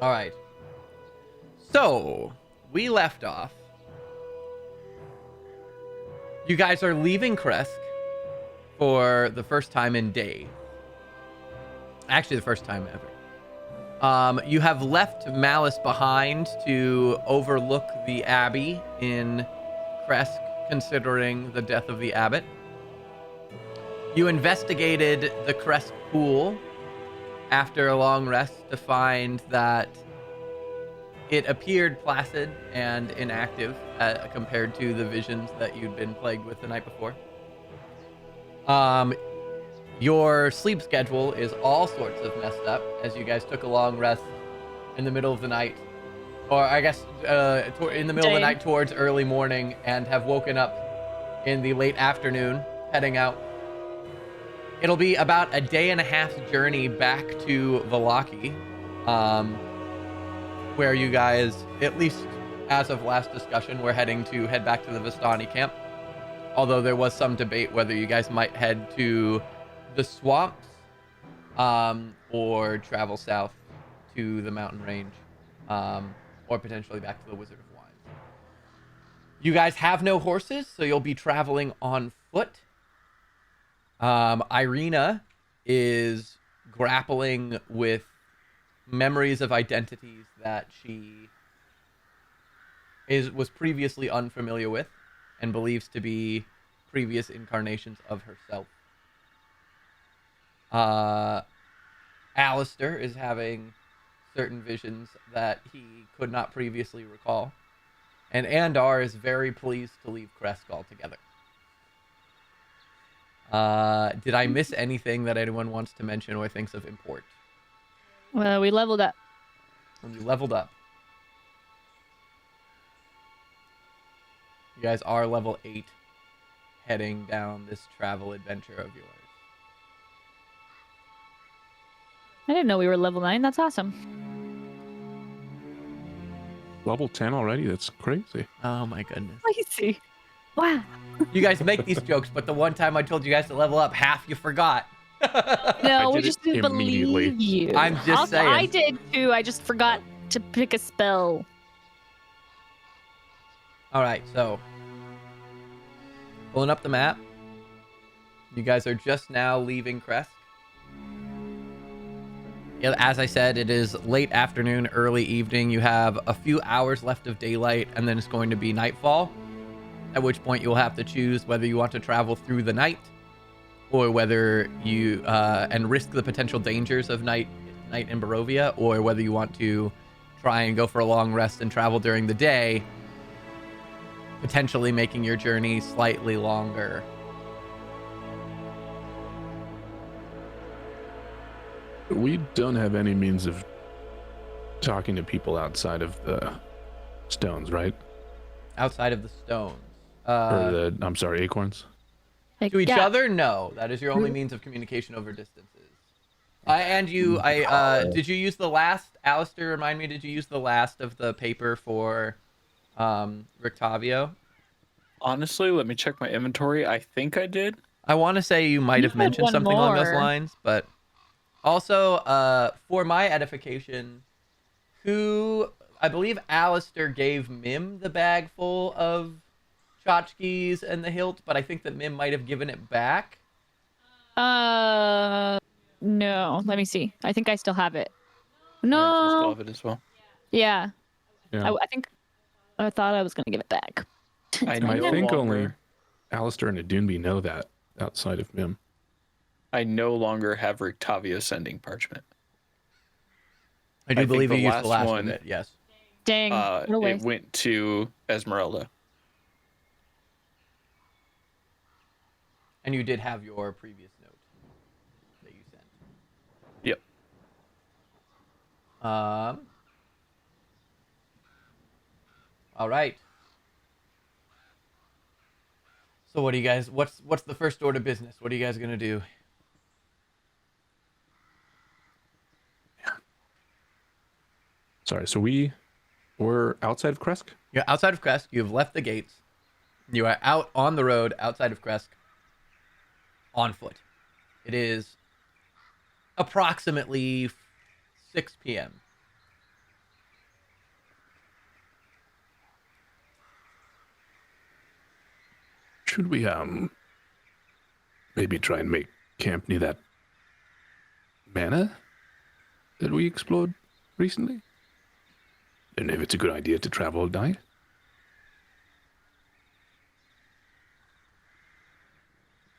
All right. So, we left off. You guys are leaving Krezk for the first time in days. Actually, the first time ever. You have left Malice behind to overlook the Abbey in Krezk, considering the death of the abbot. You investigated the Krezk pool after a long rest to find that it appeared placid and inactive compared to the visions that you'd been plagued with the night before. Your sleep schedule is all sorts of messed up as you guys took a long rest in the middle of the night, or I guess in the middle of the night towards early morning, and have woken up in the late afternoon heading out. It'll be about a day and a half's journey back to Vallaki, where you guys, at least as of last discussion, we're heading to head back to the Vistani Camp. Although there was some debate whether you guys might head to the swamps or travel south to the mountain range, or potentially back to the Wizard of Wines. You guys have no horses, so you'll be traveling on foot. Irina is grappling with memories of identities that she was previously unfamiliar with and believes to be previous incarnations of herself. Alistair is having certain visions that he could not previously recall. And Andar is very pleased to leave Krezk altogether. Did I miss anything that anyone wants to mention or thinks of import? Well, we leveled up. And you leveled up. You guys are level 8, heading down this travel adventure of yours. I didn't know we were level 9. That's awesome. Level 10 already? That's crazy. Oh my goodness. Crazy. Wow. You guys make these jokes, but the one time I told you guys to level up, half you forgot. No, we just didn't believe you. I'm just saying. I did too. I just forgot to pick a spell. All right, so pulling up the map. You guys are just now leaving Krezk. As I said, it is late afternoon, early evening. You have a few hours left of daylight, and then it's going to be nightfall, at which point you'll have to choose whether you want to travel through the night or whether you and risk the potential dangers of night in Barovia, or whether you want to try and go for a long rest and travel during the day, potentially making your journey slightly longer. We don't have any means of talking to people outside of the stones, right? Outside of the stones. I'm sorry, acorns? To each other? No. That is your only means of communication over distances. Did you use the last, Alistair, remind me, did you use the last of the paper for Rictavio? Honestly, let me check my inventory. I think I did. I want to say you might have mentioned something along those lines, but also, for my edification, I believe Alistair gave Mim the bag full of tchotchkes and the hilt, but I think that Mim might have given it back. No. Let me see. I think I still have it. No. I still have it as well. Yeah. Yeah. I thought I was going to give it back. I think only Alistair and Adunbi know that outside of Mim. I no longer have Rictavio sending parchment. I do believe you used the last one. Of it, yes. Dang. It went to Esmeralda. And you did have your previous note that you sent. Yep. All right. So what do you guys, what's the first order of business? What are you guys going to do? Sorry, so we're outside of Krezk? You're outside of Krezk. You've left the gates. You are out on the road outside of Krezk on foot. It is approximately 6 p.m. Should we, maybe try and make camp near that manor that we explored recently? Don't know if it's a good idea to travel at night.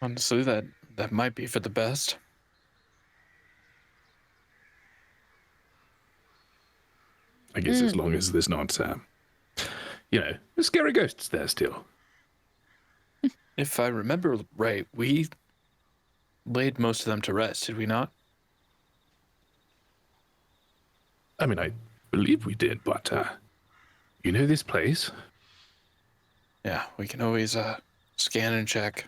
Honestly, that might be for the best. I guess as long as there's not, scary ghosts there still. If I remember right, we laid most of them to rest, did we not? I mean, I believe we did, but, you know this place? Yeah, we can always scan and check.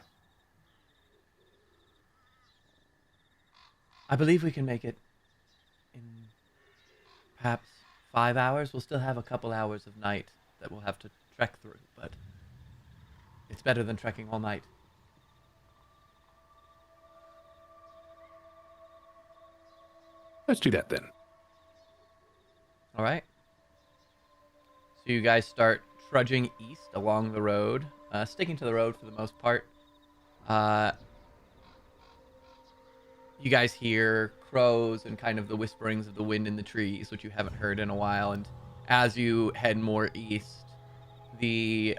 I believe we can make it in perhaps 5 hours. We'll still have a couple hours of night that we'll have to trek through, but it's better than trekking all night. Let's do that then. All right. So you guys start trudging east along the road, sticking to the road for the most part. You guys hear crows and kind of the whisperings of the wind in the trees, which you haven't heard in a while. And as you head more east, the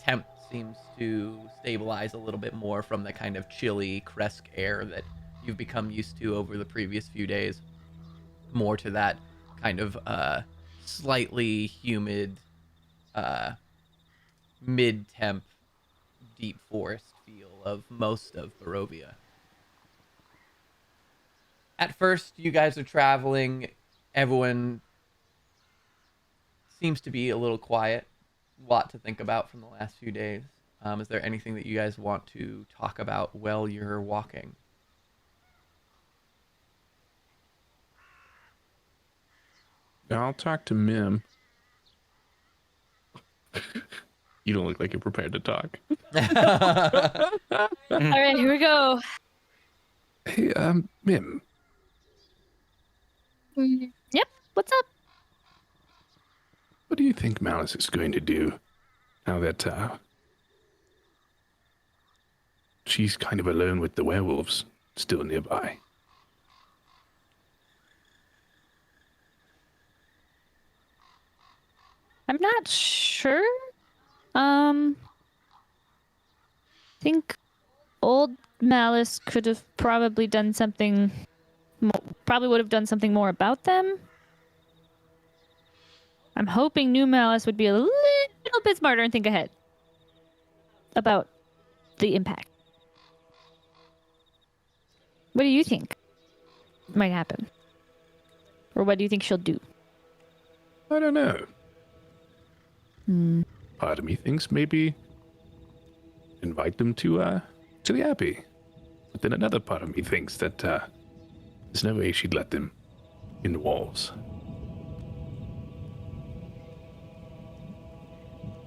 temp seems to stabilize a little bit more from the kind of chilly Krezk air that you've become used to over the previous few days. More to that kind of slightly humid, mid-temp, deep forest feel of most of Barovia. At first, you guys are traveling. Everyone seems to be a little quiet. A lot to think about from the last few days. Is there anything that you guys want to talk about while you're walking? I'll talk to Mim. You don't look like you're prepared to talk. All right, here we go. Hey, Mim. Yep. What's up? What do you think Malice is going to do now that, she's kind of alone with the werewolves still nearby? I'm not sure. Think old Malice could have probably done something. Probably would have done something more about them. I'm hoping new Malice would be a little bit smarter and think ahead about the impact. What do you think might happen? Or what do you think she'll do? I don't know. Part of me thinks maybe invite them to the Abbey. But then another part of me thinks that there's no way she'd let them in the walls.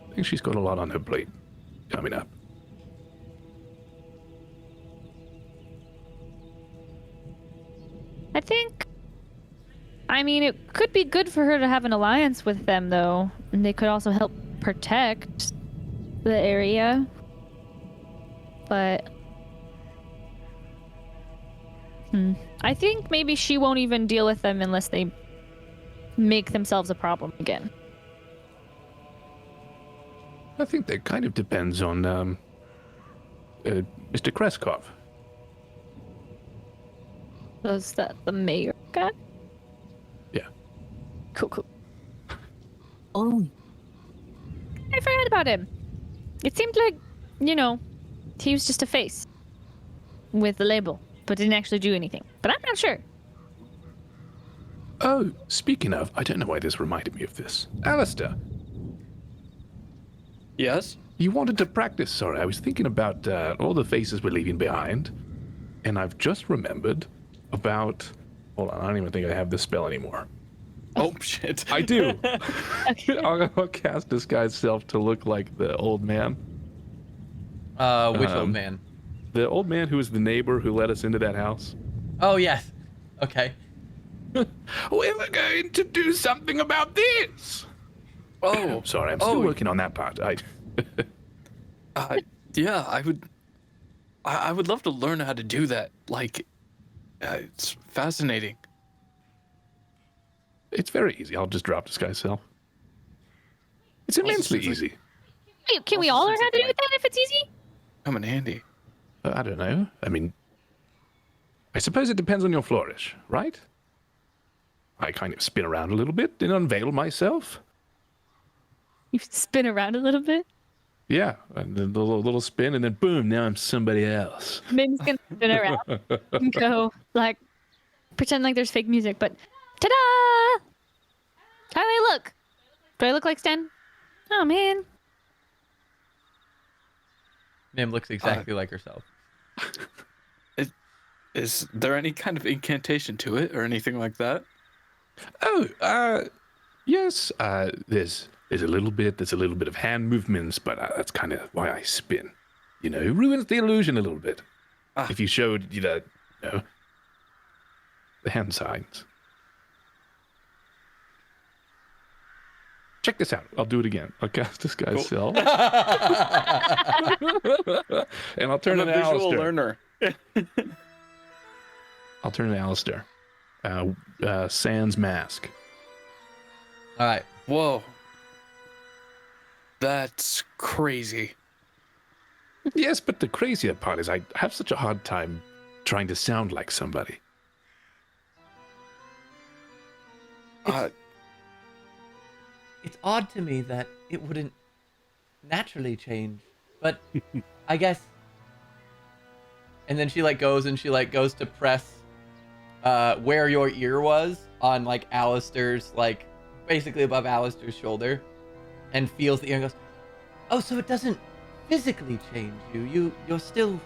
I think she's got a lot on her plate coming up. I mean, it could be good for her to have an alliance with them, though. And they could also help protect the area. But I think maybe she won't even deal with them unless they make themselves a problem again. I think that kind of depends on Mr. Kreskov. Was that the mayor guy? Yeah. Cool. Oh. I forgot about him. It seemed like, he was just a face with the label, but didn't actually do anything. But I'm not sure. Oh, speaking of, I don't know why this reminded me of this. Alistair, Yes? you wanted to practice. Sorry, I was thinking about all the faces we're leaving behind, and I've just remembered about... Hold on, I don't even think I have this spell anymore. Oh, shit. I do. I'll cast disguise self to look like the old man. Which old man? The old man who was the neighbor who let us into that house. Oh, yes. Okay. We were going to do something about this. Oh, Sorry, I'm still working on that part. Yeah, I would love to learn how to do that. Like, it's fascinating. It's very easy. I'll just drop disguise self. It's immensely easy. Wait, can we all learn how to do that if it's easy? Come in handy. I don't know. I mean, I suppose it depends on your flourish, right? I kind of spin around a little bit and unveil myself. You spin around a little bit. Yeah, and then the little spin, and then boom, now I'm somebody else. Mim's gonna spin around and go like pretend like there's fake music, but ta-da! How do I look? Do I look like Sten? Oh man. Mim looks exactly like herself. Is there any kind of incantation to it or anything like that? Oh, yes. There's a little bit. There's a little bit of hand movements, but that's kind of why I spin. You know, it ruins the illusion a little bit. If you showed, you know, the hand signs. Check this out. I'll do it again. I'll cast this guy's self. And I'll turn I'm it a to visual Alistair. learner. I'll turn it to Alistair. Sans mask. All right. Whoa. That's crazy. Yes, but the crazier part is I have such a hard time trying to sound like somebody. It's odd to me that it wouldn't naturally change, but I guess. And then she goes to press where your ear was on Alistair's basically above Alistair's shoulder, and feels the ear and goes, "Oh, so it doesn't physically change you. You're still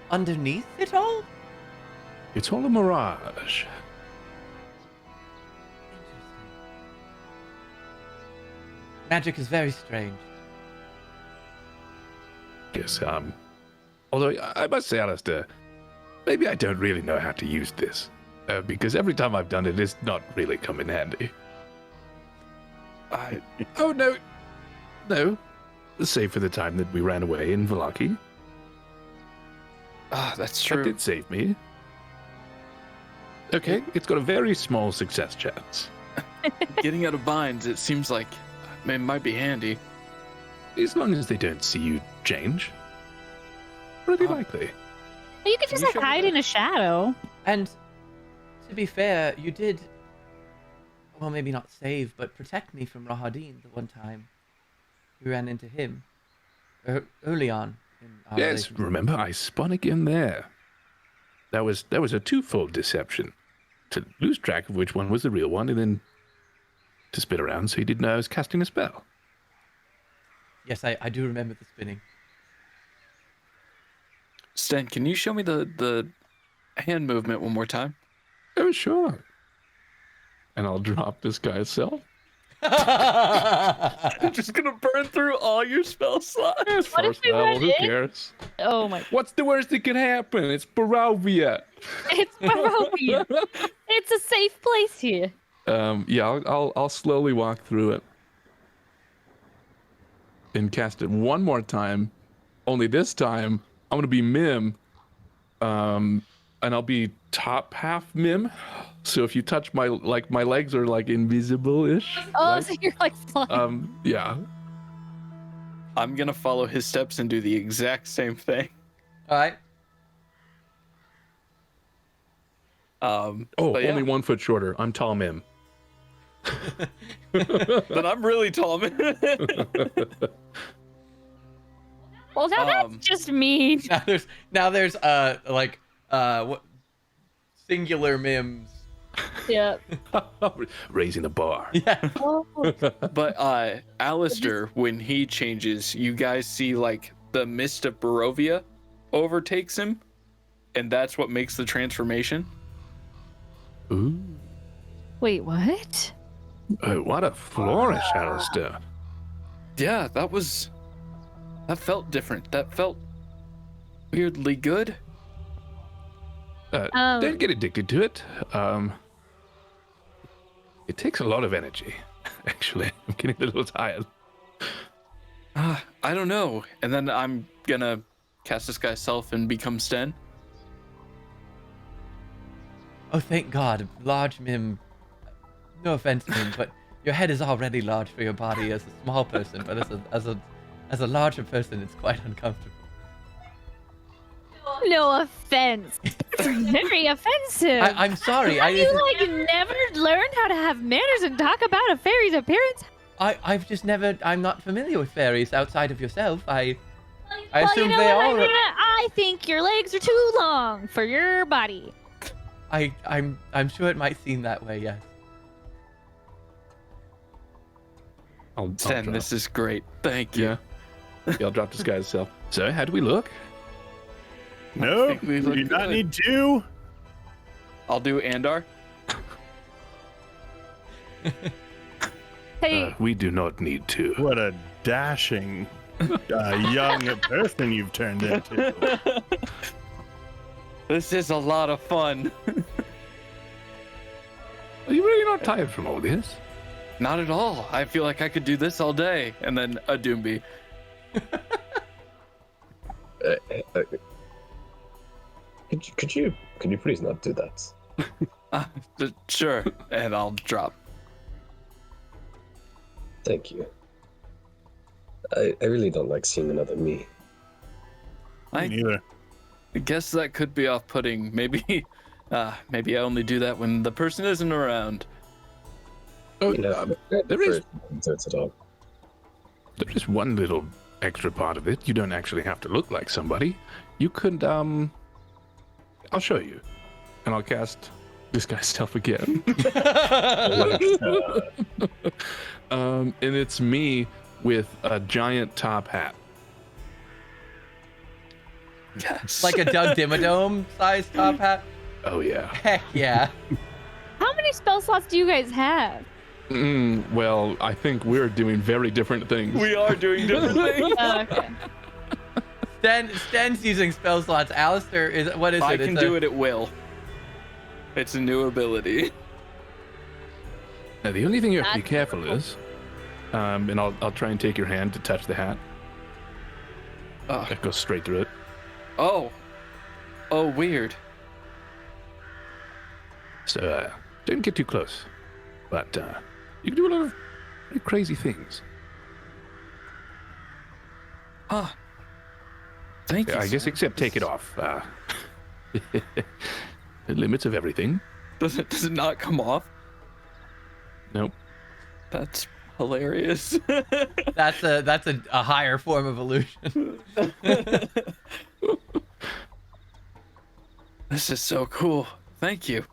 underneath it all?" It's all a mirage. Magic is very strange. Yes, although I must say, Alistair, maybe I don't really know how to use this. Because every time I've done it, it's not really come in handy. Oh, no. No. Save for the time that we ran away in Vallaki. That's That true. did save me. Okay, it's got a very small success chance. Getting out of binds, it seems like it might be handy. As long as they don't see you change. Pretty likely. You could just you show me hide that? in a shadow. And to be fair, you did, well, maybe not save, but protect me from Rahadin the one time we ran into him early on. In our Yes, relationship. remember, I spun again there. That was a twofold deception. To lose track of which one was the real one, and then to spin around so he didn't know I was casting a spell. Yes, I do remember the spinning. Sten, can you show me the hand movement one more time? Oh, sure. And I'll drop this guy's self. I'm just gonna burn through all your spell slots. It's What if first we level, run who in? cares? Oh my! What's the worst that can happen? It's Barovia. It's Barovian. It's a safe place here. Yeah, I'll slowly walk through it. And cast it one more time. Only this time, I'm gonna be Mim. And I'll be top half Mim. So if you touch my legs are invisible-ish. Oh, right? so you're flying. Yeah. I'm gonna follow his steps and do the exact same thing. All right. Oh, but yeah. only 1 foot shorter. I'm tall Mim. Then I'm really tall, man. Well, now that's just mean. Now there's what singular mims. Yeah. Raising the bar. Yeah. Oh, But Alistair, when he changes, you guys see the mist of Barovia overtakes him, and that's what makes the transformation. Ooh. wait, what? Oh, what a flourish, Alistair. Yeah, that felt different. That felt weirdly good. Don't get addicted to it. It takes a lot of energy, actually. I'm getting a little tired. I don't know. And then I'm gonna cast disguise self and become Sten. Oh, thank God. Large Mim. No offense, Mim, but your head is already large for your body as a small person, but as a larger person, it's quite uncomfortable. No offense. It's very offensive. I'm sorry. Have you never learned how to have manners and talk about a fairy's appearance? I've just never. I'm not familiar with fairies outside of yourself. I Well, assume you know they what? all. I think your legs are too long for your body. I'm sure it might seem that way. Yes. I'll Sten, drop. this is great. Thank you. Yeah, I'll drop disguise self. So, how do we look? No, think we you look do not good. need to. I'll do Andar. Hey, We do not need to. What a dashing young person you've turned into. This is a lot of fun. Are you really not tired from all this? Not at all. I feel like I could do this all day. And then a Doomby. Could you please not do that? Sure. And I'll drop. Thank you. I really don't like seeing another me. I Neither. guess that could be off-putting. Maybe I only do that when the person isn't around. Oh, You know, there is it's at all. there is one little extra part of it. You don't actually have to look like somebody. You could I'll show you, and I'll cast disguise self again. And it's me with a giant top hat. Yes. Like a Doug Dimmadome sized top hat. Oh yeah. Heck yeah. how many spell slots do you guys have? Well, I think we're doing very different things. We are doing different things. Okay. Sten's using spell slots. Alistair is what is I it? can do it at will. It's a new ability. Now, the only thing you have to be That's careful is, and I'll try and take your hand to touch the hat. That goes straight through it. Oh, weird. So don't get too close. But you can do a lot of pretty crazy things. Huh. Thank you. I guess sir. except take it off. The limits of everything. Does it not come off? Nope. That's hilarious. That's a higher form of illusion. This is so cool. Thank you.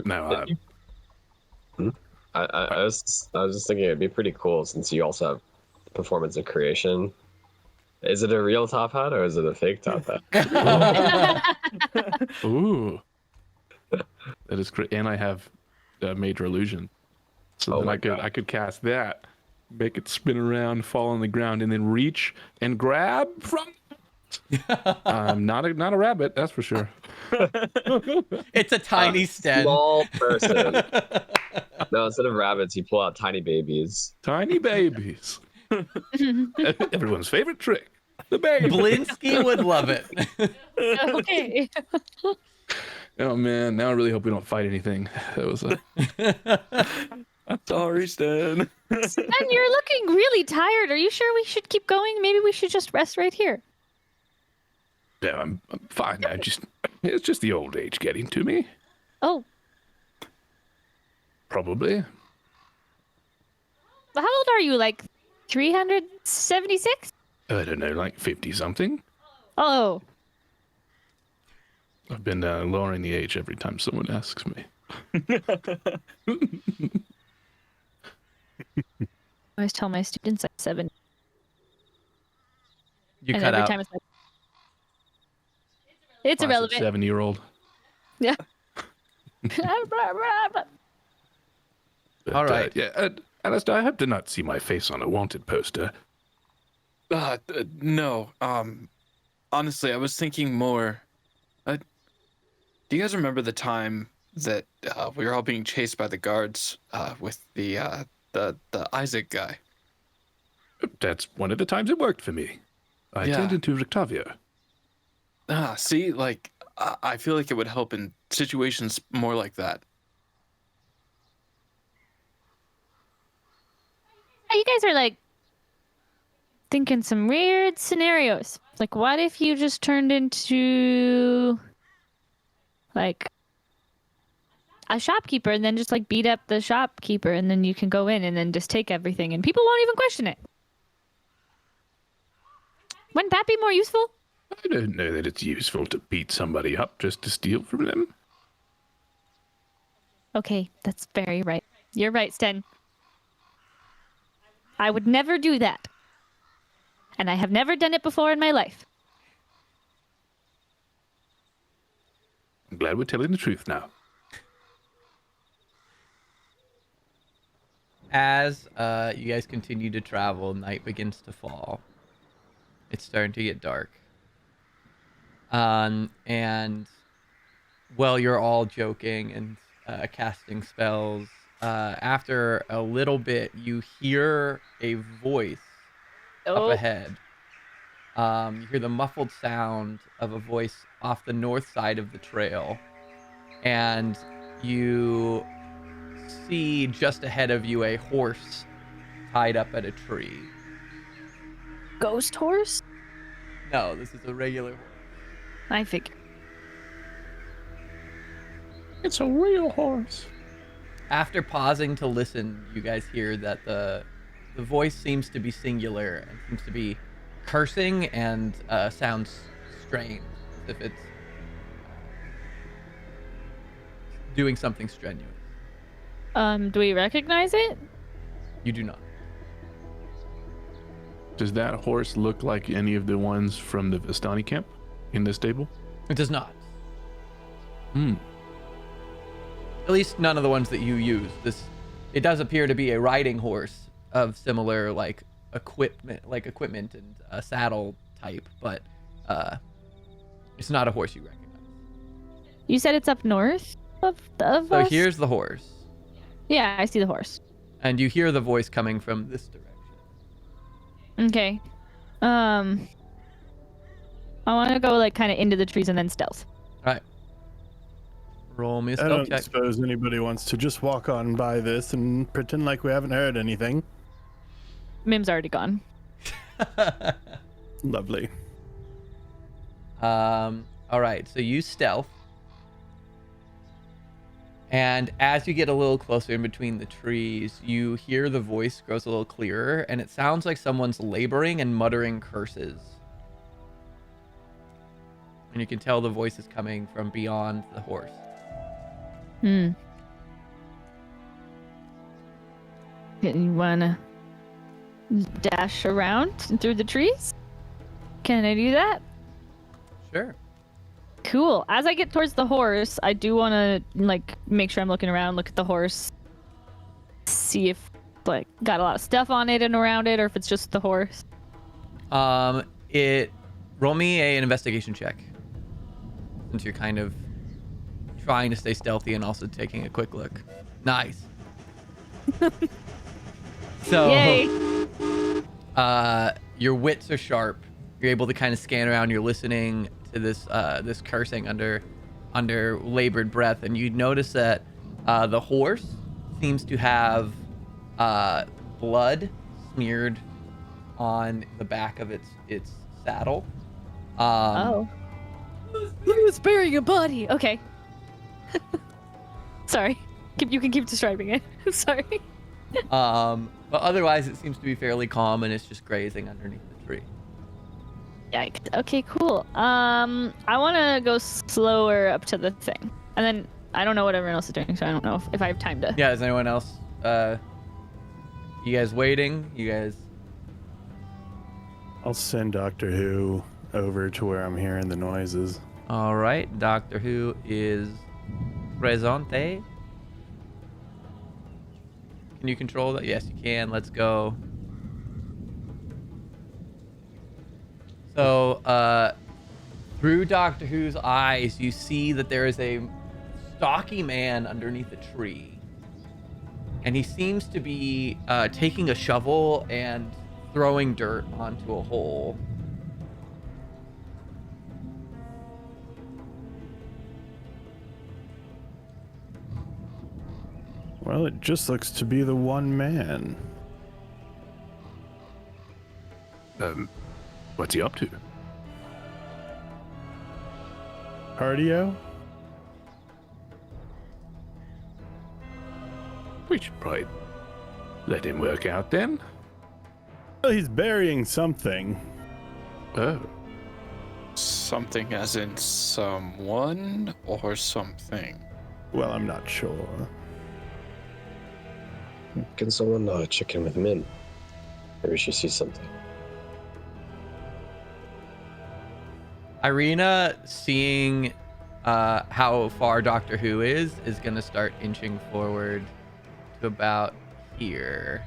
Now, I was just thinking it'd be pretty cool since you also have performance and creation. Is it a real top hat or is it a fake top hat? ooh. That is great. And I have major illusion. So Oh then my I God. could cast that, make it spin around, fall on the ground, and then reach and grab from. Not a rabbit, that's for sure. It's a tiny Sten. Small person. No, instead of rabbits, you pull out tiny babies. Tiny babies. Everyone's favorite trick. The baby. Blinsky would love it. Okay. Oh man, now I really hope we don't fight anything. That was Sorry, Stan. And you're looking really tired. Are you sure we should keep going? Maybe we should just rest right here. yeah, I'm fine now. It's just the old age getting to me. Oh, Probably. how old are you? Like 376? I don't know, like 50 something. Oh, I've been lowering the age every time someone asks me. I always tell my students I'm 7. You and cut every out. time it's like, it's irrelevant. 7-year-old. Yeah. All right. Yeah, Alistair, I hope to not see my face on a wanted poster. No. Honestly, I was thinking more. Do you guys remember the time that we were all being chased by the guards with the Isaac guy. That's one of the times it worked for me. I Yeah. turned into Rictavia. See, like, I feel like it would help in situations more like that. You guys are like thinking some weird scenarios. Like, what if you just turned into like a shopkeeper and then just like beat up the shopkeeper and then you can go in and then just take everything and people won't even question it? Wouldn't that be more useful? I don't know that it's useful to beat somebody up just to steal from them. Okay, that's very right. You're right, Sten. I would never do that. And I have never done it before in my life. I'm glad we're telling the truth now. As you guys continue to travel, night begins to fall. It's starting to get dark. And while you're all joking and casting spells, after a little bit, you hear a voice up ahead. You hear the muffled sound of a voice off the north side of the trail. And you see just ahead of you a horse tied up at a tree. Ghost horse? No, this is a regular horse. I figure. It's a real horse. After pausing to listen, you guys hear that the voice seems to be singular and seems to be cursing and sounds strange, as if it's doing something strenuous. Do we recognize it? You do not. Does that horse look like any of the ones from the Vistani Camp in the stable? It does not. Hmm. At least none of the ones that you use. It does appear to be a riding horse of similar equipment and a saddle type, but it's not a horse you recognize. You said it's up north of So us? here's the horse, Yeah, I see the horse. and you hear the voice coming from this direction. Okay. I want to go kind of into the trees and then stealth. All right. Roll me a I stealth don't check. suppose anybody wants to just walk on by this and pretend like we haven't heard anything. Mim's already gone. Lovely. All right, so you stealth. And as you get a little closer in between the trees, you hear the voice grows a little clearer, and it sounds like someone's laboring and muttering curses. And you can tell the voice is coming from beyond the horse. You wanna dash around through the trees? Can I do that? Sure. Cool. As I get towards the horse, I do want to make sure I'm looking around, look at the horse, see if got a lot of stuff on it and around it, or if it's just the horse. Roll me an investigation check, since you're kind of trying to stay stealthy and also taking a quick look. Nice. So, Yay! your wits are sharp. You're able to kind of scan around. You're listening to this cursing under labored breath, and you notice that the horse seems to have blood smeared on the back of its saddle. Who's burying a body? Okay. Sorry. You can keep describing it. I'm sorry. But otherwise, it seems to be fairly calm, and it's just grazing underneath the tree. Yikes. Okay, cool. I want to go slower up to the thing. And then I don't know what everyone else is doing, so I don't know if I have time to. Yeah, is anyone else? You guys waiting? You guys? I'll send Doctor Who over to where I'm hearing the noises. All right. Doctor Who is presente. Can you control that? Yes, you can. Let's go. So, through Doctor Who's eyes, you see that there is a stocky man underneath a tree. And he seems to be taking a shovel and throwing dirt onto a hole. Well, it just looks to be the one man. What's he up to? Cardio? We should probably let him work out then. Well, he's burying something. Oh. Something as in someone or something? Well, I'm not sure. Can someone check in with Min? Maybe she sees something. Irina, seeing how far Doctor Who is going to start inching forward to about here.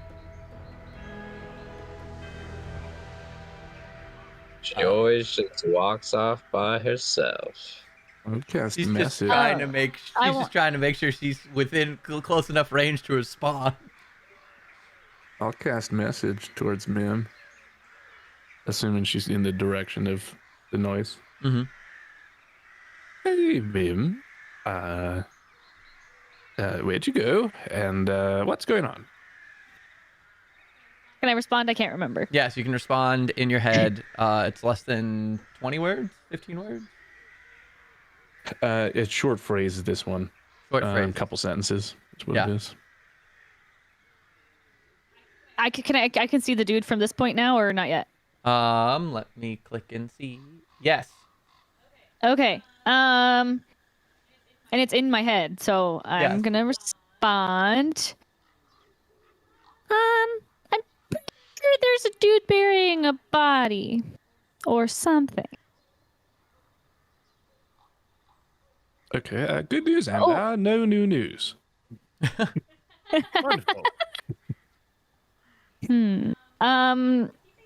She always just walks off by herself. I'll cast She's just message. trying to make. I She's wa- just trying to make sure she's within close enough range to respond. I'll cast message towards Mim, assuming she's in the direction of the noise. Mm-hmm. Hey, Mim. Where'd you go? And what's going on? Can I respond? I can't remember. Yes, you can respond in your head. It's less than 20 words, 15 words. It's short phrase. This one. Short A phrase. couple sentences. That's what Yeah. it is. I can see the dude from this point now, or not yet. Let me click and see. Yes. Okay. And it's in my head, so I'm Yes. gonna respond. I'm pretty sure there's a dude burying a body, or something. Okay. Good news and Oh. no new news. Wonderful.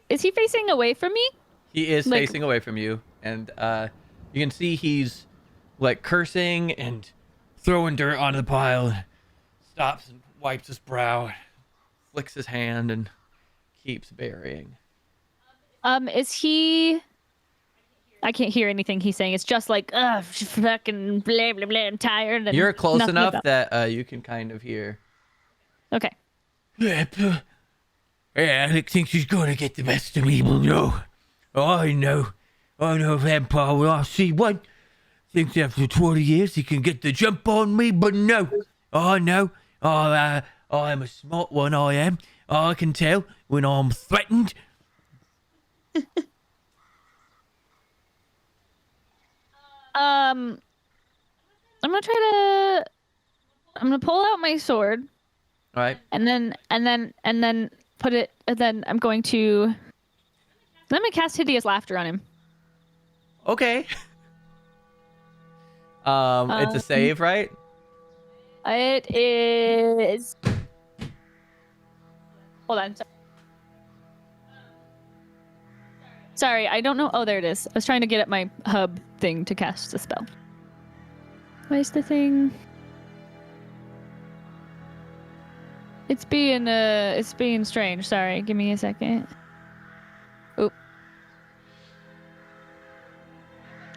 Is he facing away from me? He is Like- facing away from you, and you can see he's like cursing and throwing dirt onto the pile. And stops and wipes his brow, flicks his hand, and keeps burying. Is he? I can't hear anything he's saying. It's just like, fucking blah blah blah. I'm tired. And You're close nothing enough about- that you can kind of hear. Okay. Yeah, I think she's gonna get the best of me, but no. I know, Vampire. When I see one, thinks after 20 years he can get the jump on me, but no. I know. I am a smart one, I am. I can tell when I'm threatened. I'm gonna pull out my sword All right. and then put it. And then I'm going to cast Hideous Laughter on him. Okay. It's a save, right? It is. Hold on. Sorry, I don't know. Oh, there it is. I was trying to get at my hub thing to cast the spell. Where's the thing? It's being strange. Sorry, give me a second. Oop.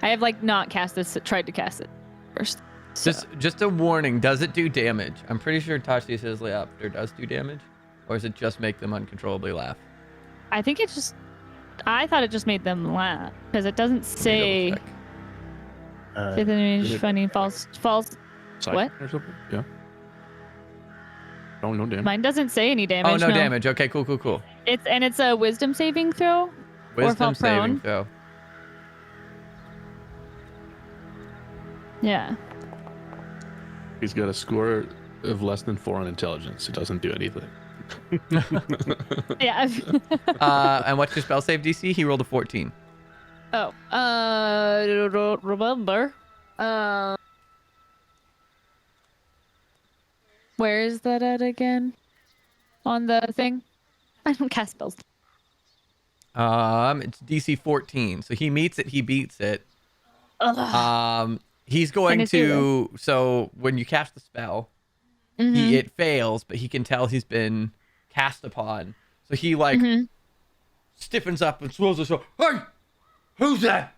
I have not cast this. Tried to cast it first. So. Just a warning. Does it do damage? I'm pretty sure Tashi says Laughter does do damage, or does it just make them uncontrollably laugh? I think it just. I thought it just made them laugh because it doesn't say. Double check. Fifth enemy is funny. False. Side What? Or something? Yeah. Oh, no damage. Mine doesn't say any damage. Oh, no damage. Okay, cool. It's a wisdom saving throw. Wisdom fall saving prone. throw. Yeah. He's got a score of less than 4 on intelligence. It doesn't do anything. Yeah. And what's your spell save DC? He rolled a 14. Oh. Remember. Where is that at again? On the thing? I don't cast spells. It's DC 14. So he meets it, he beats it. Ugh. He's going his hero. to. So when you cast the spell, Mhm. it fails, but he can tell he's been cast upon. So he like stiffens up and swirls his. Hey, who's that?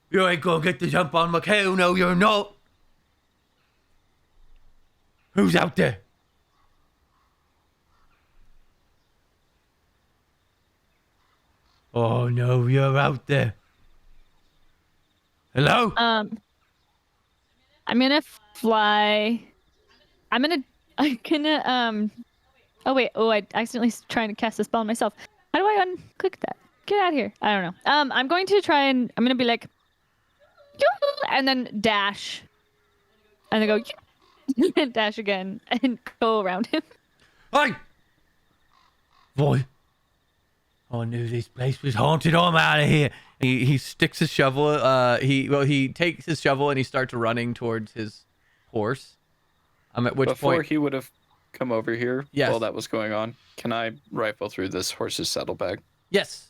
You ain't gonna get the jump on McHale. No, you're not. Who's out there? Oh no, you're out there. Hello? I'm gonna fly. I'm gonna Oh wait. Oh, I accidentally trying to cast a spell on myself. How do I unclick that? Get out of here. I don't know. I'm going to try and I'm gonna be like, "Yoo-hoo," and then dash, and then go "Yoo," and dash again and go around him. Hey! Boy. I knew this place was haunted. I'm out of here. He sticks his shovel. He takes his shovel and he starts running towards his horse. At which Before point he would have come over here Yes. while that was going on, can I rifle through this horse's saddlebag? yes.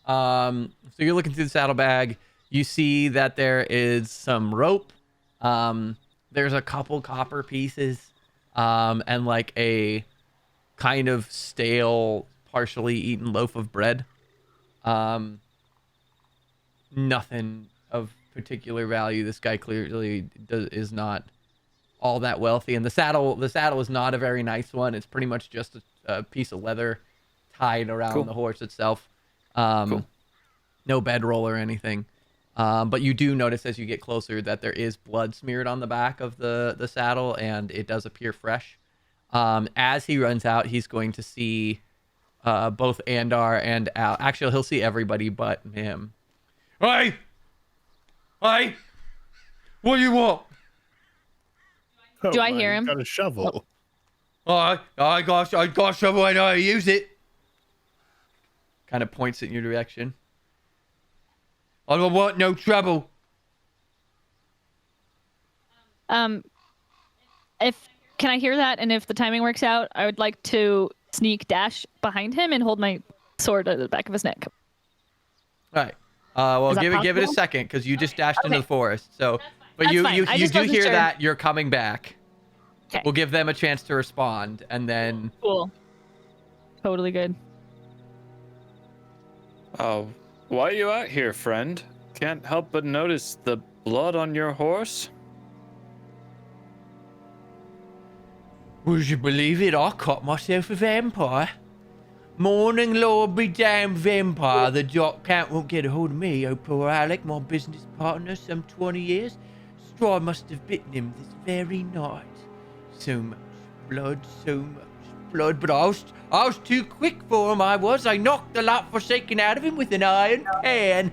So you're looking through the saddlebag. You see that there is some rope. There's a couple copper pieces, and like a kind of stale, partially eaten loaf of bread. Nothing of particular value. This guy clearly is not all that wealthy, and the saddle is not a very nice one. It's pretty much just a piece of leather tied around Cool. the horse itself. Cool. No bedroll or anything. But you do notice as you get closer that there is blood smeared on the back of the saddle, and it does appear fresh. As he runs out, he's going to see both Andar and Al. Actually, he'll see everybody but him. Hey! Hey! What do you want? Oh, Do I my, hear you him? Got a shovel. I got a shovel. I know how to use it. Kind of points it in your direction. I don't want no trouble. If can I hear that? And if the timing works out, I would like to sneak dash behind him and hold my sword at the back of his neck. All right. Well, Is that give it a possible? second because you just dashed into Okay. the forest. So, but That's you fine. I you just do wasn't hear sure. that you're coming back. Okay. We'll give them a chance to respond, and then Cool. Totally good. Oh, why are you out here, friend? Can't help but notice the blood on your horse. would you believe it? I caught myself a vampire. Morning, Lord, be damned vampire. The jock count won't get a hold of me. Oh, poor Alec, my business partner, some 20 years. Strahd must have bitten him this very night. So much blood, but I was too quick for him, I was. I knocked the lot forsaken out of him with an iron pan.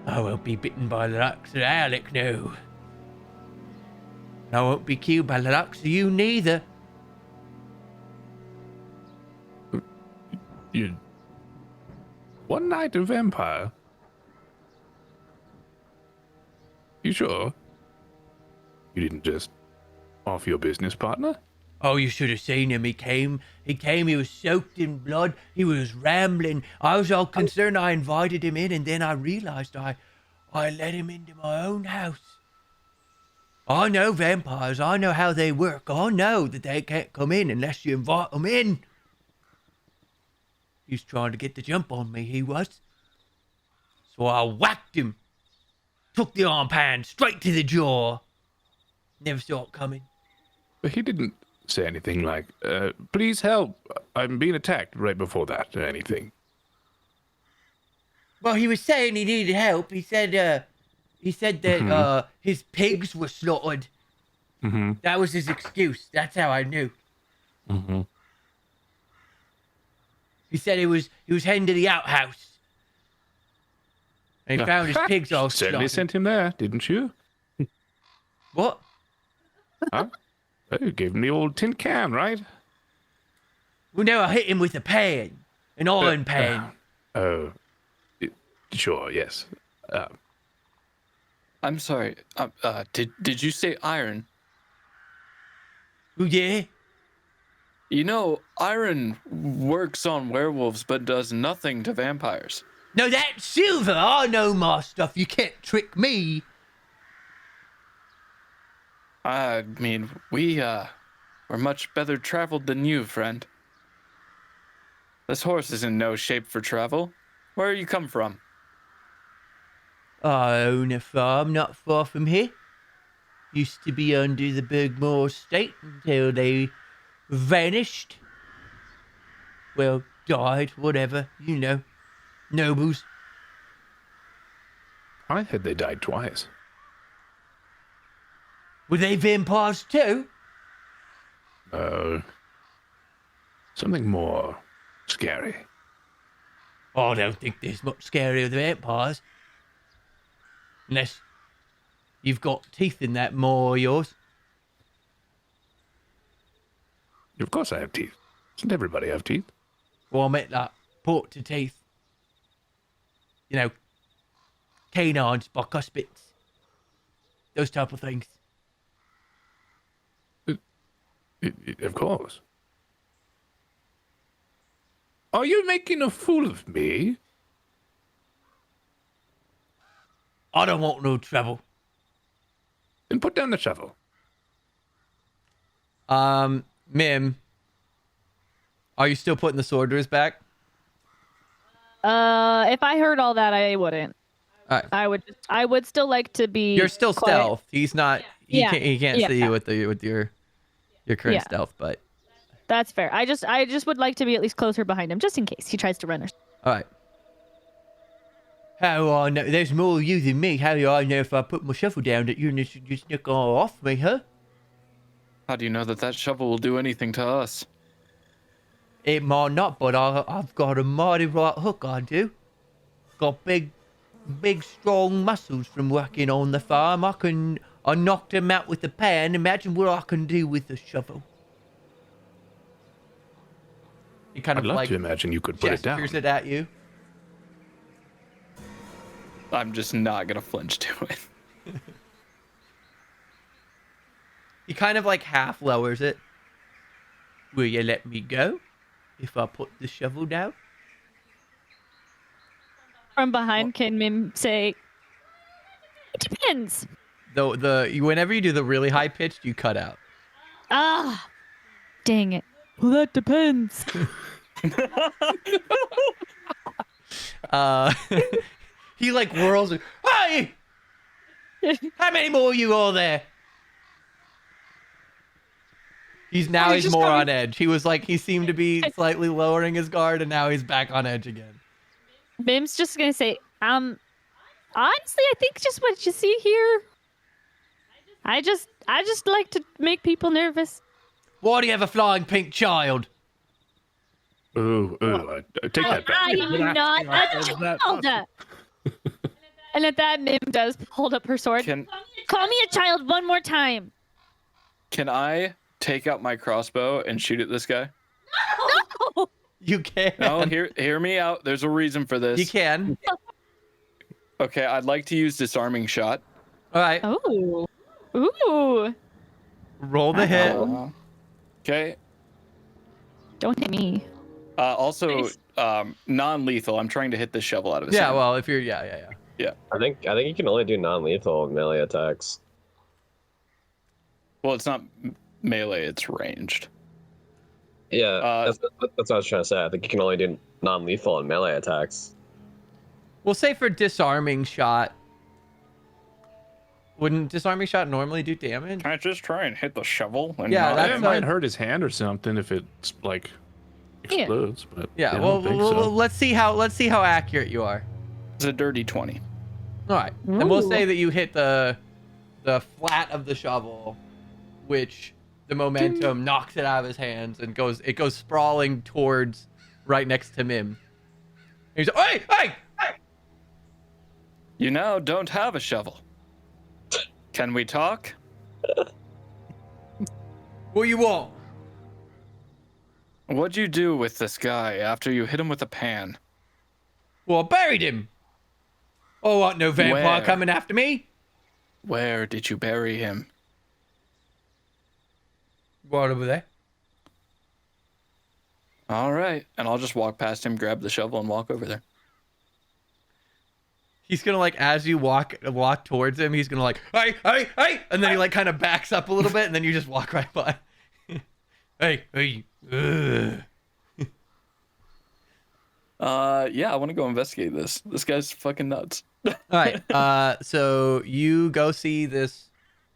I won't be bitten by the likes of Alec, no. I won't be killed by the likes of you neither. You. One night a vampire? You sure? You didn't just off your business partner? Oh, you should have seen him. He came, he was soaked in blood. He was rambling. I was all concerned. I invited him in, and then I realized I let him into my own house. I know vampires. I know how they work. I know that they can't come in unless you invite them in. He was trying to get the jump on me, he was. So I whacked him. Took the arm pan straight to the jaw. Never saw it coming. But he didn't say anything like, please help. I'm being attacked right before that or anything. Well, he was saying he needed help. He said that his pigs were slaughtered. Mm-hmm. That was his excuse. That's how I knew. Mm-hmm. He said he was heading to the outhouse. And he found his pigs all Certainly slaughtered. sent him there, didn't you? What? Huh? Oh, you gave him the old tin can, right? Well, no, I hit him with a pan. An iron pan. Oh, sure, yes. I'm sorry. Did you say iron? Oh, yeah? You know, iron works on werewolves but does nothing to vampires. No, that's silver. I know my stuff. You can't trick me. I mean, we're much better traveled than you, friend. This horse is in no shape for travel. Where you come from? I own a farm not far from here. Used to be under the Bergmore estate until they vanished. Well, died, whatever, you know. Nobles. I heard they died twice. Were they vampires too? Something more scary. I don't think there's much scarier than vampires. Unless you've got teeth in that maw of yours. Of course I have teeth. Doesn't everybody have teeth? Well, I meant like port to teeth. You know, canines, bicuspids. Those type of things. Of course. Are you making a fool of me? I don't want no trouble. Then put down the shovel. Mim, are you still putting the sword to his back? If I heard all that, I wouldn't. All right. I would still like to be. You're still quiet. stealth. He's not. He Yeah. can't. He can't Yeah. see you with your current Yeah. stealth. But That's fair. I just would like to be at least closer behind him, just in case he tries to run. all right. How do I know? There's more of you than me. How do I know if I put my shovel down that you're just not gonna off me, huh? How do you know that shovel will do anything to us? It might not, but I've got a mighty right hook. I do. Got big, strong muscles from working on the farm. I knocked him out with the pan. Imagine what I can do with the shovel. He kind I'd of love like to imagine you could put it down. gestures it at you. I'm just not gonna flinch to it. He kind of like half lowers it. Will you let me go if I put the shovel down? From behind, can Mim say, "It depends." Though whenever you do the really high pitched, you cut out. Ah, dang it. Well, that depends. He like whirls. Hey! How many more are you all there? He's more on edge. He was like, he seemed to be slightly lowering his guard, and now he's back on edge again. Mim's just gonna say, honestly, I think just what you see here. I just like to make people nervous. Why do you have a flying pink child? Ooh, take that back. I am not a child. And at that, Mim does hold up her sword. Call me a child one more time. Can I take out my crossbow and shoot at this guy? No! You can. No, hear me out. There's a reason for this. You can. Okay, I'd like to use disarming shot. All right. Oh. Ooh. Roll the hit. Okay. Don't hit me. Also, non-lethal. I'm trying to hit the shovel out of his Yeah. hand. Well, if you're yeah. I think you can only do non-lethal melee attacks. Well, it's not melee. It's ranged. Yeah, that's what I was trying to say. I think you can only do non-lethal and melee attacks. We'll say for disarming shot. Wouldn't disarming shot normally do damage? Can I just try and hit the shovel? And Yeah, not that's That him? might hurt his hand or something if it's like explodes. But Yeah. I Well, don't think so. let's see how accurate you are. It's a dirty 20. All right, and we'll Ooh. say that you hit the flat of the shovel, which the momentum knocks it out of his hands and it goes sprawling towards right next to Mim. He's like, hey! You now don't have a shovel. Can we talk? What do you want? What'd you do with this guy after you hit him with a pan? Well, I buried him. Oh, want no vampire Where? coming after me? Where did you bury him? Right over there. All right, and I'll just walk past him, grab the shovel, and walk over there. He's gonna like as you walk towards him, he's gonna like hey, and then he like kind of backs up a little bit, and then you just walk right by. hey. Yeah, I want to go investigate this. This guy's fucking nuts. All right. So you go see this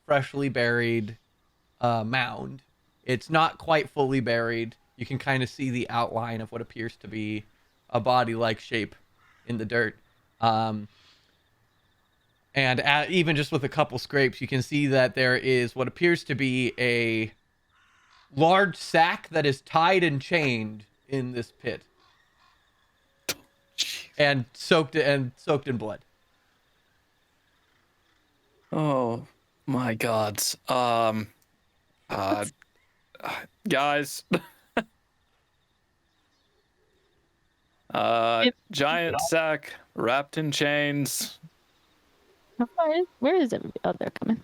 freshly buried mound. It's not quite fully buried. You can kind of see the outline of what appears to be a body-like shape in the dirt. And even just with a couple scrapes, you can see that there is what appears to be a large sack that is tied and chained in this pit, and soaked in blood. Oh my God. Guys. Giant sack wrapped in chains. Where is everybody? Oh, they're coming.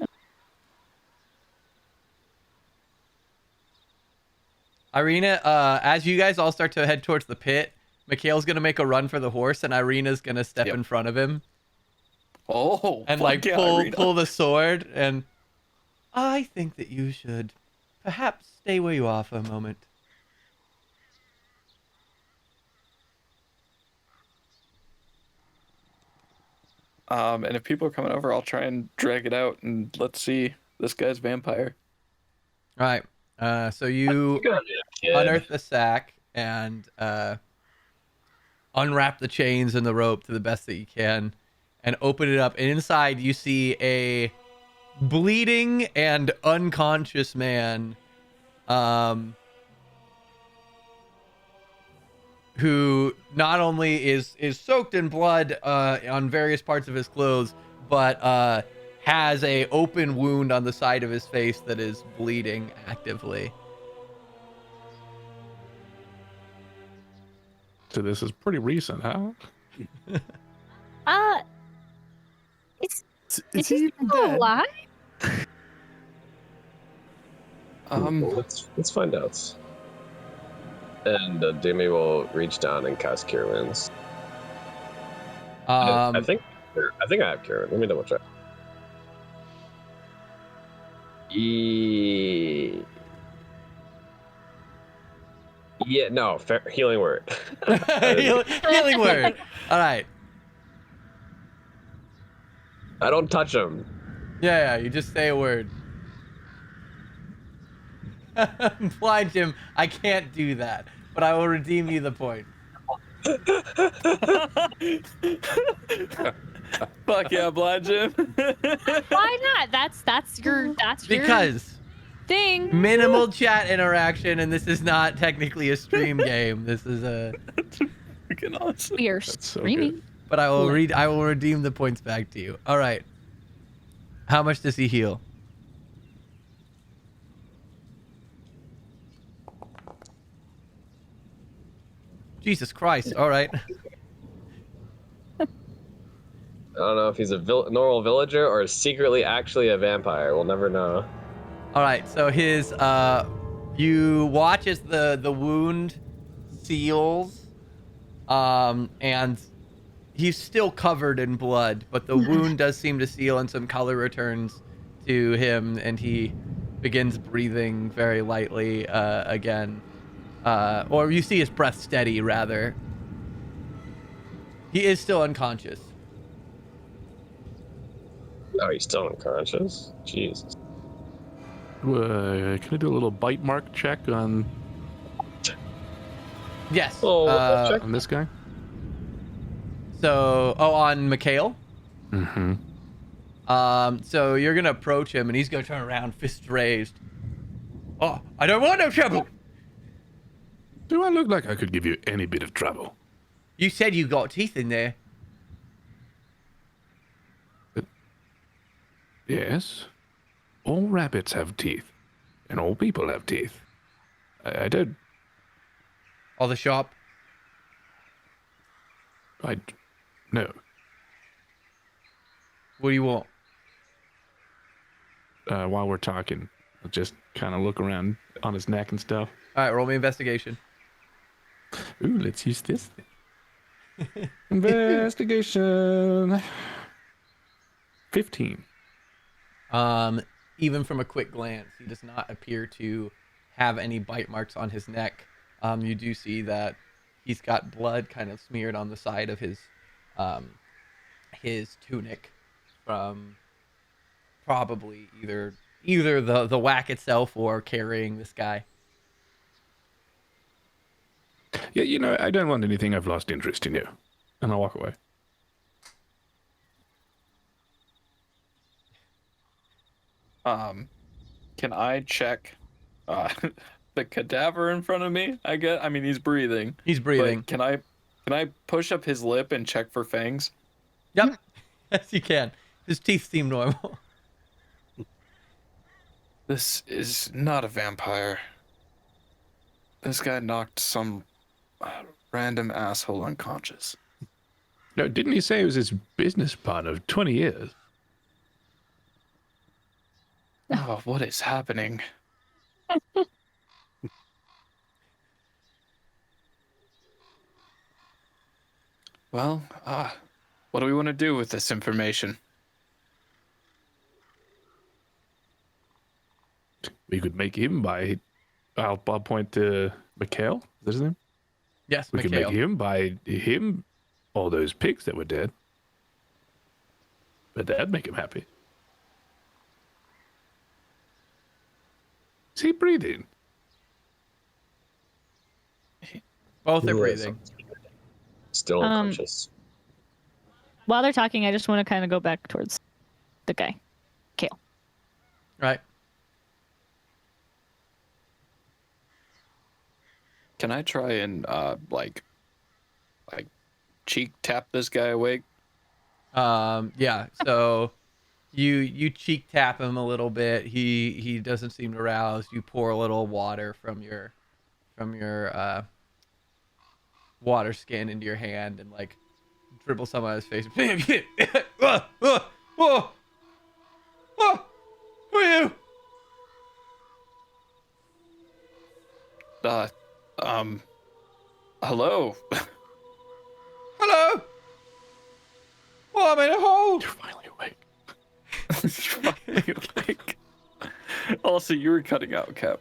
Irina, as you guys all start to head towards the pit, Mikhail's gonna make a run for the horse, and Irina's gonna step in front of him. Oh, And fuck like yeah, pull Irina. the sword, and I think that you should perhaps stay where you are for a moment. And if people are coming over, I'll try and drag it out and let's see this guy's vampire. All right. So you unearth the sack and unwrap the chains and the rope to the best that you can, and open it up. And inside you see a bleeding and unconscious man, who not only is soaked in blood on various parts of his clothes, but has a open wound on the side of his face that is bleeding actively. So this is pretty recent, huh? Is Is he he still dead? alive? Let's find out. And Demi will reach down and cast Cure Wounds. I think I have Cure Wounds. Let me double check. Yeah, no, healing word. Healing word. All right. I don't touch him. Yeah, you just say a word. Blind Jim, I can't do that, but I will redeem you the point. Fuck yeah, Blind Jim. Why not? That's your Because thing. minimal chat interaction, and this is not technically a stream game. This is a. Freaking awesome. We are so screaming. good. But I will redeem the points back to you. All right. How much does he heal? Jesus Christ. All right. I don't know if he's a normal villager or secretly actually a vampire. We'll never know. All right. So his you watch as the wound seals, and he's still covered in blood, but the wound does seem to seal and some color returns to him, and he begins breathing very lightly again. Or you see his breath steady, rather. He is still unconscious. Oh, he's still unconscious? Jesus. Can I do a little bite mark check on Yes. Oh, check. on this guy? So, on Mikhail? Mm-hmm. So you're gonna approach him, and he's gonna turn around, fists raised. Oh, I don't want no trouble. Do I look like I could give you any bit of trouble? You said you got teeth in there. Yes. All rabbits have teeth, and all people have teeth. I don't. All the shop. No. What do you want? While we're talking, I'll just kind of look around on his neck and stuff. All right, roll me investigation. Ooh, let's use this thing. Investigation. 15. Even from a quick glance, he does not appear to have any bite marks on his neck. You do see that he's got blood kind of smeared on the side of his tunic from probably either the whack itself or carrying this guy. Yeah, you know, I don't want anything. I've lost interest in you. And I'll walk away. Can I check the cadaver in front of me? I mean, he's breathing. He's breathing. But can I push up his lip and check for fangs? Yep. Yes, you can. His teeth seem normal. This is not a vampire. This guy knocked some random asshole unconscious. No, didn't he say it was his business partner of 20 years? Oh, what is happening? Well, what do we want to do with this information? We could make him buy. I'll point to Mikhail. Is that his name? Yes, We could Mikhail. make him buy him all those pigs that were dead. But that'd make him happy. Is he breathing? Both are Yeah, breathing. Still unconscious. While they're talking, I just want to kind of go back towards the guy, Kale. Right. Can I try and like cheek tap this guy awake? Yeah. So you cheek tap him a little bit. He doesn't seem to rouse. You pour a little water from your water skin into your hand and like dribble some on his face. Who are you? Hello. Hello. Oh, I'm in a hole. You're finally awake. Like, also, you were cutting out, Cap.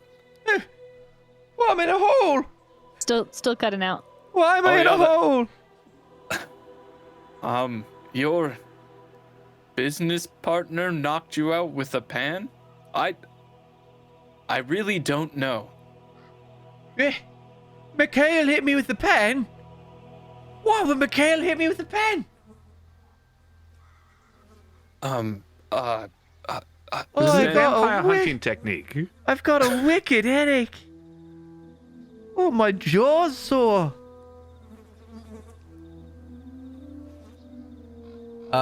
Oh, I'm in a hole. Still cutting out. Why am I in a hole? Your business partner knocked you out with a pan? I really don't know. Mikhail hit me with the pen. Why would Mikhail hit me with the pen? This Oh, is I a got vampire a hunting technique. I've got a wicked headache. Oh, my jaw's sore.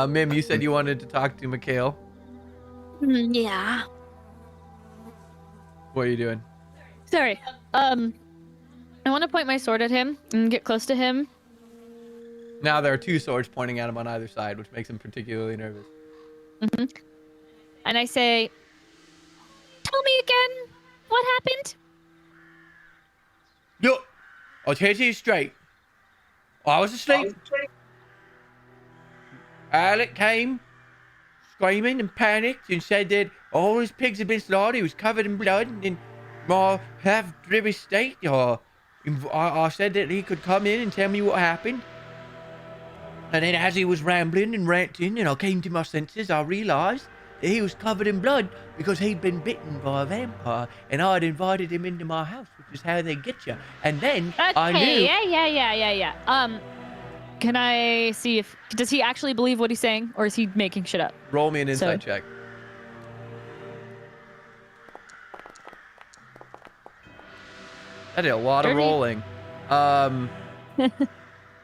Mim, you said you wanted to talk to Mikhail. Yeah. What are you doing? Sorry. I want to point my sword at him and get close to him. Now there are two swords pointing at him on either side, which makes him particularly nervous. And I say, tell me again what happened? Look, I'll tell you straight. I was asleep. Alec came screaming and panicked and said that all his pigs had been slaughtered. He was covered in blood, and in my half-driven state, I said that he could come in and tell me what happened. And then as he was rambling and ranting and I came to my senses, I realised that he was covered in blood because he'd been bitten by a vampire and I'd invited him into my house, which is how they get you. And then I knew... Yeah. Can I see if... Does he actually believe what he's saying, or is he making shit up? Roll me an insight check. I did a lot of rolling.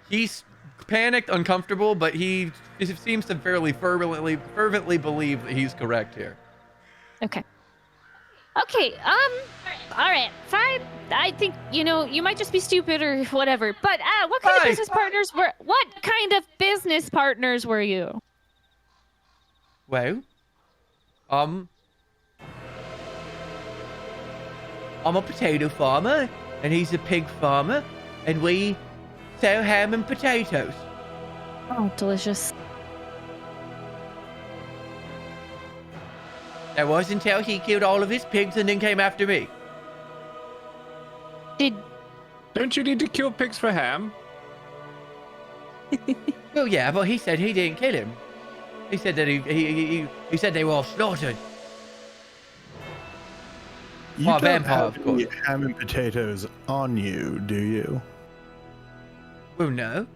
He's panicked, uncomfortable, but he seems to fairly fervently believe that he's correct here. Okay, all right, fine. I think, you might just be stupid or whatever, but what kind of business partners were you? Well, I'm a potato farmer, and he's a pig farmer, and we sell ham and potatoes. Oh, delicious. That was until he killed all of his pigs and then came after me. Did Don't you need to kill pigs for ham? Well, yeah, but he said he didn't kill him. He said that he said they were all slaughtered. You Well, don't vampire, have of course. any ham and potatoes on you, do you? Well, no.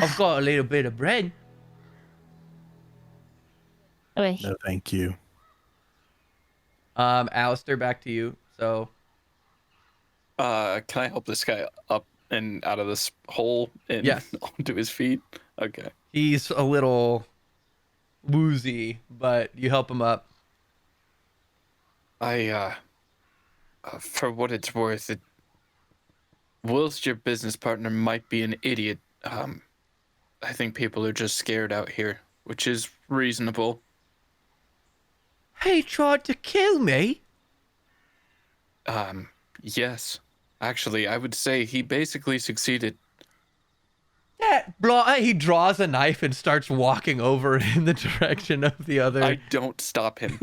I've got a little bit of bread. wait? No, thank you. Alistair, back to you. So, Can I help this guy up and out of this hole and Yes. onto his feet? Okay. he's a little woozy, but you help him up. For what it's worth, whilst your business partner might be an idiot, I think people are just scared out here, which is reasonable. He tried to kill me. Yes. Actually, I would say he basically succeeded. That blotter, he draws a knife and starts walking over in the direction of the other. I don't stop him.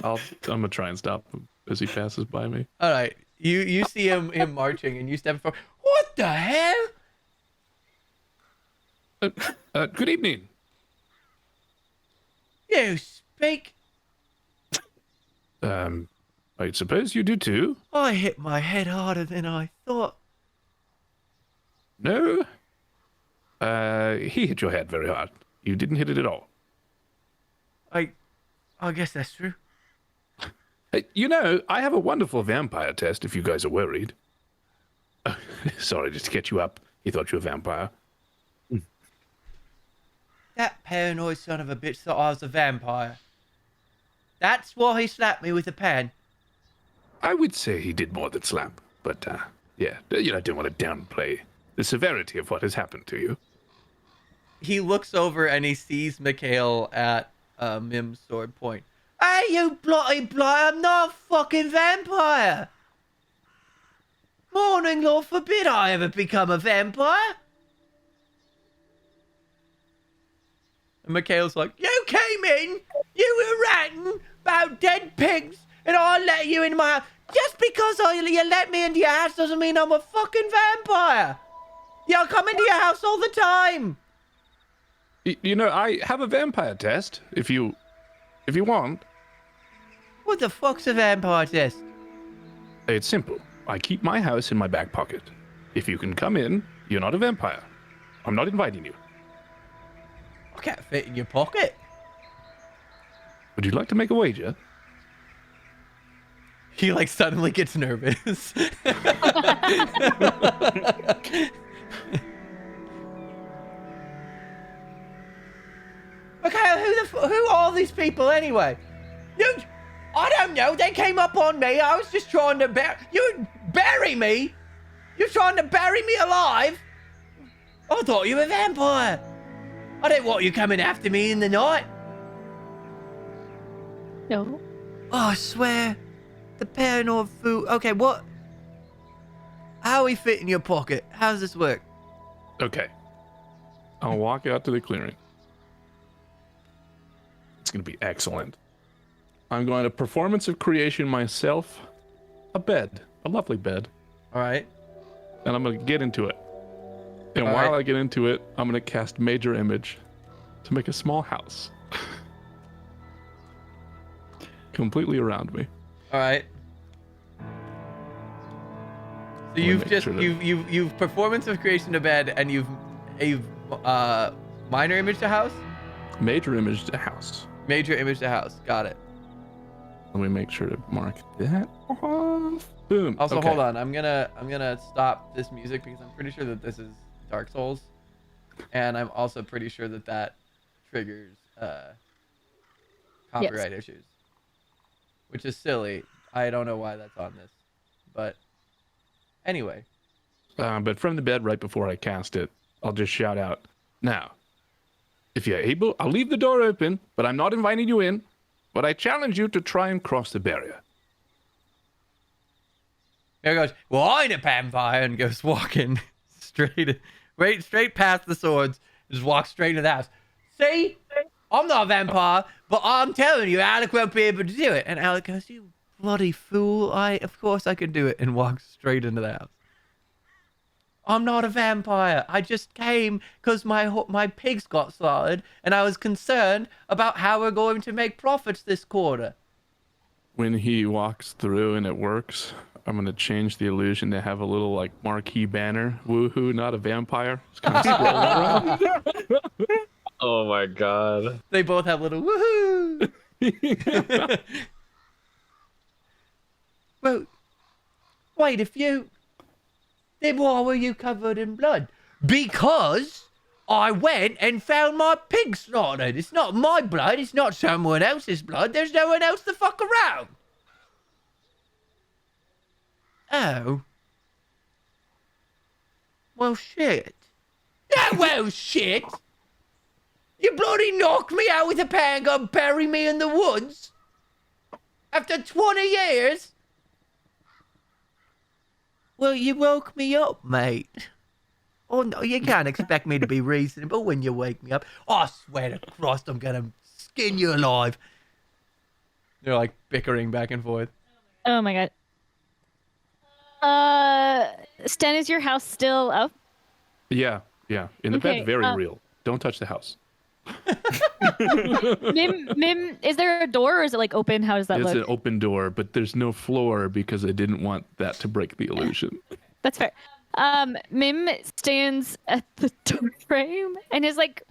I'm gonna try and stop him as he passes by me. All right, you see him marching, and you step forward. What the hell? Good evening. You speak? I suppose you do too. I hit my head harder than I thought. No. He hit your head very hard. You didn't hit it at all. I guess that's true. You know, I have a wonderful vampire test if you guys are worried. Sorry, just to get you up. He thought you were a vampire. That paranoid son of a bitch thought I was a vampire. That's why he slapped me with a pen. I would say he did more than slap. But, yeah, you know, I don't want to downplay the severity of what has happened to you. He looks over and he sees Mikhail at Mim's sword point. Hey, you bloody blight, I'm not a fucking vampire. Morning, Lord forbid I ever become a vampire. And Mikhail's like, you came in, you were ranting about dead pigs, and I let you in my house. Just because you let me into your house doesn't mean I'm a fucking vampire. Yeah, I come into your house all the time. You know, I have a vampire test, if you want. What the fuck's a vampire test? It's simple. I keep my house in my back pocket. If you can come in, you're not a vampire. I'm not inviting you. I can't fit in your pocket. Would you like to make a wager? He like suddenly gets nervous. Okay, who are all these people anyway? I don't know. They came up on me. I was just trying to bury me. You're trying to bury me alive. I thought you were a vampire. I didn't want you coming after me in the night. No. Oh, I swear. The paranoid fool. Okay, what? How we fit in your pocket? How does this work? Okay. I'll walk out to the clearing. It's going to be excellent. I'm going to performance of creation myself a bed, a lovely bed, All right. and I'm going to get into it. And All while right. I get into it, I'm going to cast Major Image to make a small house completely around me. All right. So me you've make just sure that- you've performance of creation to bed, and you've minor image to house, Major Image to house. major image to house. Got it. Let me make sure to mark that off. Boom. Also, Okay. hold on. I'm gonna stop this music because I'm pretty sure that this is Dark Souls, and I'm also pretty sure that that triggers copyright issues, which is silly. I don't know why that's on this, but anyway. But from the bed right before I cast it, I'll just shout out, now, if you're able, I'll leave the door open, but I'm not inviting you in, but I challenge you to try and cross the barrier. He goes, well, I ain't a vampire, and goes walking straight past the swords, just walks straight into the house. See? I'm not a vampire, but I'm telling you, Alec won't be able to do it. And Alec goes, you bloody fool, of course I can do it, and walks straight into the house. I'm not a vampire. I just came because my pigs got slaughtered, and I was concerned about how we're going to make profits this quarter. When he walks through and it works, I'm going to change the illusion to have a little, like, marquee banner. Woohoo, not a vampire. Just kind of scrolling around. Oh my god. They both have little woohoo. Well, wait, then why were you covered in blood? Because I went and found my pig slaughtered. It's not my blood. It's not someone else's blood. There's no one else to fuck around. Oh. Well, shit. Yeah, well, shit. You bloody knocked me out with a pan gun, bury me in the woods? After 20 years? Well, you woke me up, mate. Oh, no, you can't expect me to be reasonable when you wake me up. I swear to Christ, I'm gonna skin you alive. They're like bickering back and forth. Oh my god. Sten, is your house still up? Yeah. In the Okay, bed, very real. Don't touch the house. Mim, is there a door or is it like open? How does that It's look? an open door, but there's no floor because I didn't want that to break the illusion. That's fair. Mim stands at the door frame and is like,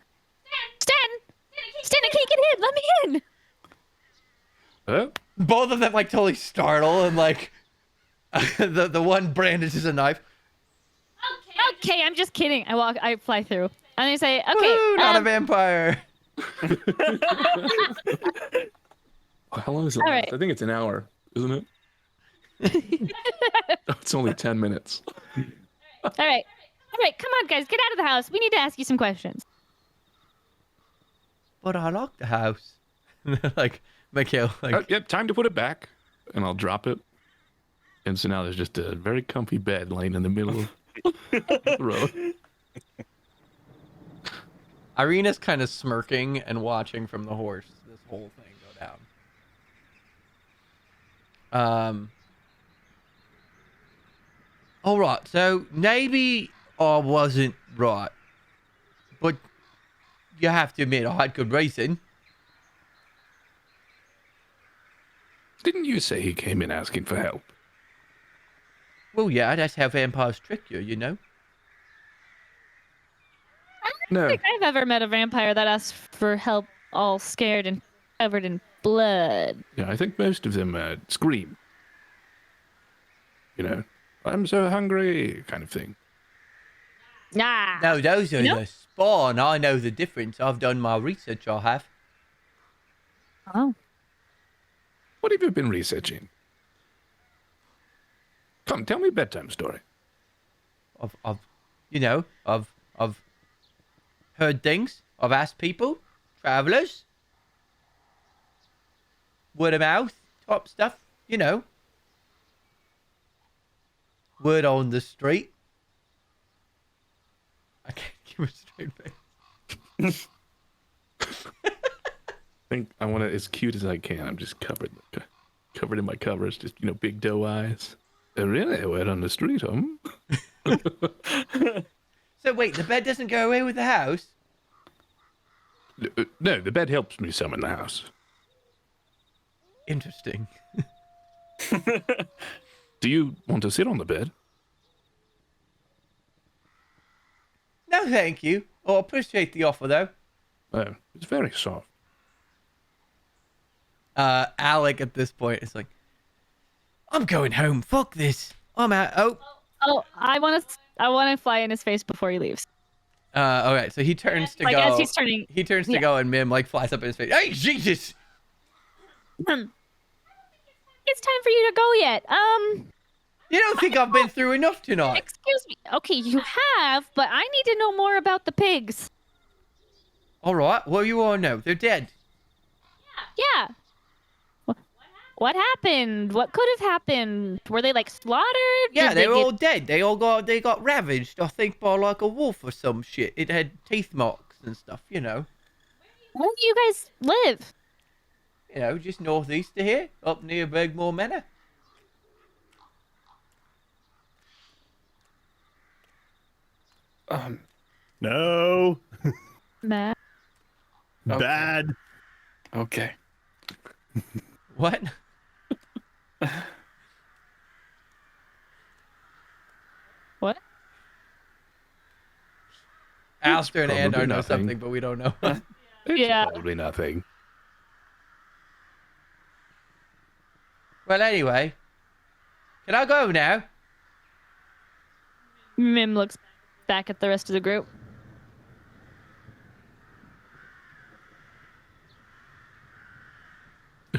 Sten, I can't get in. Let me in. Huh? Both of them like totally startle and like the one brandishes a knife. Okay, I'm just kidding. I fly through. And I say, okay. Woo, not a vampire. How long is it? All last? right. I think it's an hour, isn't it? It's only 10 minutes. All right, come on, guys. Get out of the house. We need to ask you some questions. But I like the house. Like, Mikhail, like, Yep, time to put it back. And I'll drop it. And so now there's just a very comfy bed laying in the middle of the road. Irina's kind of smirking and watching from the horse this whole thing go down. All right, so maybe I wasn't right, but you have to admit I had good reason. Didn't you say he came in asking for help? Well, yeah, that's how vampires trick you, you know? I No. don't think I've ever met a vampire that asked for help all scared and covered in blood. Yeah, I think most of them scream. You know, I'm so hungry, kind of thing. Nah. No, those are No? the spawn. I know the difference. I've done my research, I have. Oh. What have you been researching? Come, tell me a bedtime story. I've heard things. I've asked people, travelers, word of mouth, top stuff, you know. Word on the street. I can't give a straight face. I think I want it as cute as I can. I'm just covered in my covers, just, you know, big doe eyes. Really? Word on the street, huh? So wait, the bed doesn't go away with the house? No, the bed helps me some in the house. Interesting. Do you want to sit on the bed? No, thank you. I appreciate the offer, though. Oh, it's very soft. Alec at this point is like, I'm going home. Fuck this. I'm out. Oh, I want to fly in his face before he leaves. Okay, so he turns to Like, go. as he's turning- He turns to yeah. go, and Mim like flies up in his face. Hey, Jesus! It's time for you to go yet. You don't think I've been through enough tonight? Excuse me. Okay, you have, but I need to know more about the pigs. All right. Well, you all know they're dead. Yeah. What happened? What could have happened? Were they like slaughtered? Yeah, Did they were get- all dead. They got ravaged, I think, by like a wolf or some shit. It had teeth marks and stuff, you know. Where do you guys live? You know, just northeast of here, up near Bergmore Manor. No. Matt. Okay. Bad. Okay. What? What? Alistair and probably Andar know nothing. something, but we don't know. It's Yeah. probably nothing. Well, anyway, can I go now? Mim looks back at the rest of the group.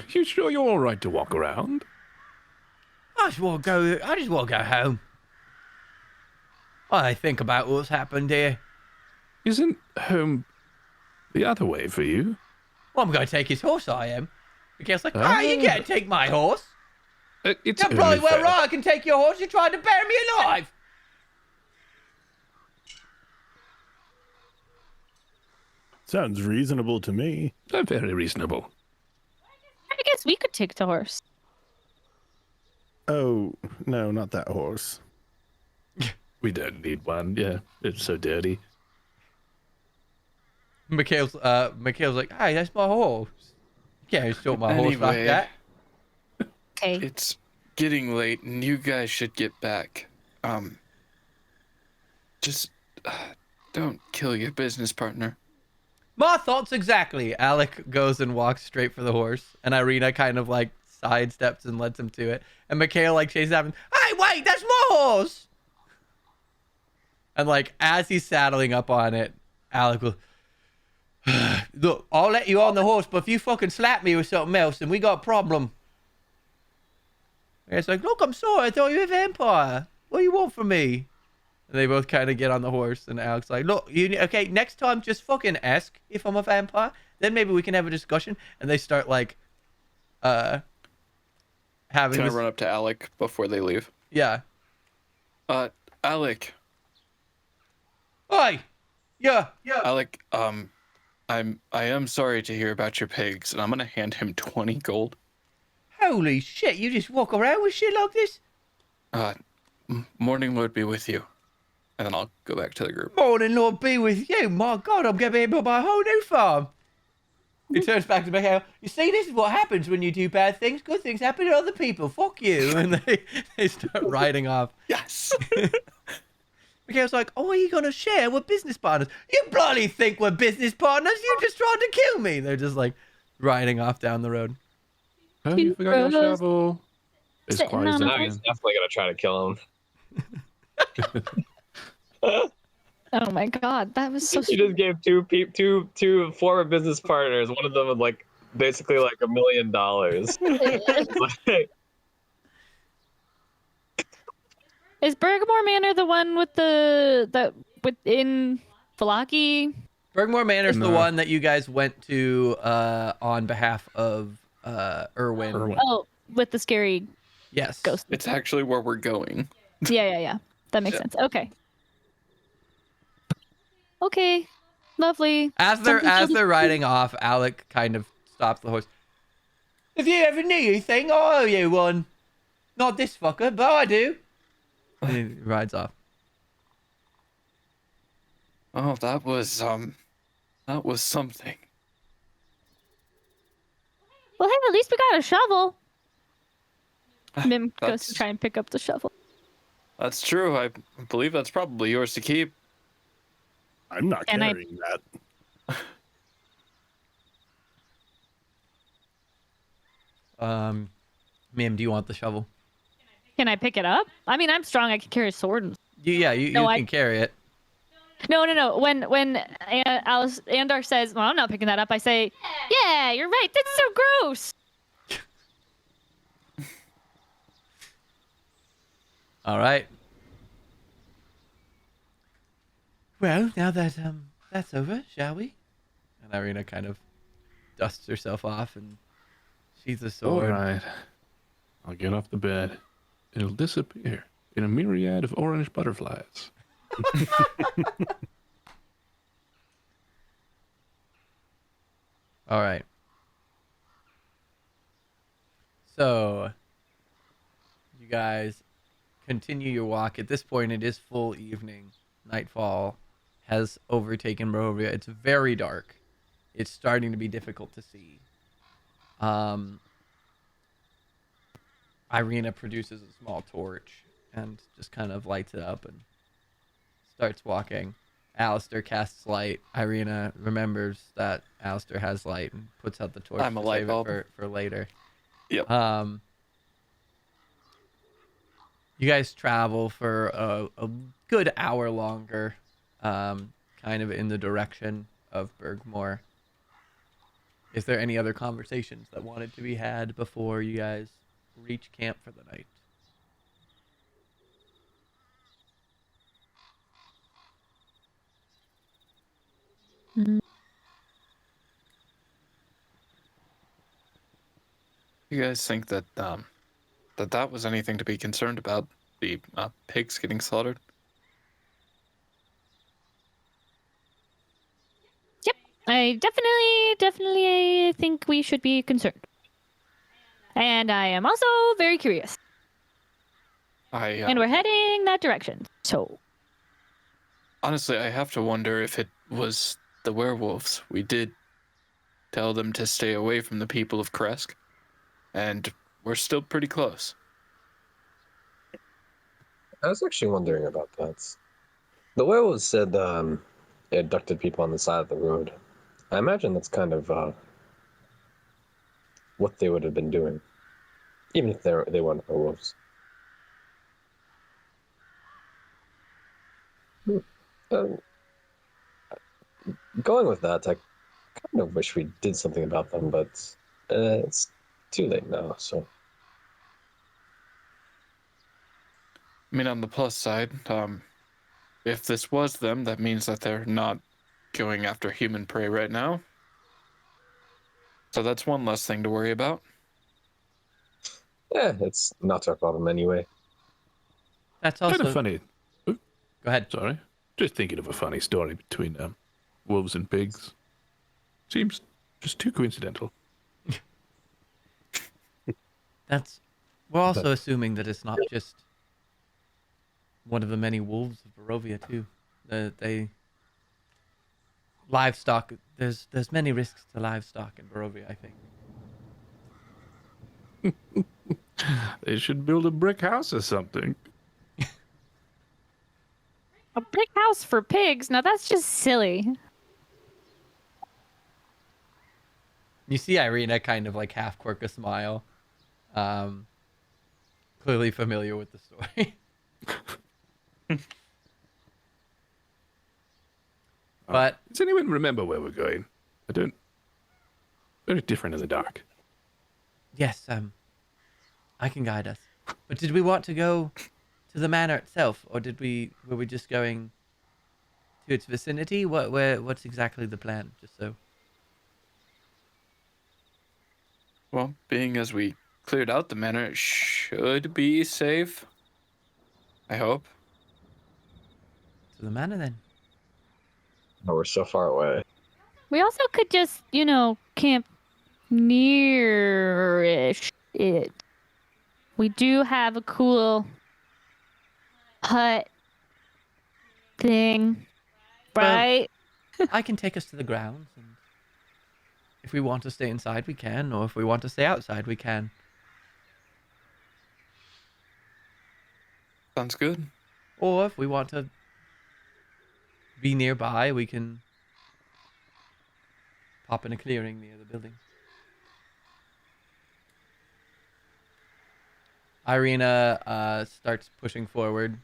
You sure you're all right to walk around? I just want to go home. I think about what's happened here. Isn't home the other way for you? Well, I'm going to take his horse, I am. Miguel's like, you can't take my horse. It's You're probably only well fair. right, I can take your horse. You're trying to bury me alive. Sounds reasonable to me. Very reasonable. I guess we could take the horse. Oh, no, not that horse. We don't need one. Yeah, it's so dirty. Mikhail's like, hey, that's my horse. You can't steal my horse like Anyway. that. Okay. It's getting late, and you guys should get back. Just don't kill your business partner. My thoughts exactly. Alec goes and walks straight for the horse, and Irina kind of like sidesteps and lets him to it. And Mikhail like chases after him. Hey, wait, that's my horse! And like as he's saddling up on it, Alec will, look, I'll let you on the horse, but if you fucking slap me with something else, then we got a problem. And it's like, look, I'm sorry, I thought you were a vampire. What do you want from me? And they both kind of get on the horse, and Alec's like, look, okay, next time just fucking ask if I'm a vampire. Then maybe we can have a discussion. And they start like, having Can I this, run up to Alec before they leave? yeah. Alec, Oi! Yeah. Alec, I am sorry to hear about your pigs, and I'm gonna hand him 20 gold. Holy shit, you just walk around with shit like this? Morning Lord be with you. And then I'll go back to the group. Morning, Lord, be with you. My God, I'm going to be able to buy a whole new farm. He turns back to Mikhail. You see, this is what happens when you do bad things. Good things happen to other people. Fuck you. And they start riding off. Yes! Mikhail's like, oh, are you going to share? We're business partners. You bloody think we're business partners? You just tried to kill me. They're just like riding off down the road. Oh, you forgot your Bros. shovel. It's Sitting quiet as on it Now a- he's can. definitely gonna try to kill him. Oh my god, that was so He just gave two former business partners, one of them with like basically like $1 million. Like, Is Bergamore Manor the one with in Vallaki? Bergmore Manor's the No. one that you guys went to on behalf of Erwin. Erwin. Oh, with the scary Yes. ghost. It's actually where we're going. Yeah. That makes sense. Okay. Okay. Lovely. As Something to- they're riding off, Alec kind of stops the horse. If you ever need anything, I owe you one. Not this fucker, but I do. And he rides off. Oh, that was something. Well, hey, at least we got a shovel. Mim goes That's- to try and pick up the shovel. That's true. I believe that's probably yours to keep. I'm not And I- carrying that. Mim, do you want the shovel? Can I pick it up? I mean, I'm strong. I can carry a sword. And... You No, I- can carry it. No. When Alice Andar says, "Well, I'm not picking that up," I say, "Yeah, you're right. That's so gross." All right. Well, now that that's over, shall we? And Irina kind of dusts herself off, and She's a All sword. right. I'll get off the bed. It'll disappear in a myriad of orange butterflies. All right. So, you guys continue your walk. At this point, it is full evening. Nightfall has overtaken Barovia. It's very dark. It's starting to be difficult to see. Irina produces a small torch and just kind of lights it up and starts walking. Alistair casts light. Irina remembers that Alistair has light and puts out the torch I'm a to light save bulb. it for later. Yep. You guys travel for a good hour longer, kind of in the direction of Bergmore. Is there any other conversations that wanted to be had before you guys reach camp for the night? You guys think that that was anything to be concerned about? The pigs getting slaughtered? Yep. I definitely think we should be concerned. And I am also very curious. And we're heading that direction. So, Honestly, I have to wonder if it was the werewolves. We did tell them to stay away from the people of Krezk, and we're still pretty close. I was actually wondering about that. The werewolves said it abducted people on the side of the road. I imagine that's kind of what they would have been doing, even if they weren't werewolves. Um, Going with that, I kind of wish we did something about them, but it's too late now, so... I mean, on the plus side, if this was them, that means that they're not going after human prey right now. So that's one less thing to worry about. Yeah, it's not our problem anyway. That's also Kind of funny. Go ahead. Sorry. Just thinking of a funny story between wolves and pigs. Seems just too coincidental. We're also assuming that it's not just one of the many wolves of Barovia too. Livestock. There's many risks to livestock in Barovia, I think. They should build a brick house or something. a brick house for pigs? Now that's just silly. You see Irina kind of like half quirk a smile. Clearly familiar with the story. But Does anyone remember where we're going? I don't. Very different in the dark. yes, I can guide us. But did we want to go to the manor itself, or were we just going to its vicinity? What's exactly the plan? Just so. Well, being as we cleared out the manor, it should be safe. I hope. To the manor then. Oh, we're so far away. We also could just, camp near-ish it. We do have a cool hut thing, right? I can take us to the grounds, and if we want to stay inside, we can, or if we want to stay outside, we can. Sounds good. Or if we want to be nearby, we can pop in a clearing near the building. Irina starts pushing forward.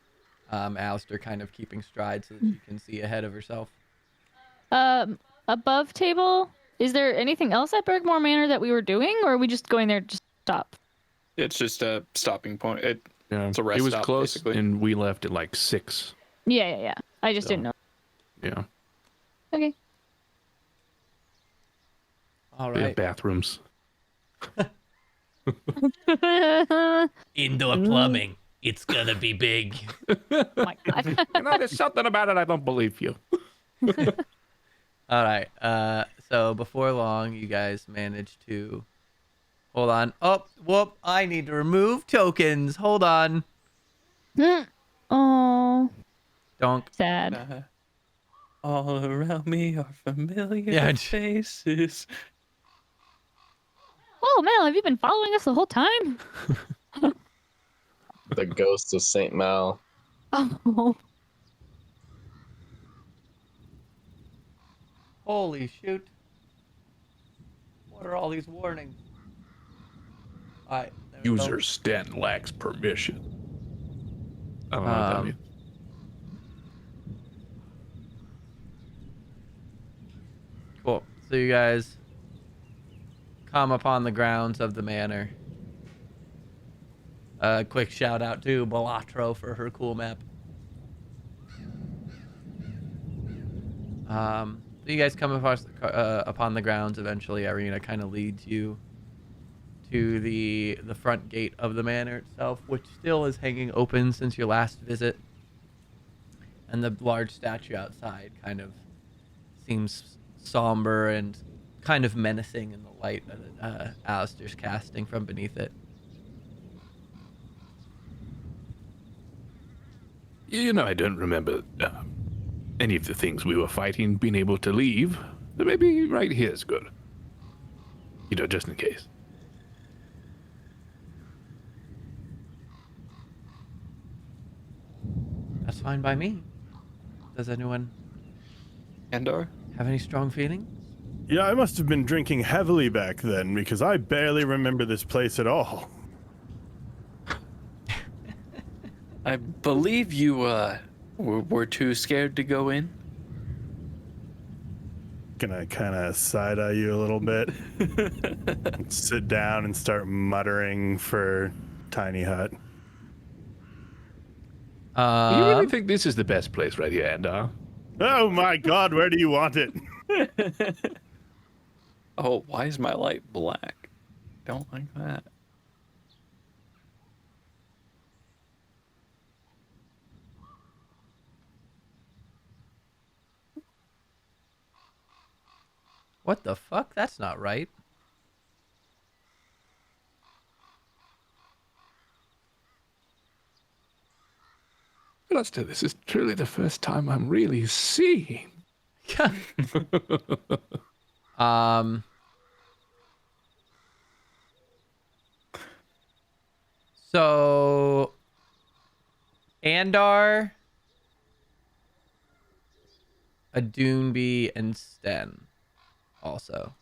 Alistair kind of keeping stride so that she can see ahead of herself. Above table, is there anything else at Bergmore Manor that we were doing, or are we just going there to just stop? It's just a stopping point. Yeah, It's a rest it was stop, close, basically. and we left at like 6. Yeah. I just didn't know. Yeah, Okay. All we have right. bathrooms. Indoor plumbing. It's gonna be big. My God. There's something about it I don't believe you. All right. So before long, you guys managed to hold on. Oh, whoop! I need to remove tokens. Hold on. Oh, Donk. sad. All around me are familiar Yeah. faces. Oh, Mel, have you been following us the whole time? The ghost of Saint Mal. Oh, Holy shoot! What are all these warnings? All right. There we go. User stand lacks permission. I don't know what that means. Cool. So you guys come upon the grounds of the manor. Quick shout out to Balatro for her cool map. So you guys come upon the grounds. Eventually, Irina kind of leads you to the front gate of the manor itself, which still is hanging open since your last visit. And the large statue outside kind of seems somber and kind of menacing in the light that Alistair's casting from beneath it. I don't remember any of the things we were fighting being able to leave. But maybe right here is good. Just in case. That's fine by me. Does anyone Andor? have any strong feelings? Yeah, I must have been drinking heavily back then because I barely remember this place at all. I believe you were too scared to go in. Gonna kind of side-eye you a little bit. Sit down and start muttering for Tiny Hut. You really think this is the best place right here, Andar? Oh my God, where do you want it? Oh, why is my light black? Don't like that. What the fuck? That's not right. Alistair, this is truly the first time I'm really seeing. um. So, Andar, Adunbi, and Sten also.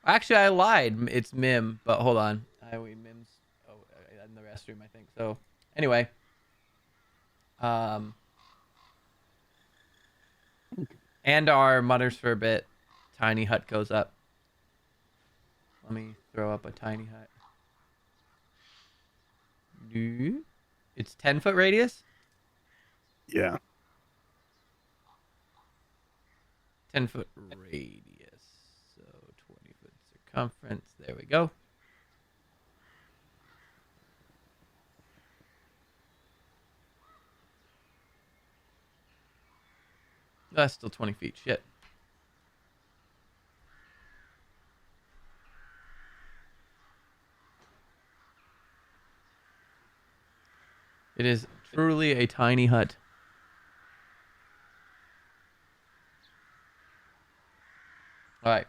Actually, I lied. It's Mim, but hold on. Mim's in the restroom, I think. So, anyway. Andar mutters for a bit. Tiny hut goes up. Let me throw up a tiny hut. It's 10-foot radius? Yeah. 10-foot radius. So 20-foot circumference. There we go. That's still 20 feet. Shit. It is truly a tiny hut. All right.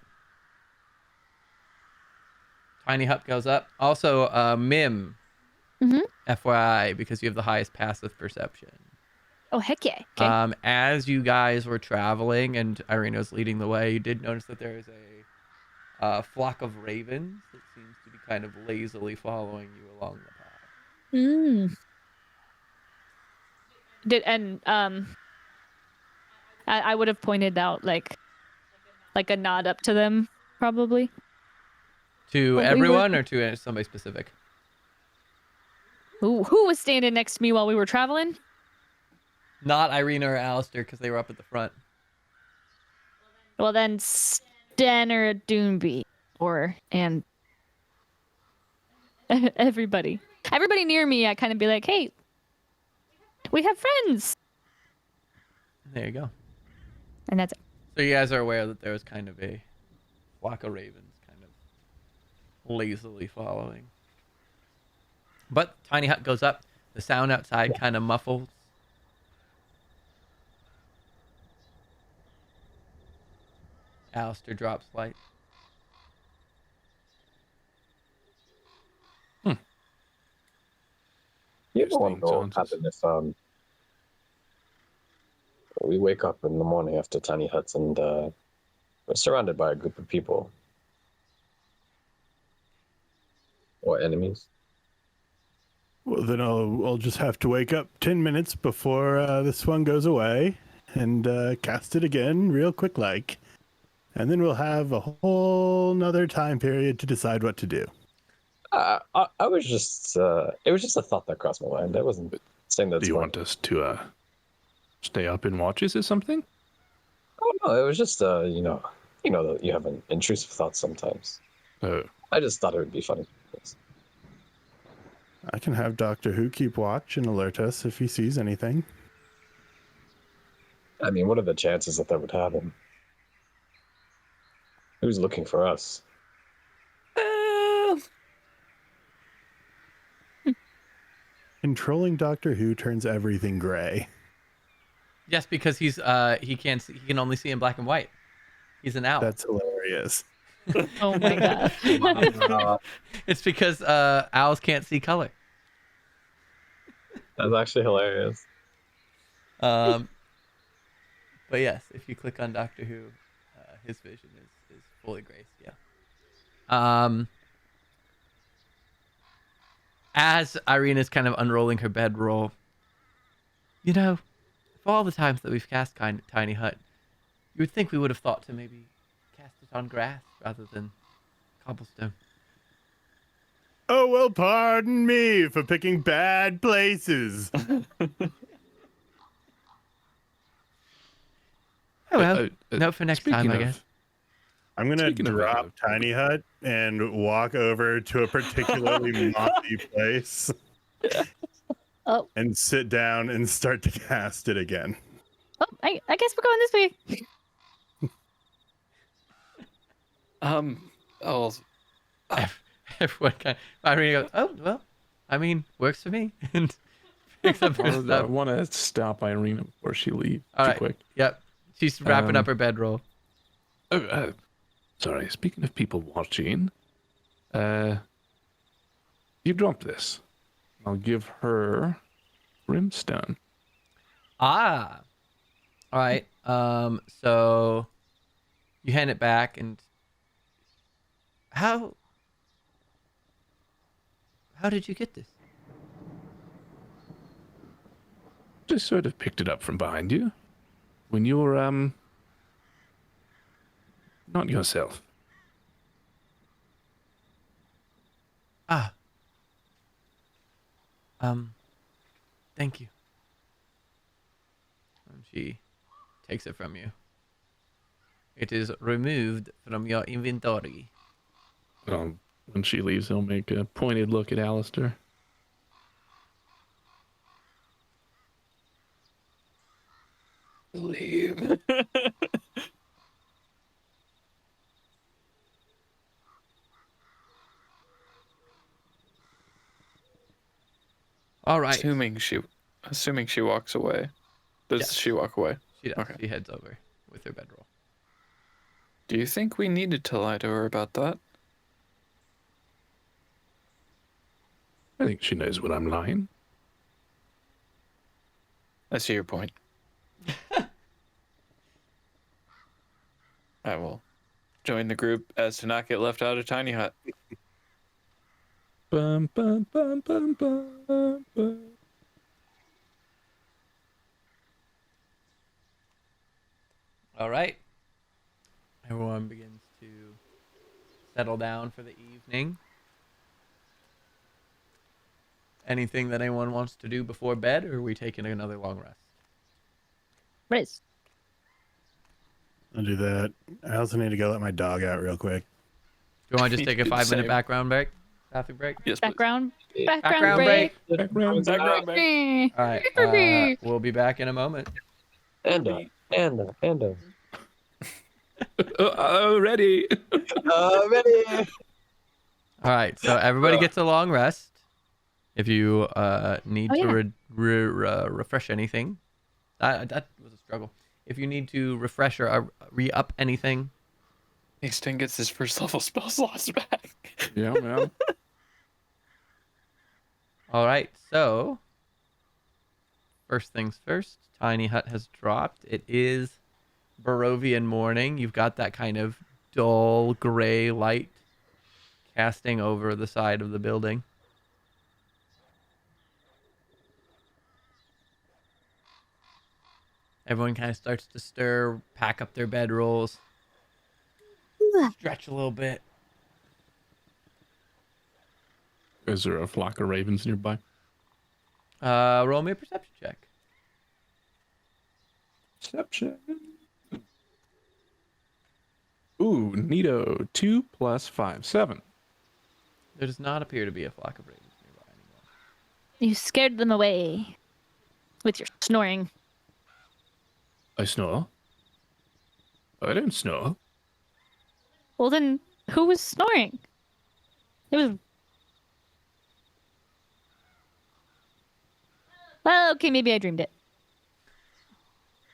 Tiny hut goes up. Also, Mim. Mhm. FYI, because you have the highest passive perception. Oh, heck yeah. Okay. As you guys were traveling and Irina was leading the way, you did notice that there is a flock of ravens that seems to be kind of lazily following you along the path. I would have pointed out like a nod up to them, probably. To Well, we everyone were- or to somebody specific? Who was standing next to me while we were traveling? Not Irina or Alistair, because they were up at the front. Well, then Sten or Doonby and Everybody near me, I kind of be like, hey, we have friends. There you go. And that's it. So you guys are aware that there was kind of a flock of ravens kind of lazily following. But tiny hut goes up. The sound outside kind of muffles. Alistair drops light. You don't want to know what Interesting happen if we wake up in the morning after tiny huts and we're surrounded by a group of people or enemies. Well, then I'll just have to wake up 10 minutes before this one goes away and cast it again real quick like. And then we'll have a whole nother time period to decide what to do. I was just it was just a thought that crossed my mind. I wasn't saying that. Do you want us to stay up and watches or something? Oh no, it was just you know that you have an intrusive thought sometimes. Oh, I just thought it would be funny. I can have Doctor Who keep watch and alert us if he sees anything. I mean, what are the chances that would happen? Who's looking for us? Controlling Doctor Who turns everything gray. Yes, because he can't see, he can only see in black and white. He's an owl. That's hilarious. Oh my god. It's because owls can't see color. That's actually hilarious. But yes, if you click on Doctor Who, his vision is fully graced. Yeah. As Irene is kind of unrolling her bedroll, you know, for all the times that we've cast Tiny Hut, you would think we would have thought to maybe cast it on grass rather than cobblestone. Oh, well, pardon me for picking bad places. Oh well, note for next time, I guess. I'm going to Speaking of drop Tiny Hut and walk over to a particularly mossy place Oh, and sit down and start to cast it again. I guess we're going this way. Oh, Everyone kind of, Irene goes, oh well, I mean, works for me, and picks up her I stuff. want to stop Irene before she leaves All too right. quick. Yep, she's wrapping up her bedroll. Oh, sorry. Speaking of people watching, you drop this. I'll give her brimstone. Ah. All right. So you hand it back, and how did you get this? Just sort of picked it up from behind you when you were not yourself. Ah. Thank you. And she takes it from you. It is removed from your inventory. When she leaves, he'll make a pointed look at Alistair. leave. All right. Assuming she walks away. Does Yes. she walk away? She does. Okay. She heads over with her bedroll. Do you think we needed to lie to her about that? I think she knows what I'm lying. I see your point. I will join the group as to not get left out of Tiny Hut. Bum, bum, bum, bum, bum, bum. All right. Everyone begins to settle down for the evening. Anything that anyone wants to do before bed, or are we taking another long rest? Riz. I'll do that. I also need to go let my dog out real quick. Do you want to just take a 5-minute Same. background break? Bathroom break. Yes, please. Background Background break. Background break. All right. We'll be back in a moment. And Ready. ready. All right. So everybody gets a long rest. If you need Oh, to yeah. refresh anything, that was a struggle. If you need to refresh or re-up anything, Easton gets his first level spell slots back. Yeah, man. all right. So first things first, tiny hut has dropped. It is Barovian morning. You've got that kind of dull gray light casting over the side of the building. Everyone kind of starts to stir, pack up their bedrolls, stretch a little bit. Is there a flock of ravens nearby? Roll me a perception check. Perception. Ooh, neato. 2 + 5, 7. There does not appear to be a flock of ravens nearby anymore. You scared them away with your snoring. I snore. I don't snore. Well, then who was snoring? It was. Well, okay, maybe I dreamed it.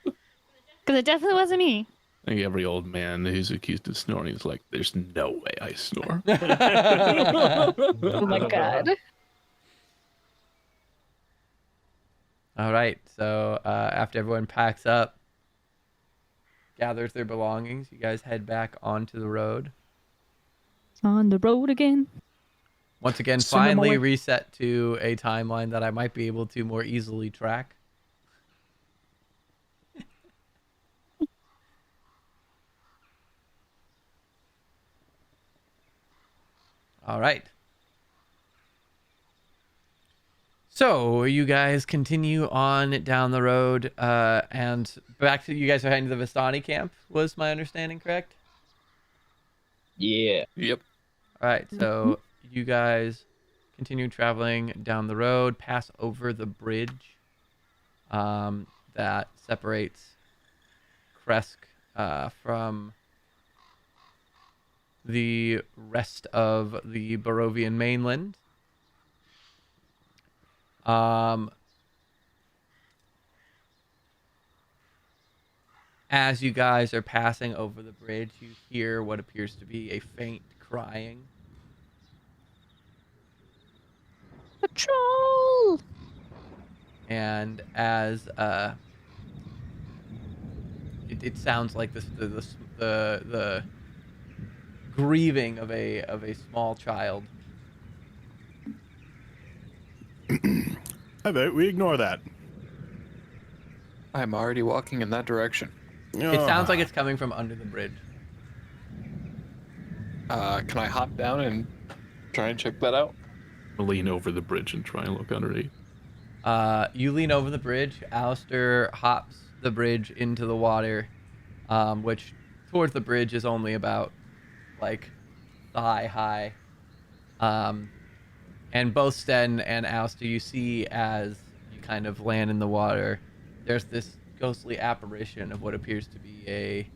Because it definitely wasn't me. I think every old man who's accused of snoring is like, there's no way I snore. Oh my god. All right. So after everyone packs up, gathers their belongings, you guys head back onto the road. On the road again. Once again, Sooner finally more. reset to a timeline that I might be able to more easily track. All right. So you guys continue on down the road, and back to you guys are heading to the Vistani Camp. Was my understanding correct? Yeah. Yep. All right. So you guys continue traveling down the road, pass over the bridge that separates Krezk from the rest of the Barovian mainland. As you guys are passing over the bridge, you hear what appears to be a faint crying. Patrol! And as it sounds like the grieving of a small child. I vote we ignore that. I'm already walking in that direction. It sounds like it's coming from under the bridge. Can I hop down and try and check that out? I'll lean over the bridge and try and look underneath. You lean over the bridge. Alistair hops the bridge into the water, which towards the bridge is only about like thigh high. And both Sten and Alistair, you see as you kind of land in the water, there's this ghostly apparition of what appears to be a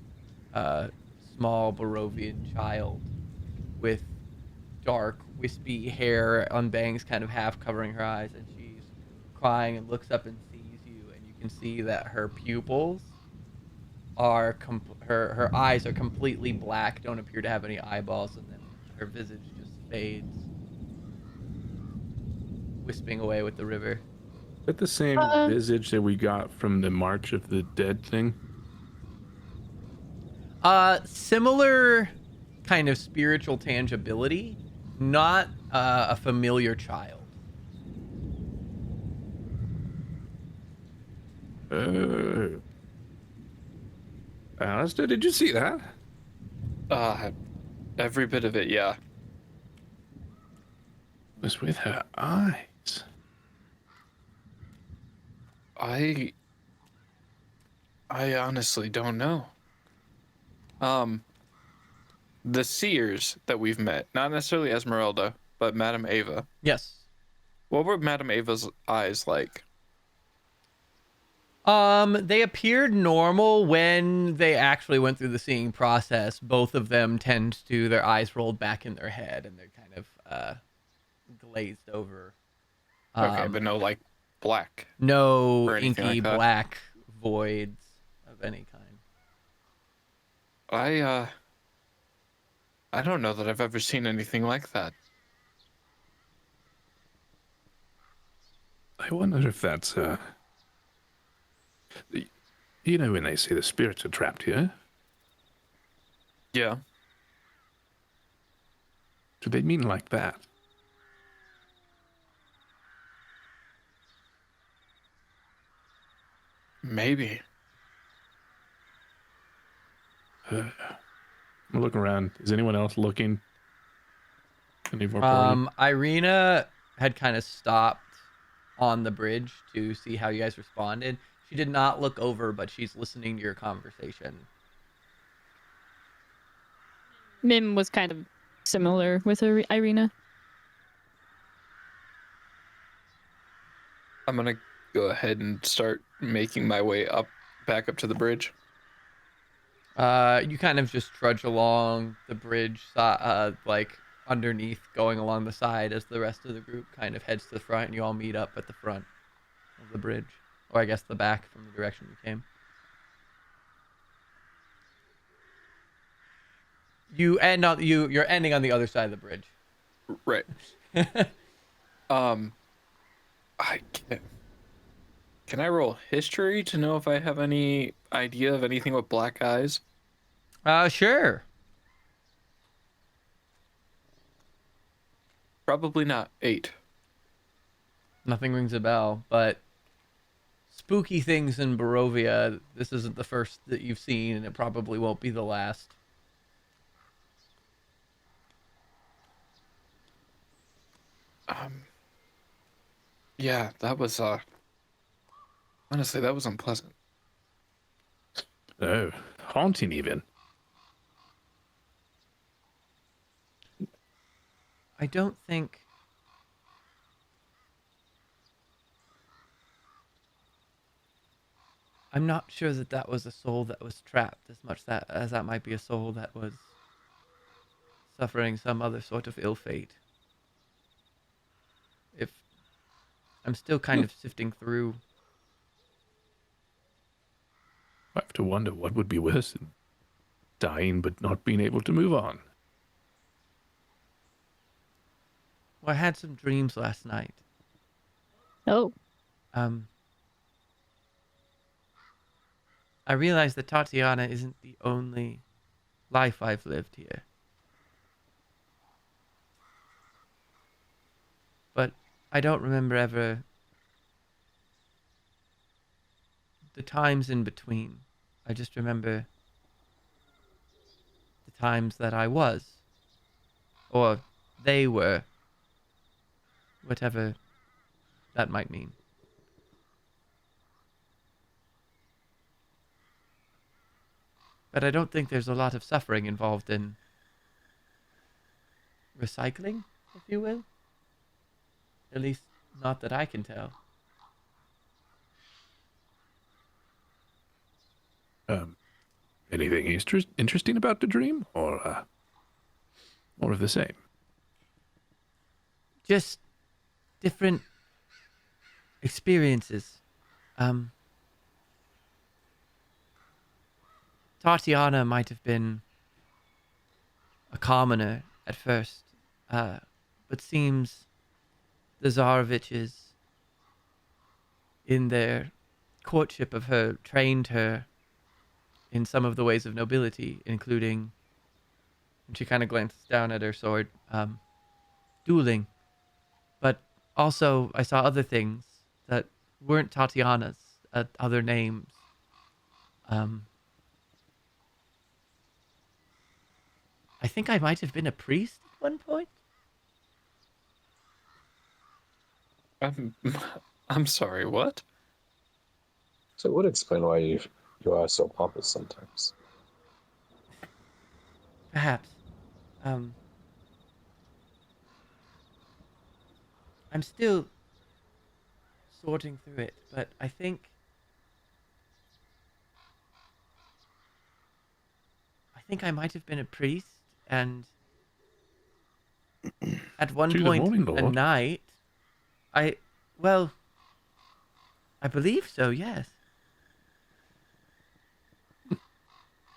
small Barovian child with dark, wispy hair on bangs kind of half covering her eyes, and she's crying and looks up and sees you, and you can see that her pupils are her eyes are completely black, don't appear to have any eyeballs, and then her visage just fades, wisping away with the river. Is that the same visage that we got from the March of the Dead thing? Similar kind of spiritual tangibility, not a familiar child. Alistair, did you see that? Every bit of it, yeah. It was with her eyes. I honestly don't know. The seers that we've met, not necessarily Esmeralda, but Madame Ava. Yes. What were Madame Ava's eyes like? They appeared normal when they actually went through the seeing process. Both of them tend to their eyes rolled back in their head and they're kind of glazed over. Okay, but no like black. No or anything inky like that. black voids of any kind. I don't know that I've ever seen anything like that. I wonder if that's, you know when they say the spirits are trapped here? Yeah. Do they mean like that? Maybe. I'm looking around. Is anyone else looking? Any of our party? Irina had kind of stopped on the bridge to see how you guys responded. She did not look over, but she's listening to your conversation. Mim was kind of similar with Irina. I'm gonna go ahead and start making my way back up to the bridge. You kind of just trudge along the bridge, like underneath, going along the side as the rest of the group kind of heads to the front, and you all meet up at the front of the bridge, or I guess the back from the direction you came. You're ending on the other side of the bridge. Right. I can I roll history to know if I have any idea of anything with black eyes? Sure. Probably not. 8. Nothing rings a bell, but spooky things in Barovia, this isn't the first that you've seen, and it probably won't be the last. Yeah, that was honestly that was unpleasant. Oh, haunting even. I don't think... I'm not sure that that was a soul that was trapped as much as that might be a soul that was suffering some other sort of ill fate. If I'm still kind of sifting through. I have to wonder what would be worse than dying but not being able to move on. Well, I had some dreams last night. Oh, I realized that Tatiana isn't the only life I've lived here. But I don't remember ever the times in between. I just remember the times that I was, or they were, whatever that might mean. But I don't think there's a lot of suffering involved in recycling, if you will. At least, not that I can tell. Anything interesting about the dream, or more of the same? Just different experiences. Tatiana might have been a commoner at first, but seems the Tsareviches, in their courtship of her, trained her in some of the ways of nobility, including, and she kind of glances down at her sword, dueling. But also, I saw other things that weren't Tatiana's, other names. I think I might have been a priest at one point. I'm sorry, what? So it would explain why you are so pompous sometimes. Perhaps. I'm still sorting through it, but I think I might have been a priest, and at one To the point morning a lord. night, I believe so, yes.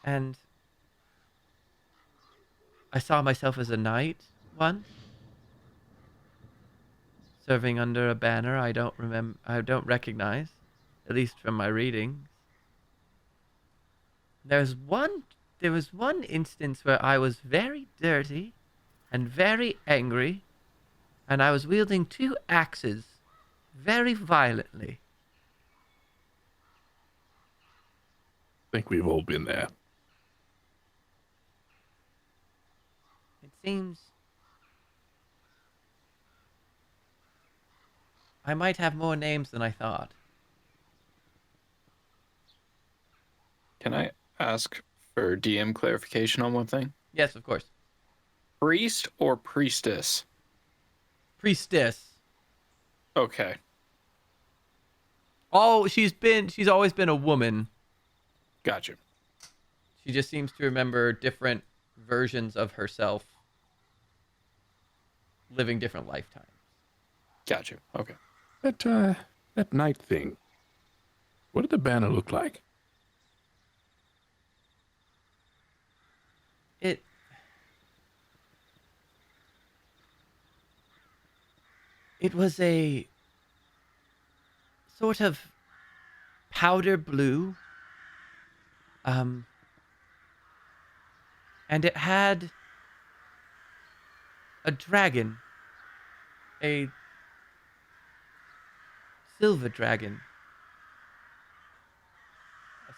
And I saw myself as a knight once, serving under a banner I don't recognize, at least from my readings. There was one instance where I was very dirty and very angry, and I was wielding 2 axes very violently. I think we've all been there. It seems I might have more names than I thought. Can I ask for DM clarification on one thing? Yes, of course. Priest or priestess? Priestess. Okay. Oh, she's always been a woman. Gotcha. She just seems to remember different versions of herself living different lifetimes. Gotcha. Okay. That night thing. What did the banner look like? It was a sort of powder blue, and it had a dragon, a silver dragon,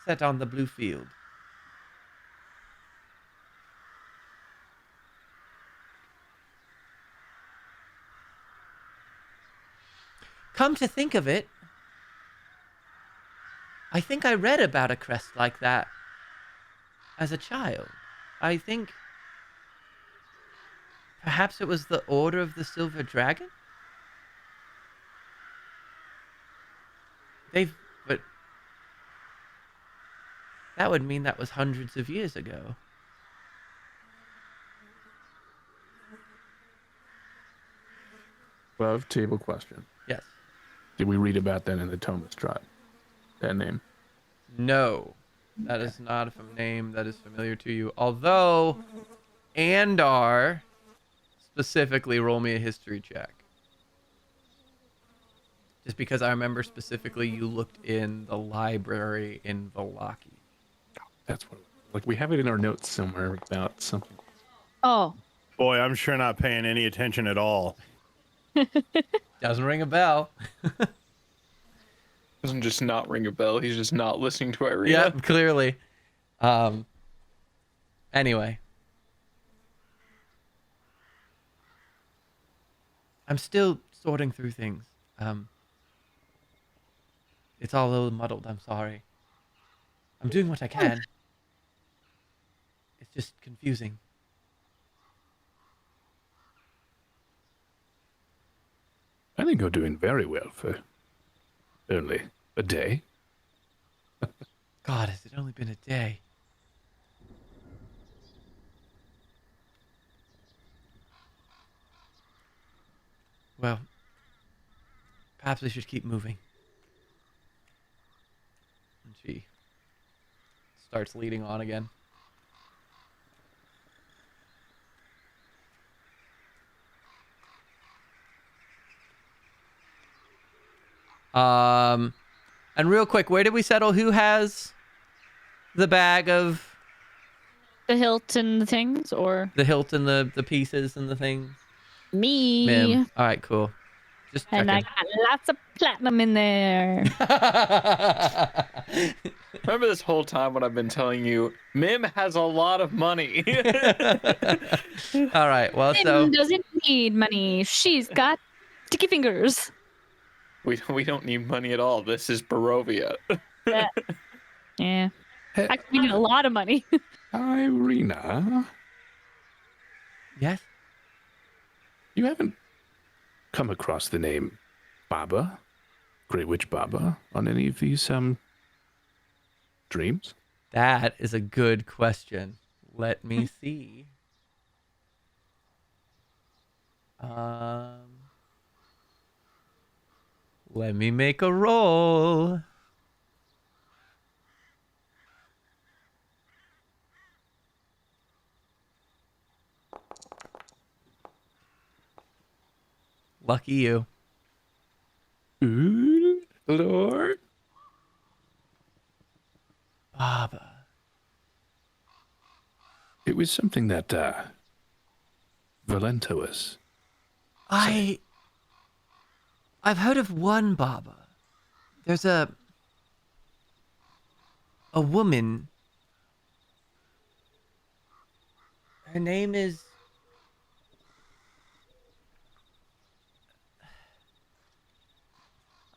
set on the blue field. Come to think of it, I think I read about a crest like that as a child. I think perhaps it was the Order of the Silver Dragon? But that would mean that was hundreds of years ago. Above table question. Yes. Did we read about that in the Tome of Strahd? That name? No, that is not a name that is familiar to you. Although, Andar, specifically, roll me a history check. Just because I remember specifically you looked in the library in Vallaki. That's what. Like we have it in our notes somewhere about something. Oh, Boy, I'm sure not paying any attention at all. Doesn't ring a bell. Doesn't just not ring a bell. He's just not listening to Irina. Yep, clearly. Anyway. I'm still sorting through things. It's all a little muddled, I'm sorry. I'm doing what I can. It's just confusing. I think you're doing very well for only a day. God, has it only been a day? Well, perhaps we should keep moving. And she starts leading on again. And real quick, where did we settle? Who has the bag of the hilt and the things, or the hilt and the pieces and the things? me? Mim. All right, cool. Just And I checking. got lots of platinum in there. Remember this whole time when I've been telling you, Mim has a lot of money. All right. Well, so Mim doesn't need money. She's got sticky fingers. we don't need money at all. This is Barovia. Yeah. Actually, we need a lot of money. Irina, yes. you haven't come across the name Baba, Great Witch Baba, on any of these dreams? That is a good question. Let me see. Let me make a roll. Lucky you. Ooh, Lord. Baba. It was something that Valenta was. I've heard of one Baba. There's a woman. Her name is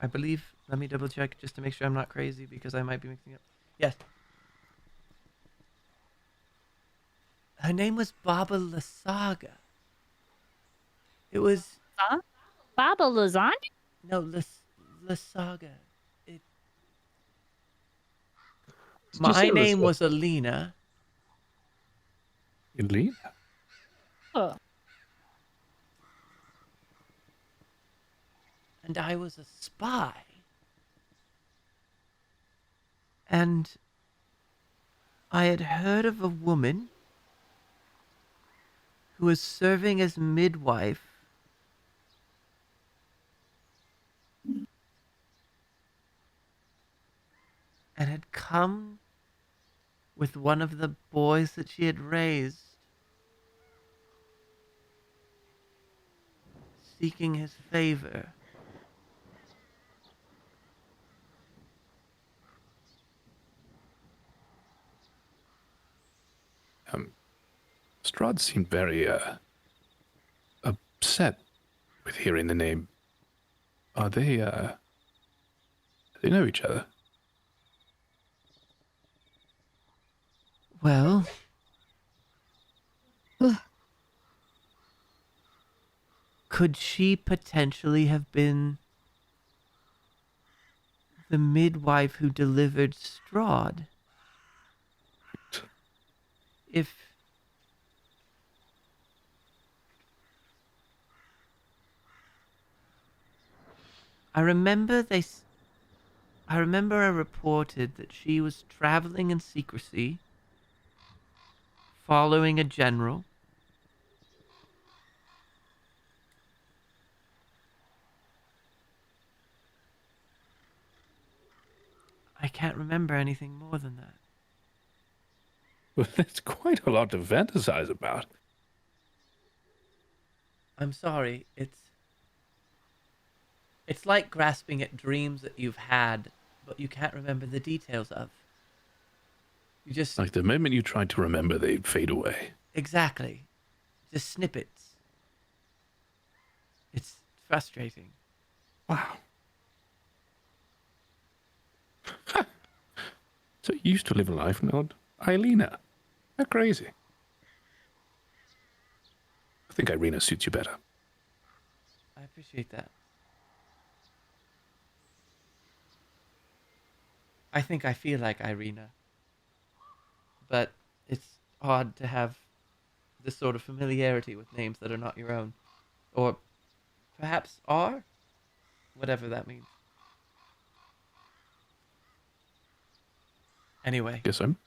I believe, let me double check just to make sure I'm not crazy because I might be mixing up. Yes. Her name was Baba Lasaga. It was Huh? Baba lasagna? no Lasaga. It. Did you say My it was name a- was Alina. Elena? Oh. And I was a spy. And I had heard of a woman who was serving as midwife and had come with one of the boys that she had raised, seeking his favor. Strahd seemed very upset with hearing the name. Are they they know each other? Well, could she potentially have been the midwife who delivered Strahd? If I remember I reported that she was traveling in secrecy, following a general. I can't remember anything more than that. Well, that's quite a lot to fantasize about. I'm sorry, it's like grasping at dreams that you've had, but you can't remember the details of. You just Like the moment you try to remember, they fade away. exactly, just snippets. It's frustrating. Wow. So you used to live a life named Ilena. How crazy. I think Irina suits you better. I appreciate that. I think I feel like Irina. But it's odd to have this sort of familiarity with names that are not your own. Or perhaps are? Whatever that means. Anyway, Guess I'm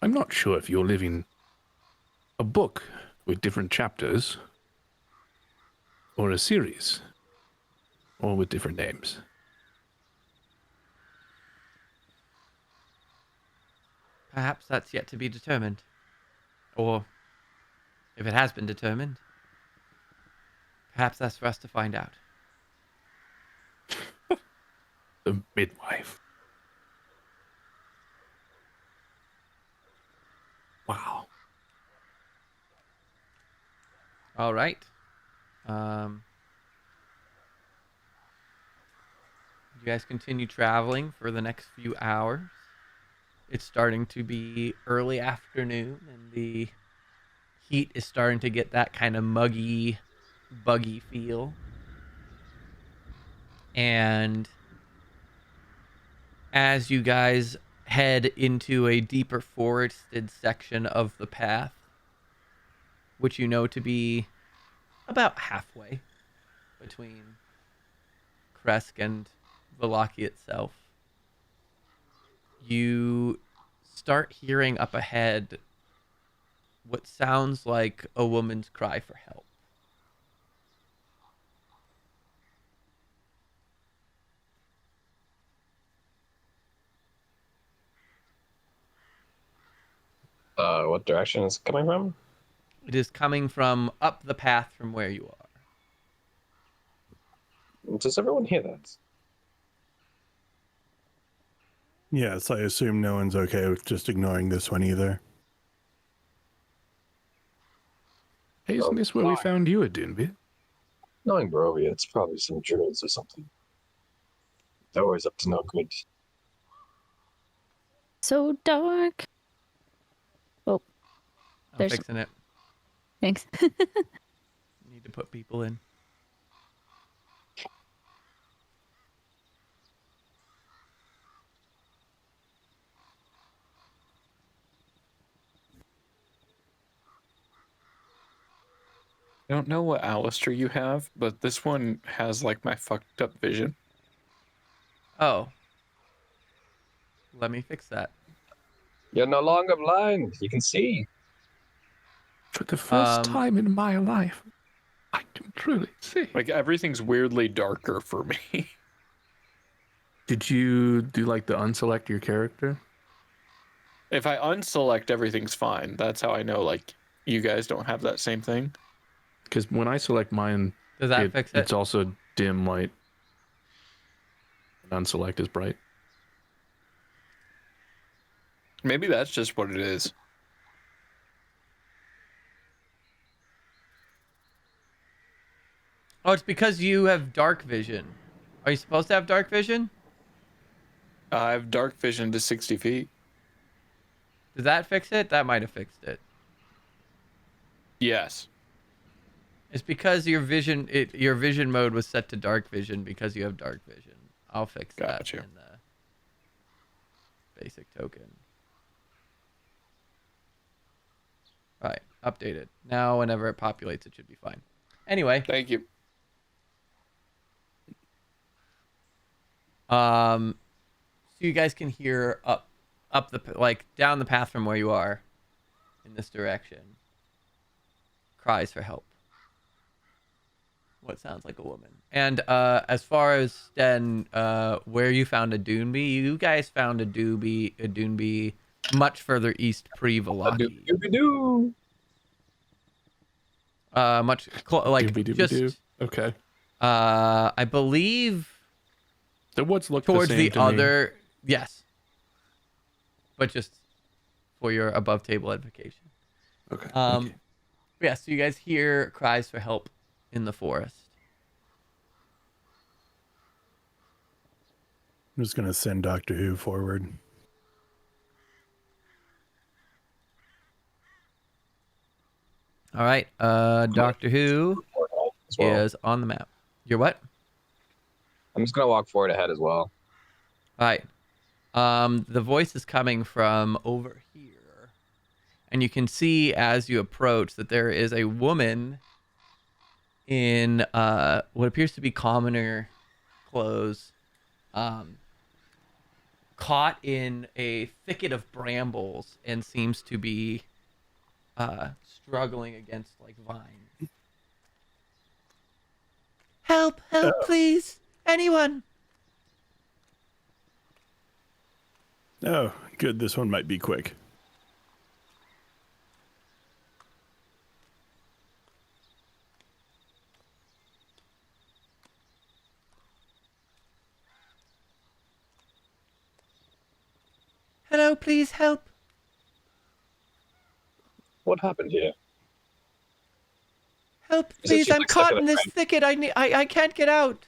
not sure if you're living a book with different chapters, or a series, or with different names. perhaps that's yet to be determined. Or, if it has been determined, perhaps that's for us to find out. The midwife. Wow. All right. You guys continue traveling for the next few hours. It's starting to be early afternoon, and the heat is starting to get that kind of muggy, buggy feel. And as you guys head into a deeper forested section of the path, which you know to be about halfway between Krezk and Vallaki itself, you start hearing up ahead what sounds like a woman's cry for help. What direction is it coming from? It is coming from up the path from where you are. Does everyone hear that? Yes, I assume no one's okay with just ignoring this one either. Hey, isn't this where we found you at Doonby? Knowing Barovia, it's probably some druids or something. They're always up to no good. So dark. Oh, I'm There's- fixing it. thanks. Need to put people in. I don't know what Alistair you have, but this one has like my fucked up vision. Oh. Let me fix that. You're no longer blind. You can see. For the first Um, time in my life, I can truly see. Like everything's weirdly darker for me. Did you do like the unselect your character? If I unselect, everything's fine. That's how I know like you guys don't have that same thing. Because when I select mine, Does that fix it? it's also dim light. And unselect is bright. Maybe that's just what it is. Oh, it's because you have dark vision. Are you supposed to have dark vision? I have dark vision to 60 feet. Does that fix it? That might have fixed it. Yes. It's because your vision mode was set to dark vision because you have dark vision. I'll fix that Gotcha. in the basic token. Right, updated. Now whenever it populates, it should be fine. Anyway, Thank you. so you guys can hear up the like down the path from where you are in this direction. Cries for help. What sounds like a woman. And as far as Sten, where you found a Doonby, you guys found a Doonby much further east pre-Vallaki. Doo-doo-doo. Much like Doobie-doobie-doo. just Okay. I believe The woods look towards the same the to me. other, yes, but just for your above table edification. Okay. thank you. Yeah, so you guys hear cries for help in the forest. I'm just going to send Doctor Who forward. All right, Doctor Who As well. is on the map. You're what? I'm just gonna walk forward ahead as well. All right. The voice is coming from over here. And you can see as you approach that there is a woman in what appears to be commoner clothes, caught in a thicket of brambles and seems to be struggling against like vines. Help, please. Anyone. Oh, good. This one might be quick. Hello, please help. What happened here? Help, Is it please. just I'm like stuck caught in in a this frame? thicket. I can't get out.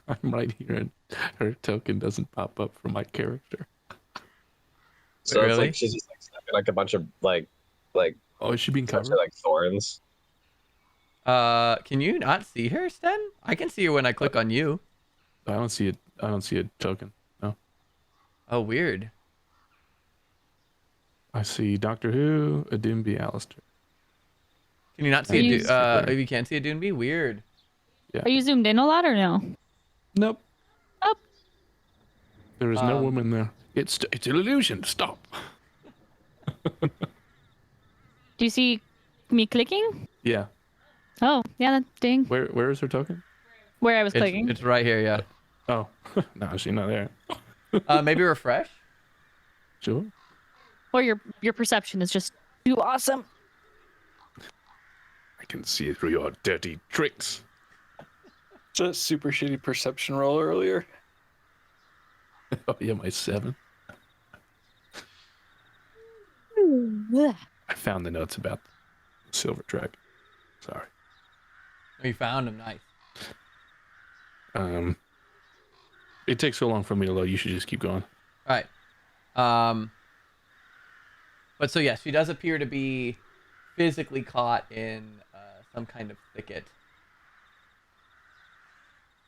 I'm right here, and her token doesn't pop up for my character. So it's really? like she's just like stuck in like a bunch of like Oh, is she being bunch covered? of like thorns. Can you not see her, Sten? I can see her when I click on you. I don't see it. I don't see a token. No. Oh, weird. I see Doctor Who, Adumbi, Alistair. Can you not see Can a you- you can't see a Doonby? Weird. Are you zoomed in a lot or no? Nope. Nope. There is no woman there. It's an illusion. Stop. Do you see me clicking? Yeah. Oh, yeah, that ding. Where is her token? Where I was clicking. It's right here, yeah. Oh, no, she's not there. Maybe refresh. Sure. Or your perception is just too awesome. I can see through your dirty tricks. Just super shitty perception roll earlier. Oh yeah, my 7. Ugh. I found the notes about the silver track. Sorry. Oh, you found him, nice. It takes so long for me to load. You should just keep going. All right. But so yes, she does appear to be physically caught in some kind of thicket.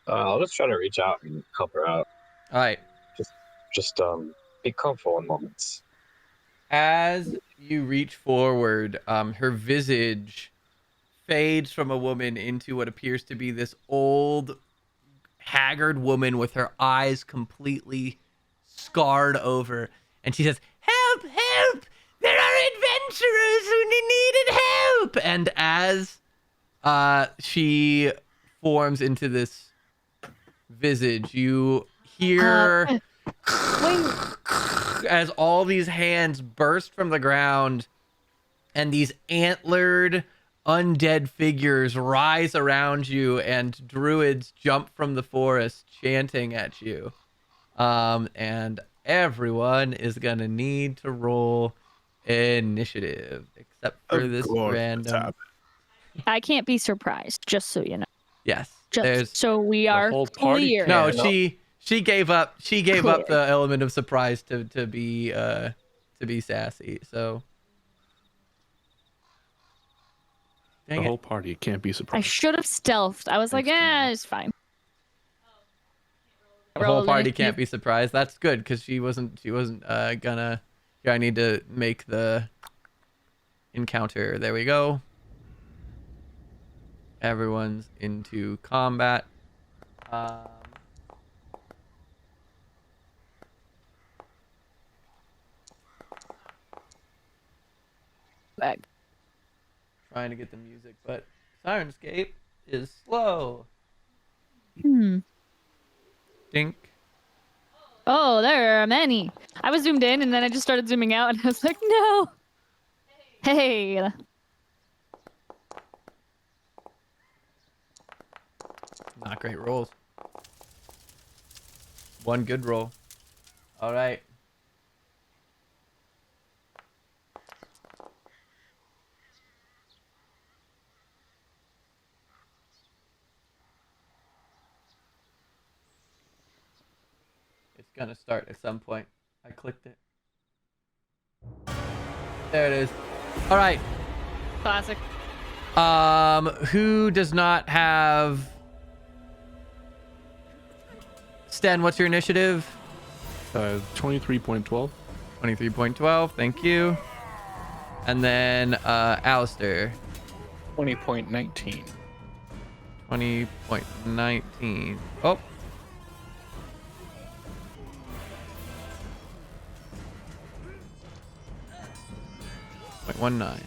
I'll just try to reach out and help her out. All right. Just be calm for one moment. As you reach forward, her visage fades from a woman into what appears to be this old, haggard woman with her eyes completely scarred over. And she says, "Help! Help! There are adventurers who needed help!" And as she forms into this visage, you hear as all these hands burst from the ground and these antlered undead figures rise around you, and druids jump from the forest chanting at you. And everyone is gonna need to roll initiative except for Of this course, random. I can't be surprised, just so you know. Yes, Just there's so we are whole party clear. no. Yeah, She gave up. She gave up the element of surprise to be sassy. So The dang it. whole party can't be I surprised. should have stealthed. I was like, Thanks, it's fine. The whole Roll party it. can't be surprised. That's good because she wasn't gonna. Here, I need to make the encounter. There we go. Everyone's into combat. Back. Trying to get the music, but Sirenscape is slow. Dink. Oh, there are many. I was zoomed in and then I just started zooming out and I was like, no. Hey. Not great rolls. One good roll. All right. It's gonna start at some point. I clicked it. There it is. All right. Classic. Who does not have... Sten, what's your initiative? 23.12. 23.12, thank you. And then Alistair, 20.19. 20.19. Oh. .19.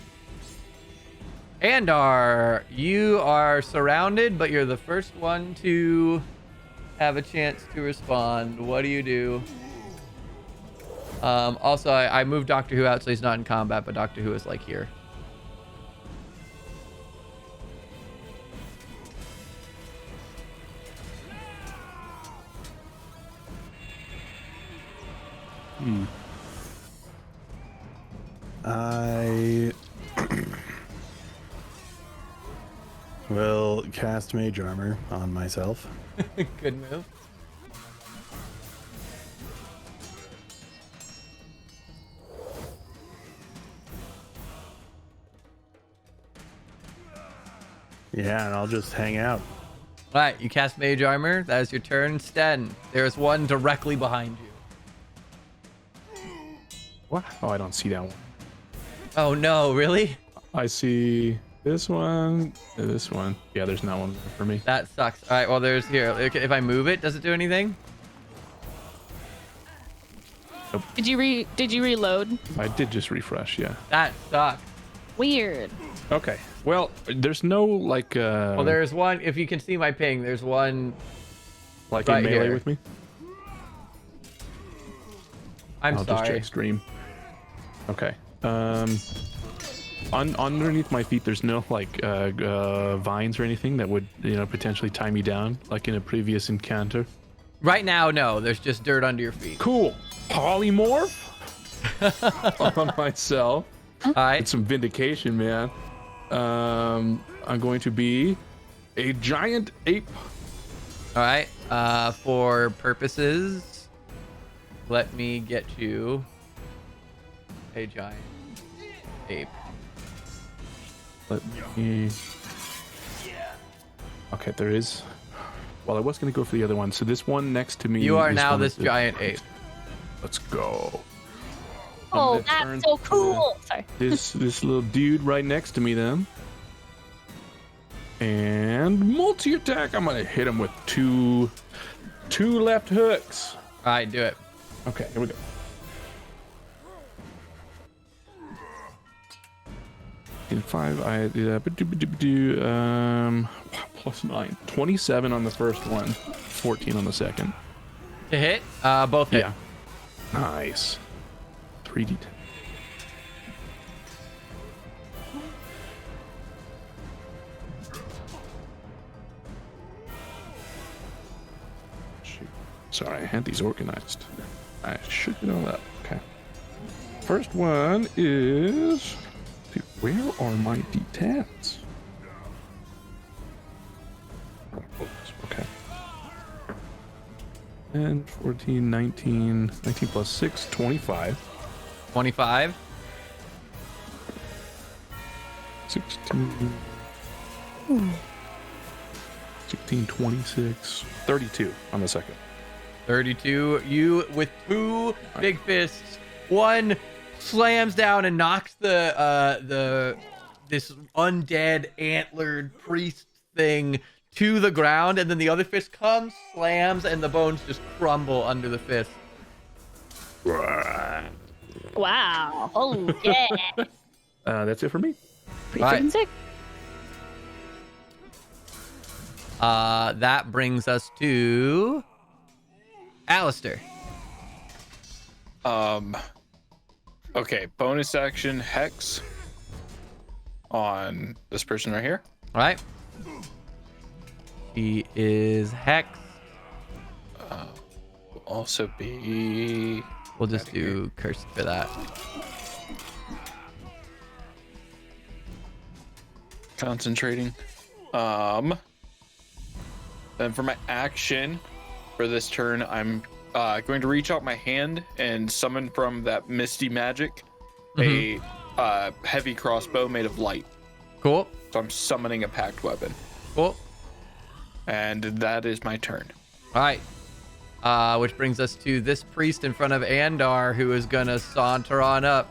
Andar, you are surrounded, but you're the first one to have a chance to respond. What do you do? Also, I moved Doctor Who out so he's not in combat, but Doctor Who is like here. I will cast Mage Armor on myself. Good move. Yeah, and I'll just hang out. All right, you cast Mage Armor. That is your turn. Sten, there's one directly behind you. What? Oh, I don't see that one. Oh no, really? I see this one, this one. Yeah, there's not one for me. That sucks. All right, well, there's here. Okay, if I move it, does it do anything? Did you reload? I did just refresh, yeah. That sucks. Weird. Okay. Well, there's no like Well, there's one. If you can see my ping, there's one. like right in melee here. with me. I'm I'll just sorry. check stream. Okay. Underneath my feet, there's no like vines or anything that would potentially tie me down like in a previous encounter. Right now, no. There's just dirt under your feet. Cool. Polymorph on myself. All right. It's some vindication, man. I'm going to be a giant ape. All right. For purposes, let me get you a giant ape. Let me. Okay, there is. Well, I was going to go for the other one. So this one next to me. You are is now one of this the- giant ape. Let's go. Oh, gonna turn that's so to cool. Sorry. This little dude right next to me then. And multi-attack. I'm gonna hit him with two left hooks. All right, do it. Okay, here we go. In 5, I plus 9. 27 on the first one, 14 on the second. To hit? Both hit. Yeah. Nice. 3d10. Shoot. Sorry, I had these organized. I should know that. Okay. First one is. Dude, where are my d10s? Okay. And 14, 19 plus 6, 25. 25. 16, 26, 32 on the second. 32. You with two big fists. One slams down and knocks this undead antlered priest thing to the ground, and then the other fist comes, slams, and the bones just crumble under the fist. Wow. Oh yeah. That's it for me. Pretty All right. freaking sick. That brings us to Alistair. Okay, bonus action Hex on this person right here. All right. He is Hex. Will also be We'll just do cursed for that. concentrating. Then for my action for this turn, I'm going to reach out my hand and summon from that misty magic a heavy crossbow made of light. Cool. So I'm summoning a packed weapon, Cool. and that is my turn. All right. Which brings us to this priest in front of Andar, who is gonna saunter on up.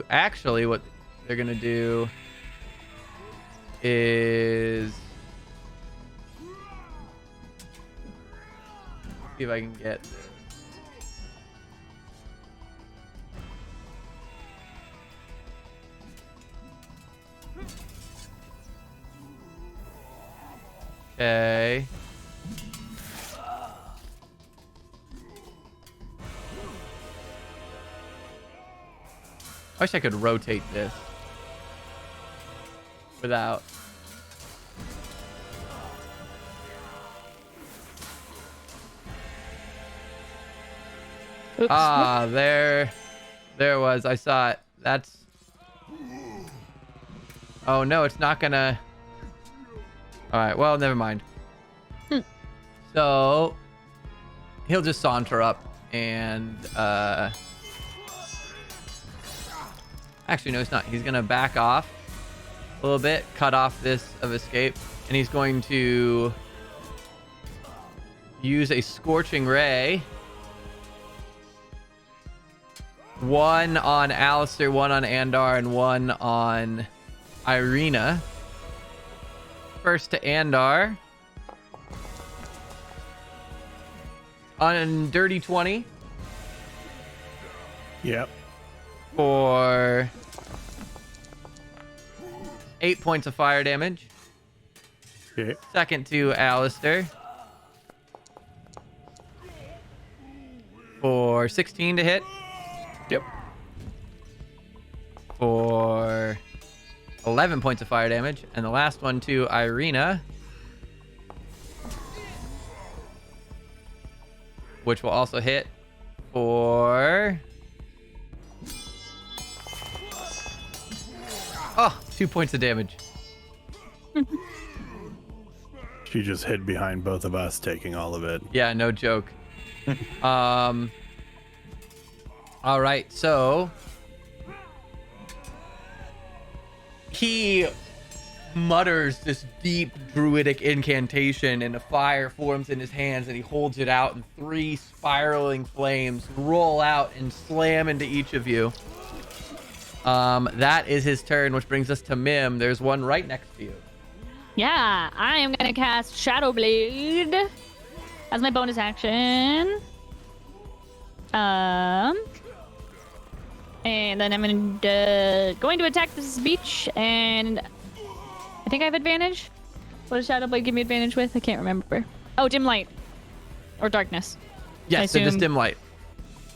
Actually, what they're gonna do is see if I can get this. Okay. I wish I could rotate this without. Oops. Ah, there was. I saw it. That's. Oh no, it's not gonna. All right. Well, never mind. So he'll just saunter up and Actually, no, he's not. He's going to back off a little bit, cut off this of escape, and he's going to use a Scorching Ray. One on Alistair, one on Andar, and one on Irina. First to Andar. On Dirty 20. Yep. For 8 points of fire damage. Okay. Second to Alistair. For 16 to hit. Yep. For 11 points of fire damage. And the last one to Irina. Which will also hit for... 2 points of damage. She just hid behind both of us, taking all of it. Yeah, no joke. All right, so he mutters this deep druidic incantation, and a fire forms in his hands, and he holds it out, and 3 spiraling flames roll out and slam into each of you. That is his turn, which brings us to Mim. There's one right next to you. Yeah, I am gonna cast Shadow Blade as my bonus action. And then I'm going to attack this beach, and I think I have advantage. What does Shadow Blade give me advantage with? I can't remember. Oh, dim light or darkness. Yes, it is dim light.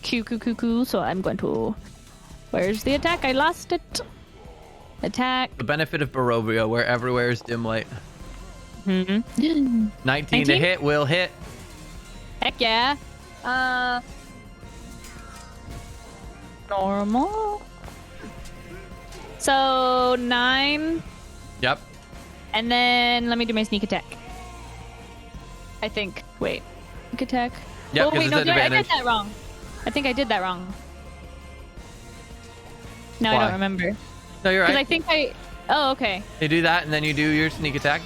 Cool. So I'm going to. Where's the attack? I lost it. Attack. The benefit of Barovia, where everywhere is dim light. 19 to hit will hit. Heck yeah. Normal. So 9. Yep. And then let me do my sneak attack. I think. Wait. Sneak attack. Yep, oh, wait, it's no, an I did advantage. that wrong. I think I did that wrong. No, Why? I don't remember. No, you're Because right. I think I... Oh, okay. You do that, and then you do your sneak attack.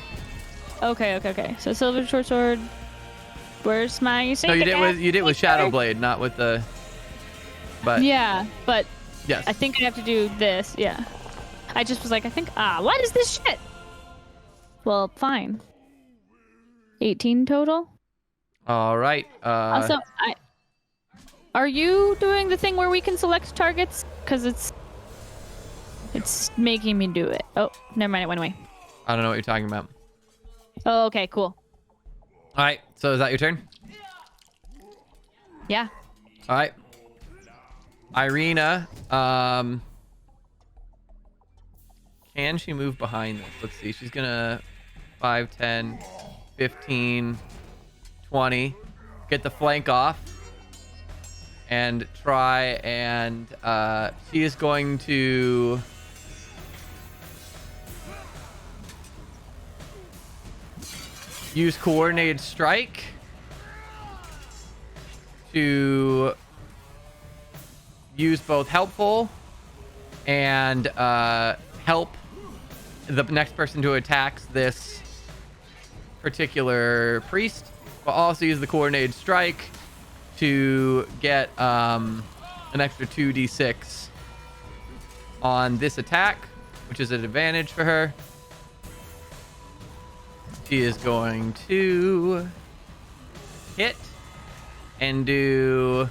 Okay. So silver short sword. Where's my sneak No, you attack? did with Shadow Blade, not with the... But, Yeah, but yes. I think I have to do this. Yeah. I just was like, what is this shit? Well, fine. 18 total. All right. Also, are you doing the thing where we can select targets? Because it's making me do it. Oh, never mind. It went away. I don't know what you're talking about. Oh, okay, cool. All right. So is that your turn? Yeah. All right. Irina, can she move behind this? Let's see. She's gonna 5, 10, 15, 20. Get the flank off. And try and she is going to use coordinated strike to use both helpful and help the next person who attacks this particular priest, but also use the coordinated strike to get an extra 2d6 on this attack, which is an advantage for her. She is going to hit and do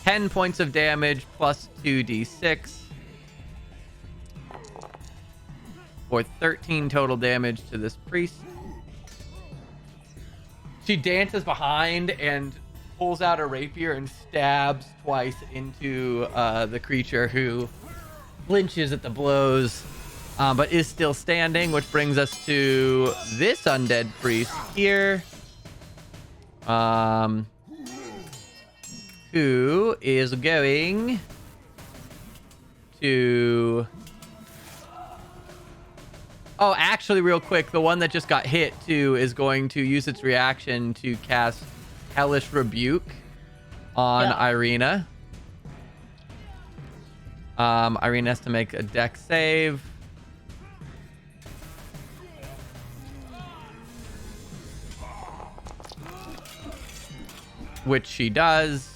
10 points of damage plus 2d6 for 13 total damage to this priest. She dances behind and pulls out a rapier and stabs twice into the creature, who flinches at the blows, but is still standing, which brings us to this undead priest here, who is going to... Oh, actually, real quick, the one that just got hit, too, is going to use its reaction to cast Hellish Rebuke on Irina. Irene has to make a dex save. Which she does.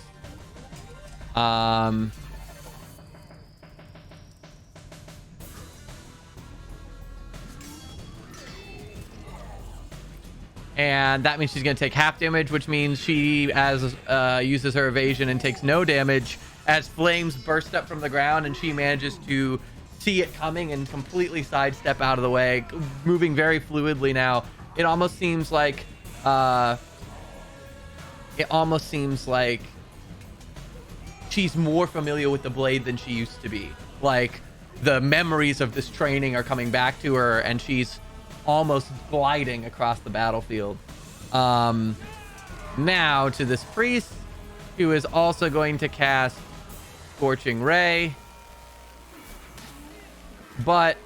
And that means she's going to take half damage, which means she uses her evasion and takes no damage as flames burst up from the ground, and she manages to see it coming and completely sidestep out of the way, moving very fluidly now. It almost seems like she's more familiar with the blade than she used to be. Like, the memories of this training are coming back to her, and she's almost gliding across the battlefield. Now to this priest, who is also going to cast Scorching Ray. But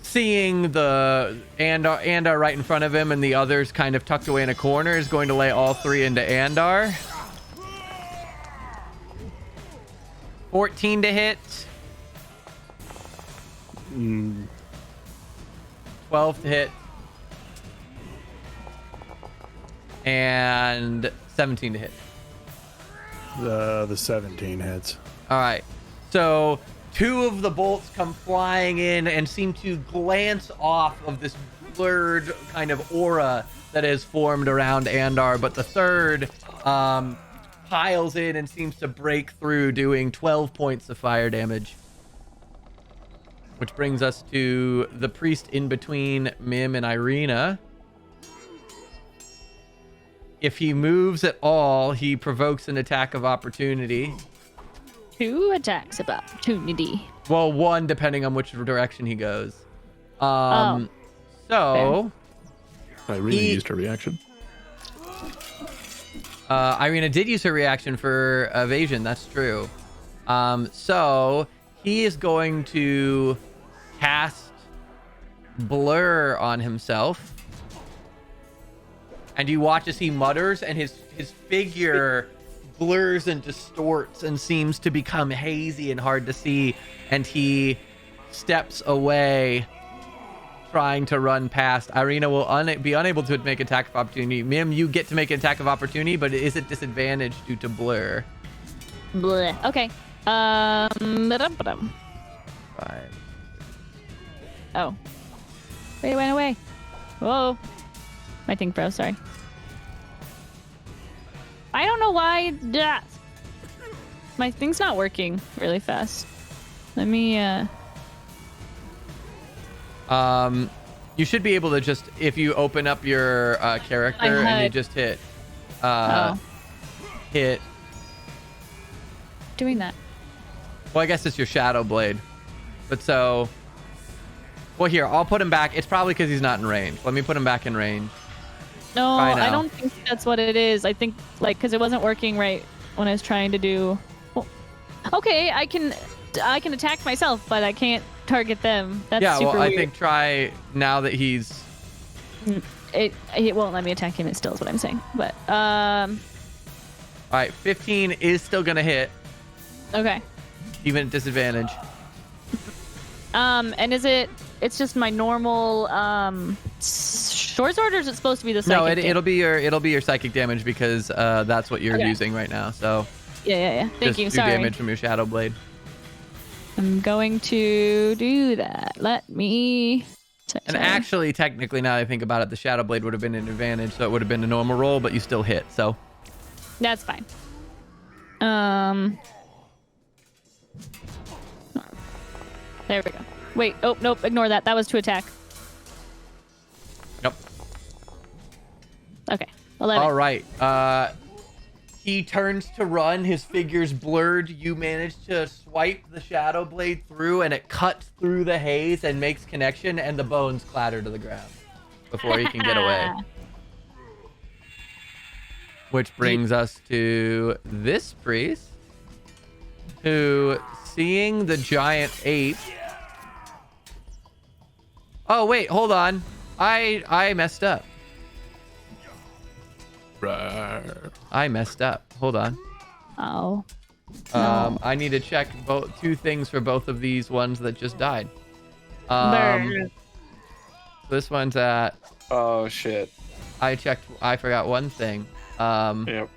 seeing the Andar right in front of him and the others kind of tucked away in a corner, is going to lay all three into Andar. 14 to hit. 12 to hit. And 17 to hit. The 17 hits. All right. So 2 of the bolts come flying in and seem to glance off of this blurred kind of aura that has formed around Andar, but the third piles in and seems to break through, doing 12 points of fire damage. Which brings us to the priest in between Mim and Irina. If he moves at all, he provokes an attack of opportunity. 2 attacks of opportunity. Well, 1 depending on which direction he goes. Oh. So Irina used her reaction. Irina did use her reaction for evasion. That's true. So he is going to cast Blur on himself. And you watch as he mutters, and his figure blurs and distorts and seems to become hazy and hard to see. And he steps away, trying to run past. Irina will be unable to make attack of opportunity. Mim, you get to make an attack of opportunity, but it is at disadvantage due to Blur. Bleh. Okay. 5. Oh. Wait, it went away. Whoa. My thing froze, sorry. I don't know why that. My thing's not working really fast. Let me, You should be able to just, if you open up your character and you just hit, hit. Doing that. Well, I guess it's your Shadow Blade. But so, well, here, I'll put him back. It's probably because he's not in range. Let me put him back in range. No, I don't think that's what it is. I think, like, because it wasn't working right when I was trying to do. Well, okay, I can attack myself, but I can't target them. That's super weird. I think try now that he's. It won't let me attack him. It still is what I'm saying. But All right, 15 is still gonna hit. Okay. Even at disadvantage. And is it? It's just my normal short sword, or is it supposed to be the psychic? No, it'll be your psychic damage because that's what you're using right now. So yeah. Thank you. Do Sorry. damage from your Shadow Blade. I'm going to do that. Let me. And actually, technically, now that I think about it, the Shadow Blade would have been an advantage, so it would have been a normal roll, but you still hit. So that's fine. There we go. Wait. Oh nope. Ignore that. That was to attack. Nope. Okay. 11. All right. He turns to run. His figure's blurred. You manage to swipe the Shadow Blade through, and it cuts through the haze and makes connection, and the bones clatter to the ground before he can get away. Which brings us to this priest, who, seeing the giant ape. Oh wait, hold on. I messed up. I messed up. Hold on. Oh. I need to check two things for both of these ones that just died. Brr. This one's at. Oh shit. I forgot one thing. Yep.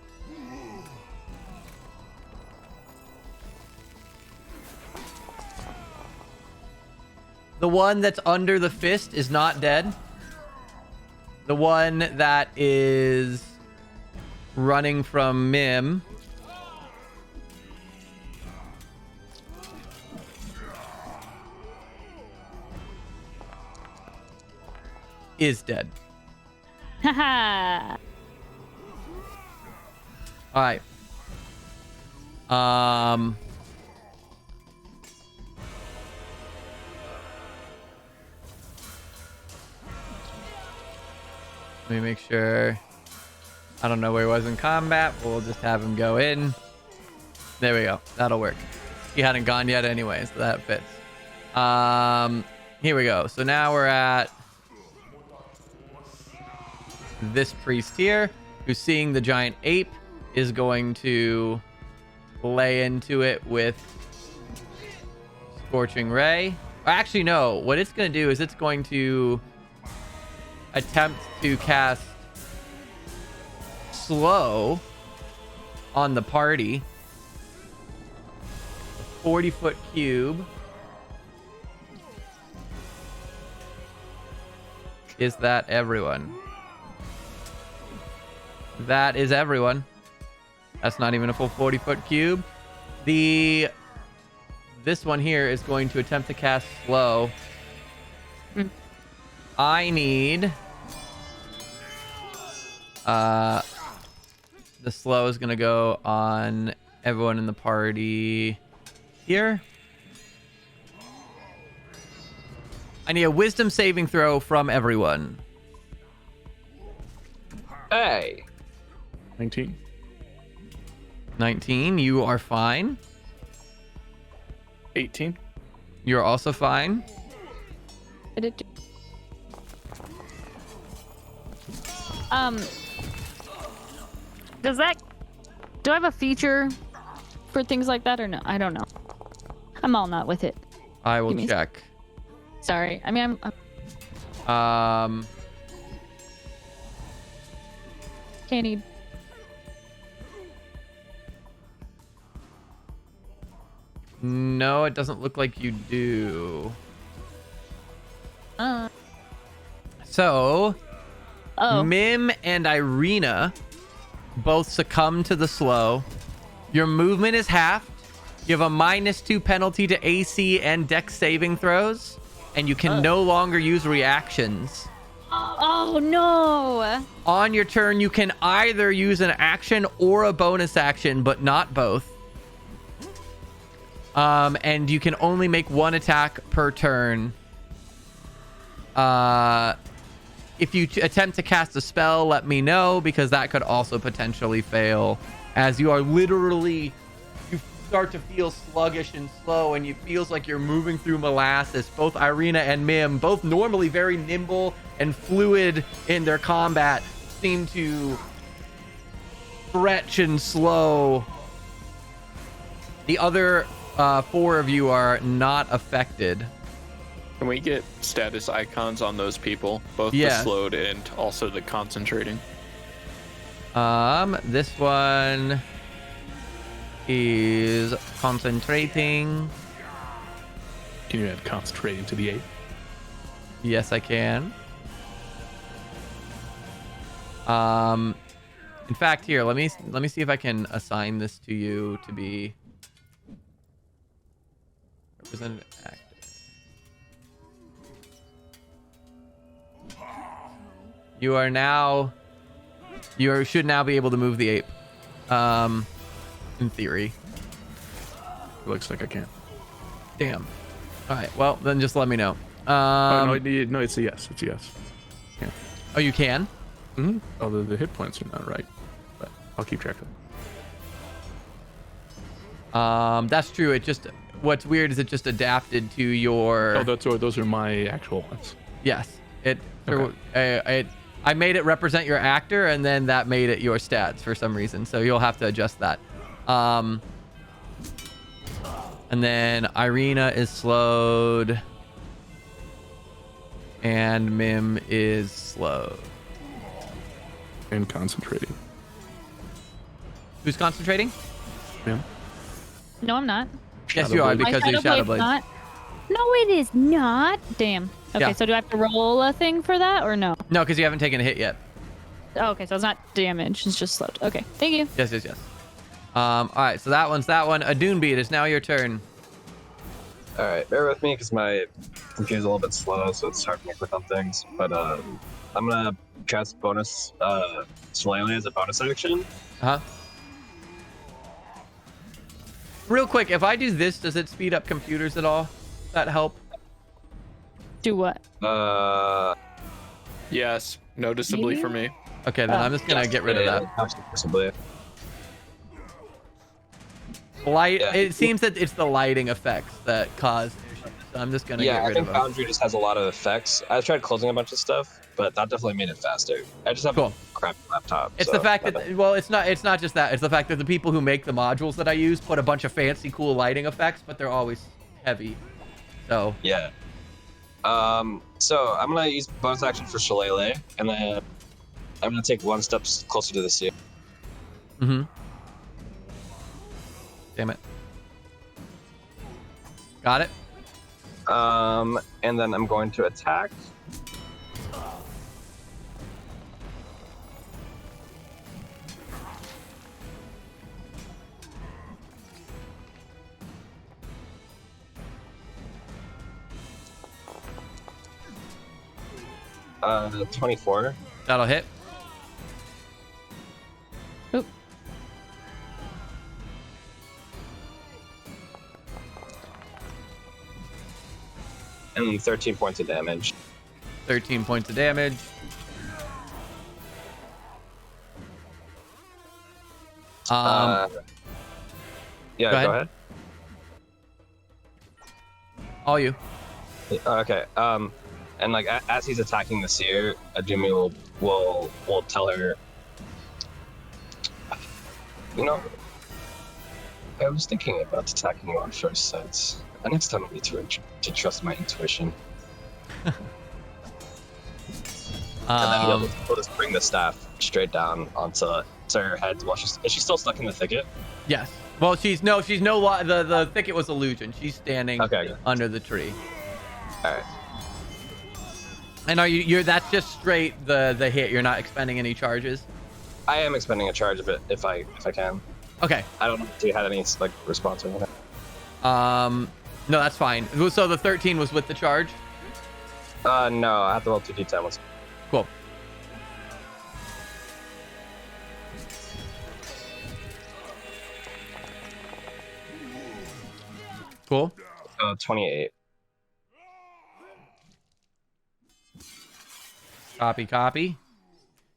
The one that's under the fist is not dead. The one that is running from Mim is dead. Haha. All right. Let me make sure. I don't know where he was in combat, but we'll just have him go in. There we go. That'll work. He hadn't gone yet anyway, so that fits. Here we go. So now we're at this priest here, who's seeing the giant ape, is going to lay into it with Scorching Ray. Actually, no. What it's going to do is it's going to attempt to cast Slow on the party. 40-foot cube. Is that everyone? That is everyone. That's not even a full 40-foot cube. This one here is going to attempt to cast Slow. I need... the Slow is going to go on everyone in the party here. I need a wisdom saving throw from everyone. Hey. 19. 19, you are fine. 18. You're also fine. Do I have a feature for things like that or no? I don't know. I'm all not with it. I will Give me a check. Sorry. I mean, can't even. No, it doesn't look like you do. So, Oh. Mim and Irina both succumb to the Slow. Your movement is halved. You have a -2 penalty to AC and Dex saving throws, and you can no longer use reactions. Oh no! On your turn, you can either use an action or a bonus action, but not both. And you can only make one attack per turn. If you attempt to cast a spell, let me know, because that could also potentially fail, as you are literally, you start to feel sluggish and slow, and it feels like you're moving through molasses. Both Irina and Mim, both normally very nimble and fluid in their combat, seem to stretch and slow. The other 4 of you are not affected. Can we get status icons on those people? Both Yeah. the slowed and also the concentrating. This one is concentrating. Can you add concentrating to the 8? Yes, I can. In fact, here, let me see if I can assign this to you to be representative actor. You should now be able to move the ape. In theory. It looks like I can. Damn. All right. Well, then just let me know. Oh, no, it's a yes. It's a yes. Yeah. Oh, you can? Mm-hmm. Although the hit points are not right, but I'll keep track of them. That's true. It just, what's weird is it just adapted to your. Oh, those are my actual ones. Yes. Okay. I made it represent your actor, and then that made it your stats for some reason. So you'll have to adjust that. And then Irina is slowed. And Mim is slowed. And concentrating. Who's concentrating? Yeah. No, I'm not. Yes, you are, Blade. because My of Shadow Shadow Blade's Blade. not. No, it is not. Damn. Okay, Yeah. so do I have to roll a thing for that or no? No, because you haven't taken a hit yet. Oh, okay, so it's not damage. It's just slowed. Okay, thank you. Yes. All right, so that one's that one. Adun Beat, it's now your turn. All right, bear with me because my computer's a little bit slow, so it's hard for me to click on things. But I'm gonna cast bonus Svalich as a bonus action. Uh-huh. Real quick, if I do this, does it speed up computers at all? Does that help? Do what? Yes, noticeably for me. Okay, then I'm just gonna get rid of that. Possibly. Light. Yeah. It seems that it's the lighting effects that cause issues. So I'm just gonna Yeah, get I rid think of them. Foundry just has a lot of effects. I tried closing a bunch of stuff, but that definitely made it faster. I just have Cool. a crappy laptop. It's so the fact that- that, well, it's not just that. It's the fact that the people who make the modules that I use put a bunch of fancy, cool lighting effects, but they're always heavy. So Yeah. So I'm gonna use bonus action for Shillelagh, and then I'm gonna take one step closer to the sea. Mm-hmm. Damn it. Got it. And then I'm going to attack. Uh, 24. That'll hit. Oop. And 13 points of damage. 13 points of damage. Yeah, go go ahead. ahead. All you. Okay. And like as he's attacking the seer, Ajumi will tell her, you know, I was thinking about attacking you on first sight. And next time I need to trust my intuition. And then we'll just bring the staff straight down onto her head while is she still stuck in the thicket? Yes. Well, she's no the thicket was illusion. She's standing Okay, good. under the tree. Alright. And are you're that's just straight the hit. You're not expending any charges. I am expending a charge of it if I can. Okay. I don't know if you had any like response or anything. No, that's fine. So the 13 was with the charge. No, I have to roll 2d10 once. Cool. Cool. 28. Copy.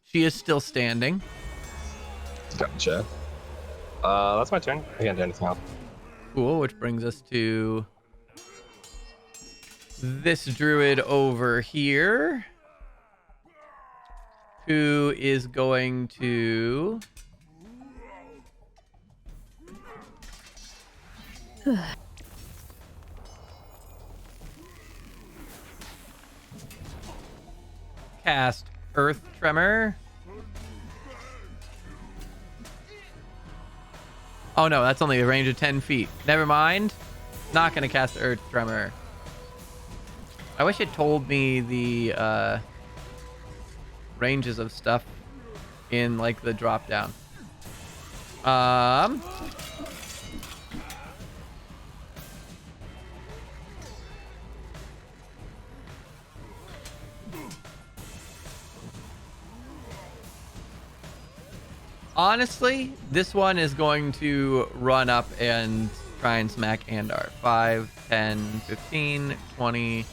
She is still standing. Gotcha. That's my turn. I can't do anything else. Cool, which brings us to this druid over here, who is going to cast Earth Tremor. Oh no, that's only a range of 10 feet. Never mind. Not gonna cast Earth Tremor. I wish it told me the ranges of stuff in like the drop down. Honestly, this one is going to run up and try and smack Andar. 5, 10, 15, 20.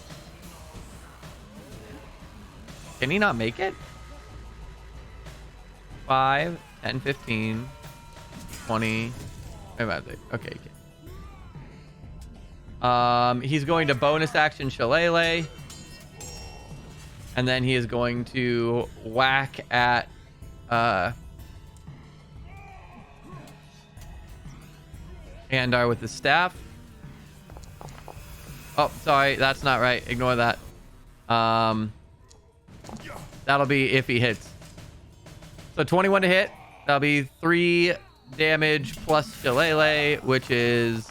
Can he not make it? 5, 10, 15, 20. Okay. He's going to bonus action Shillelagh. And then he is going to whack at Andar with the staff. Oh, sorry, that's not right. Ignore that. That'll be if he hits. So 21 to hit. That'll be 3 damage plus Shillelagh, which is...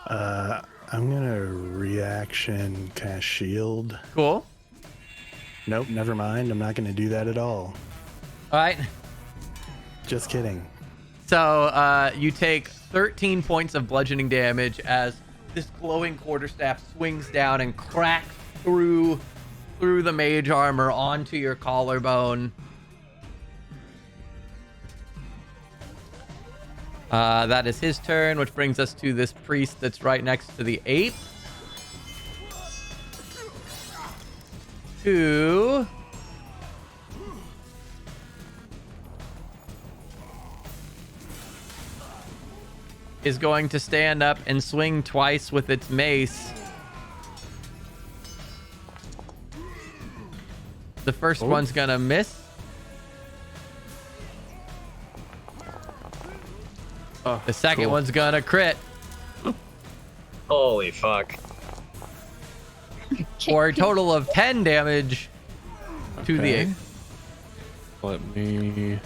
I'm gonna reaction cast shield. Cool. Nope, never mind. I'm not gonna do that at all. All right. Just kidding. So you take 13 points of bludgeoning damage as this glowing quarterstaff swings down and cracks through the mage armor onto your collarbone. That is his turn, which brings us to this priest that's right next to the ape. Who is going to stand up and swing twice with its mace. The first one's gonna miss. The second one's gonna crit. Holy fuck. For a total of 10 damage to the ape. Let me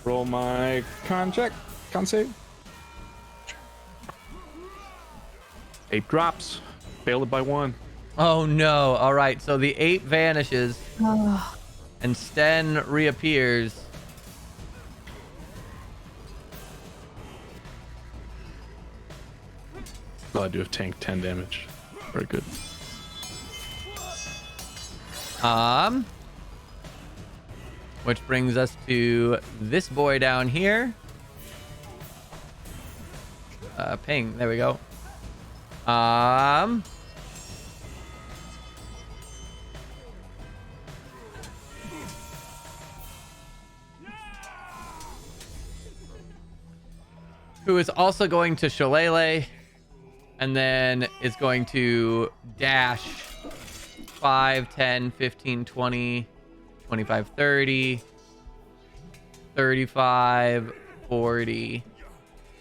roll my con save. 8 drops. Failed it by 1. Oh no. All right. So the ape vanishes and Sten reappears. Well, I do have tank 10 damage. Very good. Which brings us to this boy down here. Ping. There we go. Who is also going to Shillelagh, and then is going to dash 5, 10, 15, 20, 25, 30, 35, 40.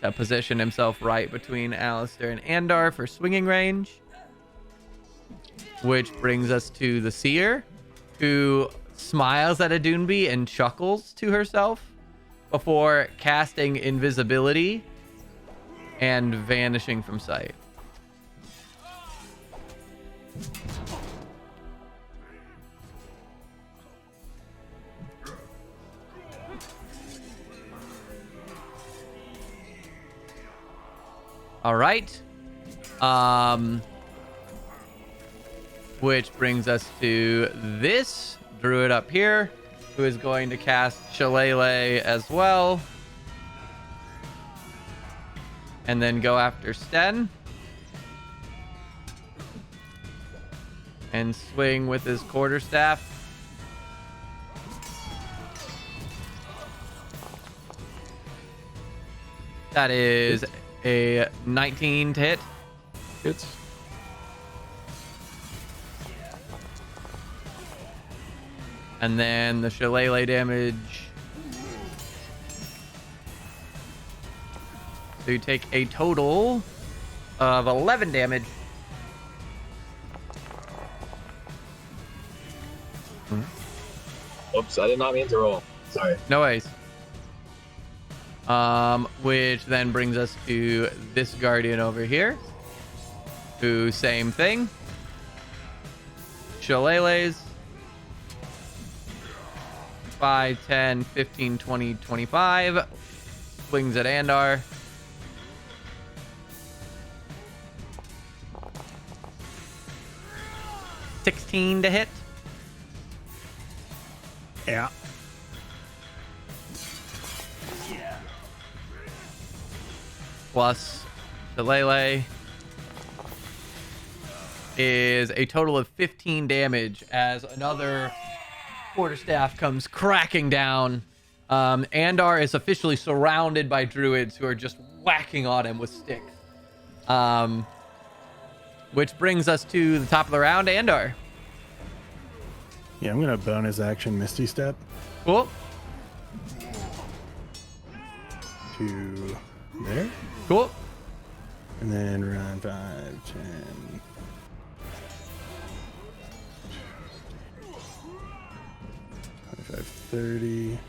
To position himself right between Alistair and Andar for swinging range. Which brings us to the Seer, who smiles at Adunbi and chuckles to herself before casting invisibility and vanishing from sight. All right. Which brings us to this druid up here, who is going to cast Shillelagh as well. And then go after Sten. And swing with his quarterstaff. That is a 19 to hit. Hits. And then the Shillelagh damage. So you take a total of 11 damage. Oops, I did not mean to roll. Sorry. No worries. Which then brings us to this guardian over here, who same thing. Shillelaghs. 5, 10, 15, 20, 25. Swings at Andar. $16 to hit. Yeah. Plus Shillelagh is a total of 15 damage as another quarterstaff comes cracking down. Andar is officially surrounded by druids who are just whacking on him with sticks. Which brings us to the top of the round, Andar. Yeah, I'm gonna bonus action Misty Step Cool. to there. Cool. And then run 5, 10. $25, 30.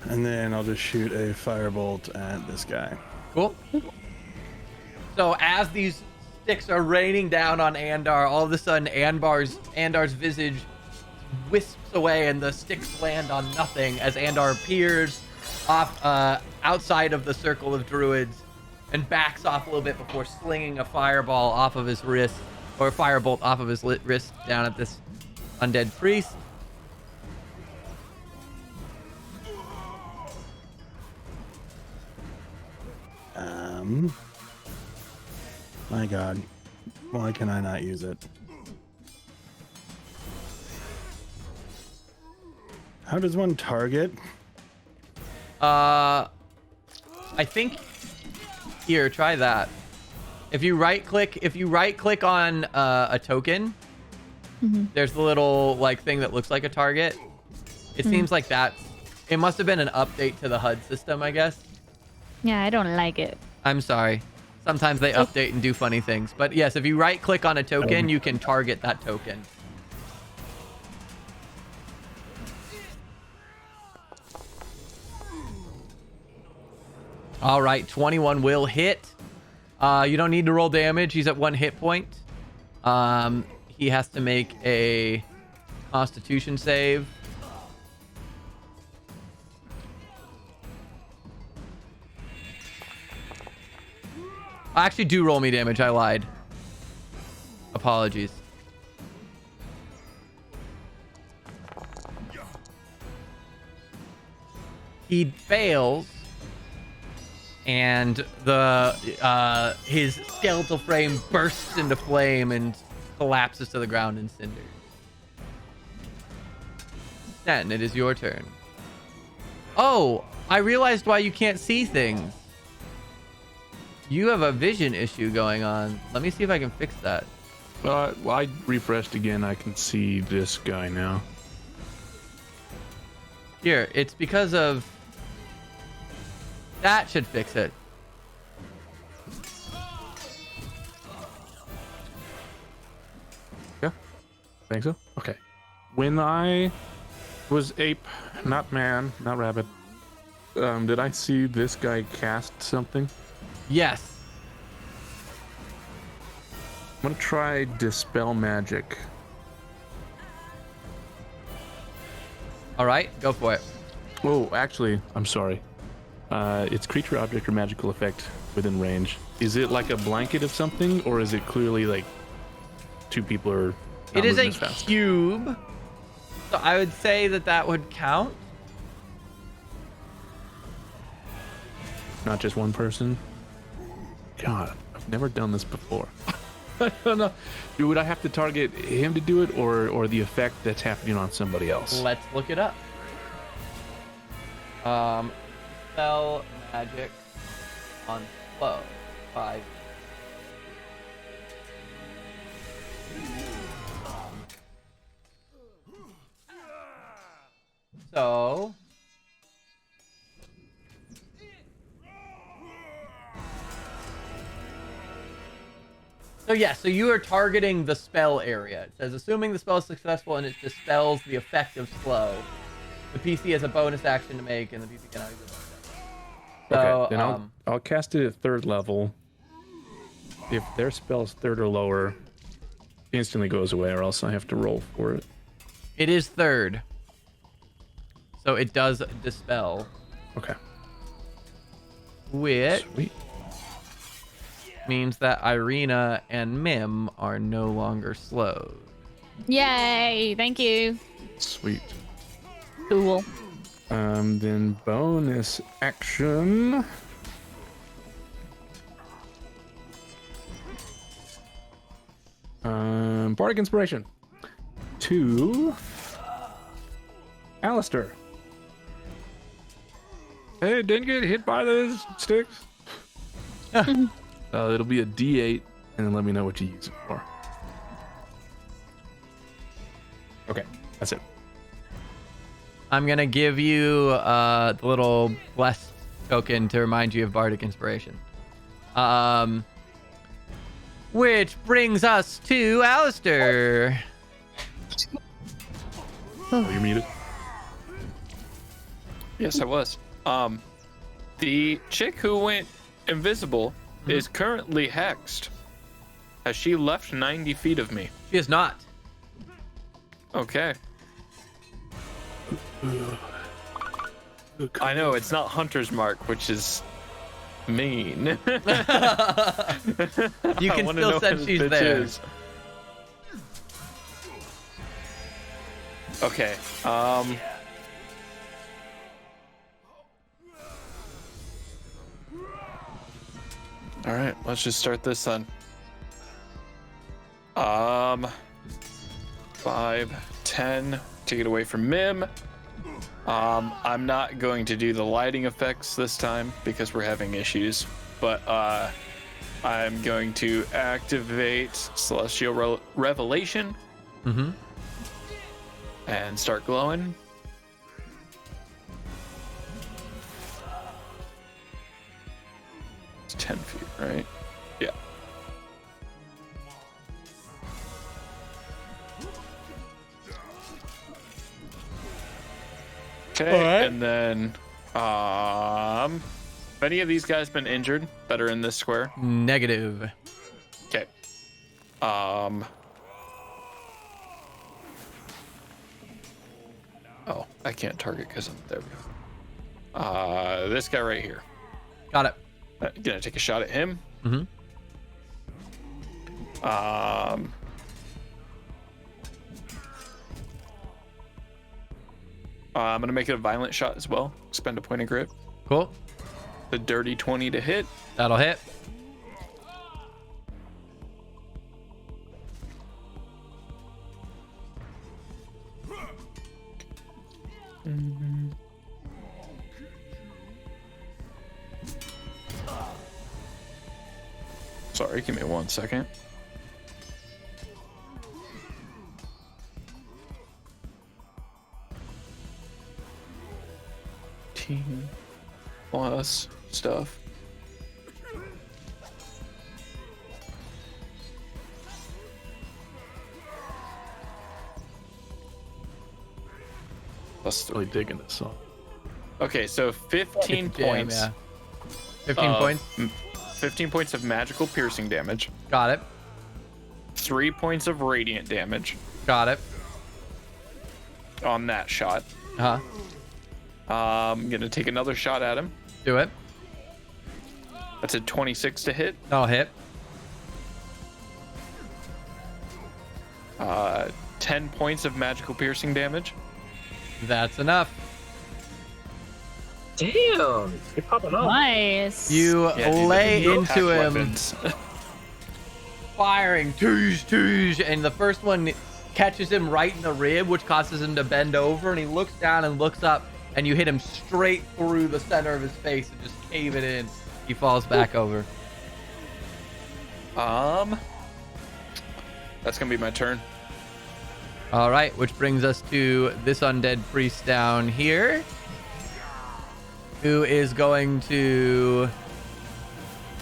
And then I'll just shoot a firebolt at this guy. Cool. So as these sticks are raining down on Andar, all of a sudden Andar's visage wisps away and the sticks land on nothing as Andar appears off outside of the circle of druids and backs off a little bit before slinging a fireball off of his wrist, or a firebolt off of his wrist down at this undead priest. My God, why can I not use it? How does one target? I think here, try that. If you right click on a token, there's the little like thing that looks like a target. It seems like it must have been an update to the HUD system, I guess. Yeah, I don't like it. I'm sorry. Sometimes they update and do funny things. But yes, if you right click on a token, you can target that token. All right, 21 will hit. You don't need to roll damage. He's at 1 hit point. He has to make a Constitution save. Actually, do roll me damage. I lied. Apologies. He fails, and his skeletal frame bursts into flame and collapses to the ground in cinders. Then it is your turn. Oh, I realized why you can't see things. You have a vision issue going on. Let me see if I can fix that. Well, I refreshed again. I can see this guy now. Here, it's because of... That should fix it. Yeah, think so. Okay. When I was ape, not man, not rabbit, did I see this guy cast something? Yes. I'm gonna try Dispel Magic. All right, go for it. Oh, actually, I'm sorry. It's creature, object, or magical effect within range. Is it like a blanket of something, or is it clearly like two people are? It is a moving as fast? cube. So I would say that would count. Not just one person. God, I've never done this before. I don't know. Would I have to target him to do it, or the effect that's happening on somebody else? Let's look it up. Spell magic on flow 5. So so you are targeting the spell area. It says, assuming the spell is successful and it dispels the effect of slow, the PC has a bonus action to make, and the PC cannot use it. So, Okay, then I'll cast it at 3rd level. If their spell's 3rd or lower, it instantly goes away, or else I have to roll for it. it is 3rd. So it does dispel, Okay. which Sweet. means that Irina and Mim are no longer slowed. Yay! Thank you. Sweet. Cool. Then bonus action. Bardic Inspiration. To Alistair. Hey, didn't get hit by those sticks. It'll be a D8, and then let me know what you use it for. Okay, that's it. I'm gonna give you the little blessed token to remind you of bardic inspiration. Which brings us to Alistair. Oh, you're muted. Yes, I was. The chick who went invisible is currently hexed. Has she left 90 feet of me? She is not. Okay. I know it's not Hunter's Mark, which is mean. You I can wanna still know sense what she's this bitch there. is. Okay. All right, let's just start this then. 5, 10. Take it away from Mim. I'm not going to do the lighting effects this time because we're having issues, but I'm going to activate Celestial Revelation and start glowing. It's 10 feet, right? Yeah. Okay, and then, have any of these guys been injured that are in this square? Negative. Okay. Oh, I can't target because I'm there. We go. This guy right here. Got it. Gonna take a shot at him. I'm gonna make it a violent shot as well. Spend a point of grit. Cool. The dirty 20 to hit. That'll hit. Sorry, give me 1 second. Team plus stuff. Plus Really digging this song. Okay, so 15 Jam, points. yeah. 15 points. 15 points of magical piercing damage. Got it. 3 points of radiant damage Got it. on that shot. Uh-huh. I'm gonna take another shot at him. Do it. That's a 26 to hit. That'll hit. 10 points of magical piercing damage. That's enough. Damn, you're popping off. Nice. You Yeah, dude, lay they have into him, weapons. firing, toosh, and the first one catches him right in the rib, which causes him to bend over, and he looks down and looks up, and you hit him straight through the center of his face and just cave it in. He falls back over. That's gonna be my turn. All right, which brings us to this undead priest down here, who is going to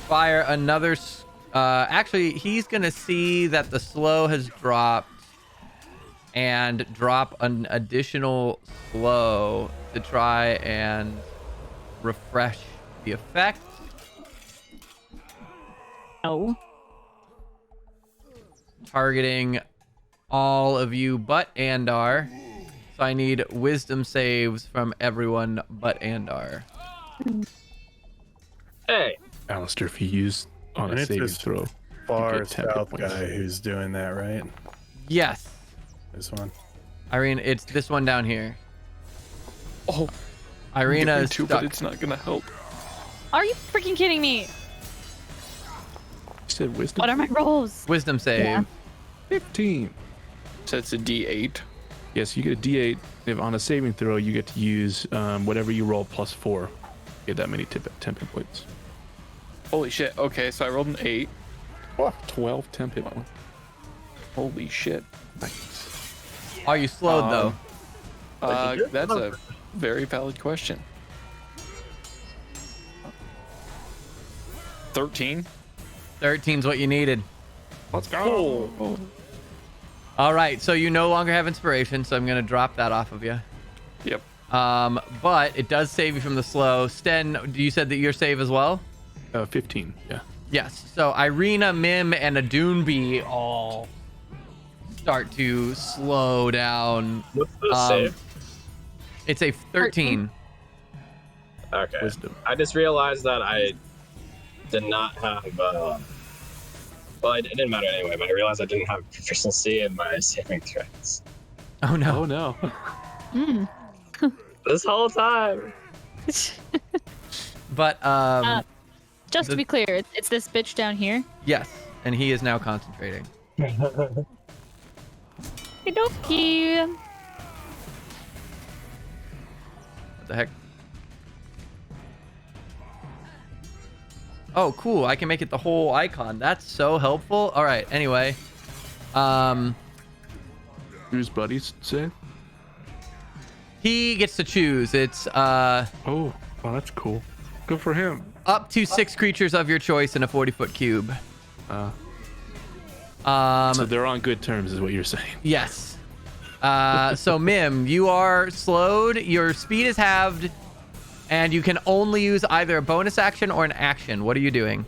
fire another. Actually, he's going to see that the slow has dropped and drop an additional slow to try and refresh the effect. Oh. Targeting all of you but Andar. So I need wisdom saves from everyone but Andar. Hey, Alistair, if you use on And a it's saving this throw, Far get 10 hit south points. guy who's doing that, right? Yes. This one. Irene, it's this one down here. Oh, Irina is too, stuck. but it's not gonna help. Are you freaking kidding me? You said wisdom? What are my rolls? Wisdom save. Yeah. 15. So it's a D8. Yes, you get a D8. If on a saving throw, you get to use whatever you roll plus 4. Get that many 10 hit points. Holy shit. Okay, so I rolled an 8. 12 temp hit points. Holy shit. Nice. Are you slowed though? That's a very valid question. 13. 13's what you needed. Let's go. All right, so you no longer have inspiration, so I'm going to drop that off of you. Yep. But it does save you from the slow. Sten, you said that your save as well? 15. Yeah. Yes. So Irina, Mim, and Adunbi all start to slow down. What's the save? It's a 13. Okay. Wisdom. I just realized that I did not have. Well, it didn't matter anyway, but I realized I didn't have proficiency in my saving throws. Oh no. Oh no. This whole time. But Just to be clear, it's this bitch down here. yes, and he is now concentrating. Okie What the heck? Oh, cool. I can make it the whole icon. That's so helpful. All right. Anyway, Whose buddies say? he gets to choose. It's Oh, well, that's cool. Good for him. up to 6 creatures of your choice in a 40-foot cube. So they're on good terms, is what you're saying. Yes. So Mim, you are slowed. Your speed is halved, and you can only use either a bonus action or an action. What are you doing?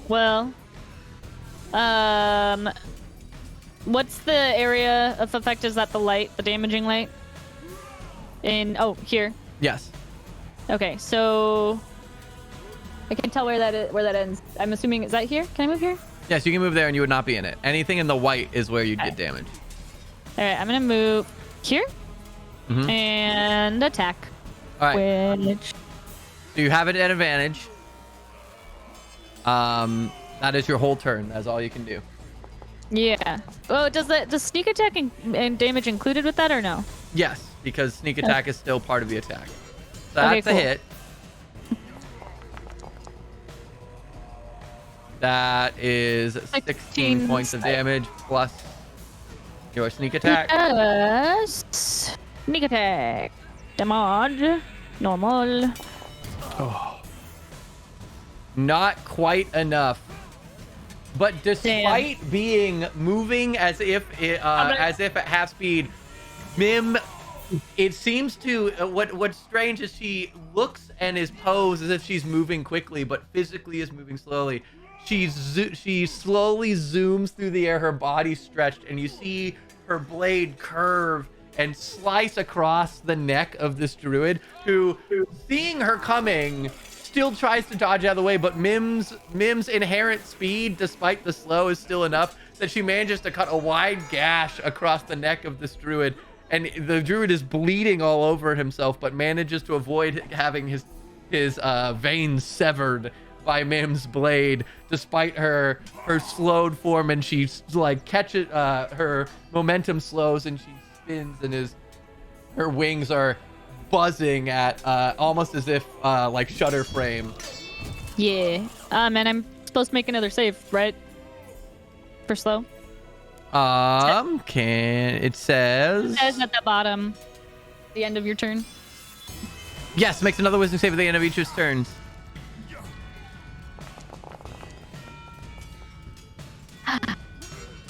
Well, what's the area of effect? Is that the light, the damaging light? Here. Yes. Okay, so I can tell where that ends. I'm assuming, is that here? Can I move here? Yes, you can move there, and you would not be in it. Anything in the white is where you'd get damaged. All right, I'm gonna move here and attack. All right. Which So you have it at advantage. That is your whole turn. That's all you can do. yeah. Oh, does sneak attack and damage included with that or no? Yes, because sneak attack is still part of the attack. So Okay, that's a cool. hit. That is 16 points of damage plus your sneak attack. Yes. Sneak attack. Damage. Normal. Not quite enough. But despite being moving as if at half speed, Mim, it seems to what's strange is she looks and is posed as if she's moving quickly, but physically is moving slowly. She slowly zooms through the air, her body stretched, and you see her blade curve and slice across the neck of this druid, who, seeing her coming, still tries to dodge out of the way, but Mim's inherent speed, despite the slow, is still enough that she manages to cut a wide gash across the neck of this druid, and the druid is bleeding all over himself, but manages to avoid having his veins severed by Mim's blade, despite her slowed form, and she like catches her momentum slows and she spins, and her wings are buzzing at almost as if like shutter frame. Yeah. And I'm supposed to make another save, right? For slow. It says It says at the bottom, the end of your turn. yes, makes another wisdom save at the end of each of his turns.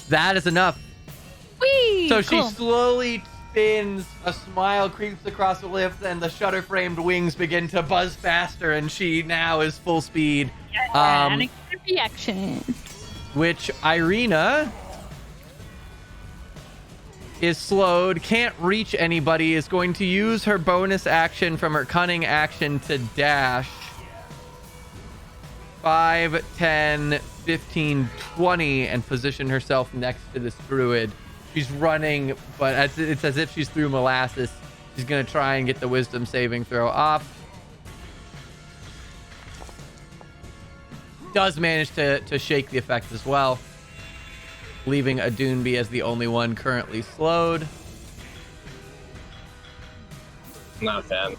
That is enough. Whee! So Cool. she slowly spins, a smile creeps across her lips, and the shutter-framed wings begin to buzz faster, and she now is full speed. And a reaction. Which Irina is slowed, can't reach anybody, is going to use her bonus action from her cunning action to dash 5, 10, 15, 20, and position herself next to this druid. She's running, but it's as if she's through molasses. She's going to try and get the wisdom saving throw off. Does manage to shake the effect as well, leaving Adunbi as the only one currently slowed. Not a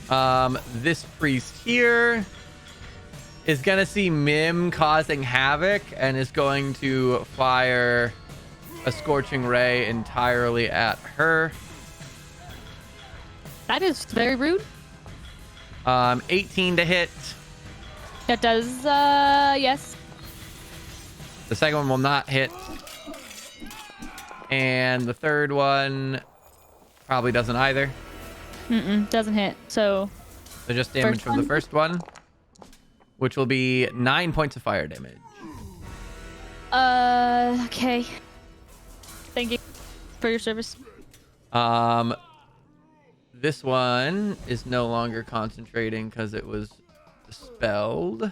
fan. This priest here is going to see Mim causing havoc and is going to fire a scorching ray entirely at her. That is very rude. 18 to hit. That does, yes. The second one will not hit. And the third one probably doesn't either. Doesn't hit. So just damage First from the one? first one, which will be 9 points of fire damage. okay. Thank you for your service. This one is no longer concentrating because it was dispelled.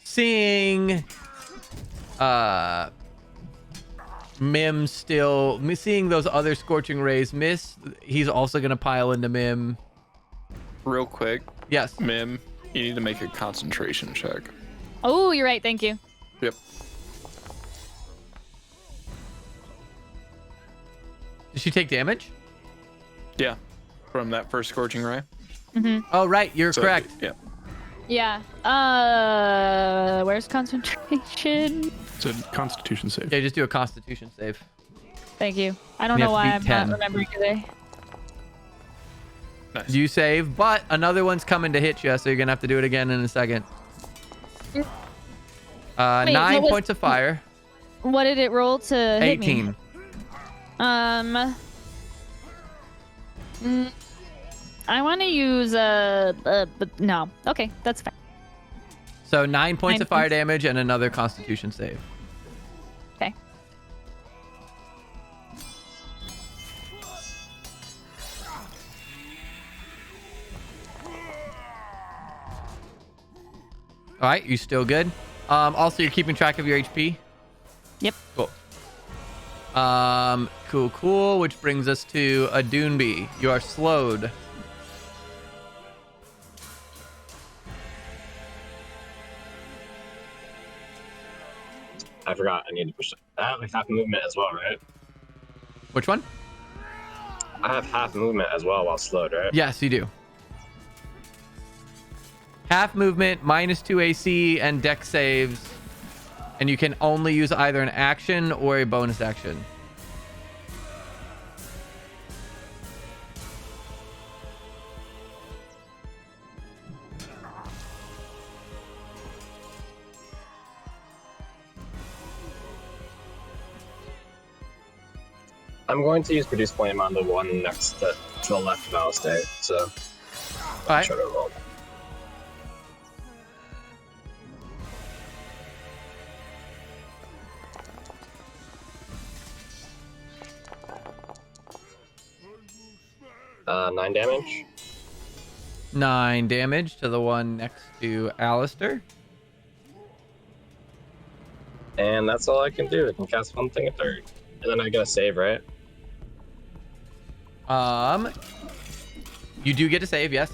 Seeing Mim still seeing those other scorching rays miss, he's also gonna pile into Mim. Real quick, Yes. Mim, you need to make a concentration check. Oh, you're right. Thank you. Yep. Did she take damage? Yeah. From that first scorching ray. Oh, right. You're So, correct. Yeah. Yeah. Where's concentration? It's a Constitution save. Yeah, just do a Constitution save. Thank you. I don't You know have to why beat I'm 10. not remembering today. Nice. You save, but another one's coming to hit you, so you're gonna have to do it again in a second. Wait, 9 what was- points of fire. What did it roll to hit me? 18. I want to use but no. Okay, that's fine. So 9 points 9 of fire points. damage and another Constitution save. Okay. All right, you still good? Also, you're keeping track of your HP. Yep. Cool. Cool. Which brings us to a Doonbee. You are slowed. I forgot. I need to push. I have like half movement as well, right? Which one? I have half movement as well while slowed, right? Yes, you do. Half movement, -2 AC, and dex saves. And you can only use either an action or a bonus action. I'm going to use Produce Flame on the one next to the left of Alistair, so All right. try to roll. Nine damage. 9 damage to the one next to Alistair. And that's all I can do. I can cast one thing a third. And then I get a save, right? You do get to save, yes.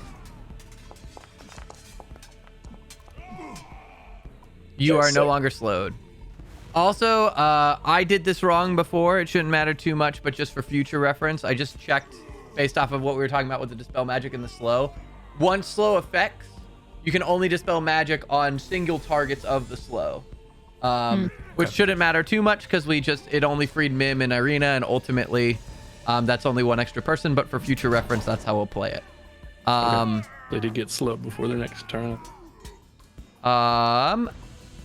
You Yes, are no sir. longer slowed. Also, I did this wrong before. It shouldn't matter too much, but just for future reference, I just checked based off of what we were talking about with the Dispel Magic and the slow. Once slow effects, you can only dispel magic on single targets of the slow. Which shouldn't matter too much because it only freed Mim and Irina, and ultimately that's only one extra person, but for future reference, that's how we'll play it. They did get slowed before their next turn.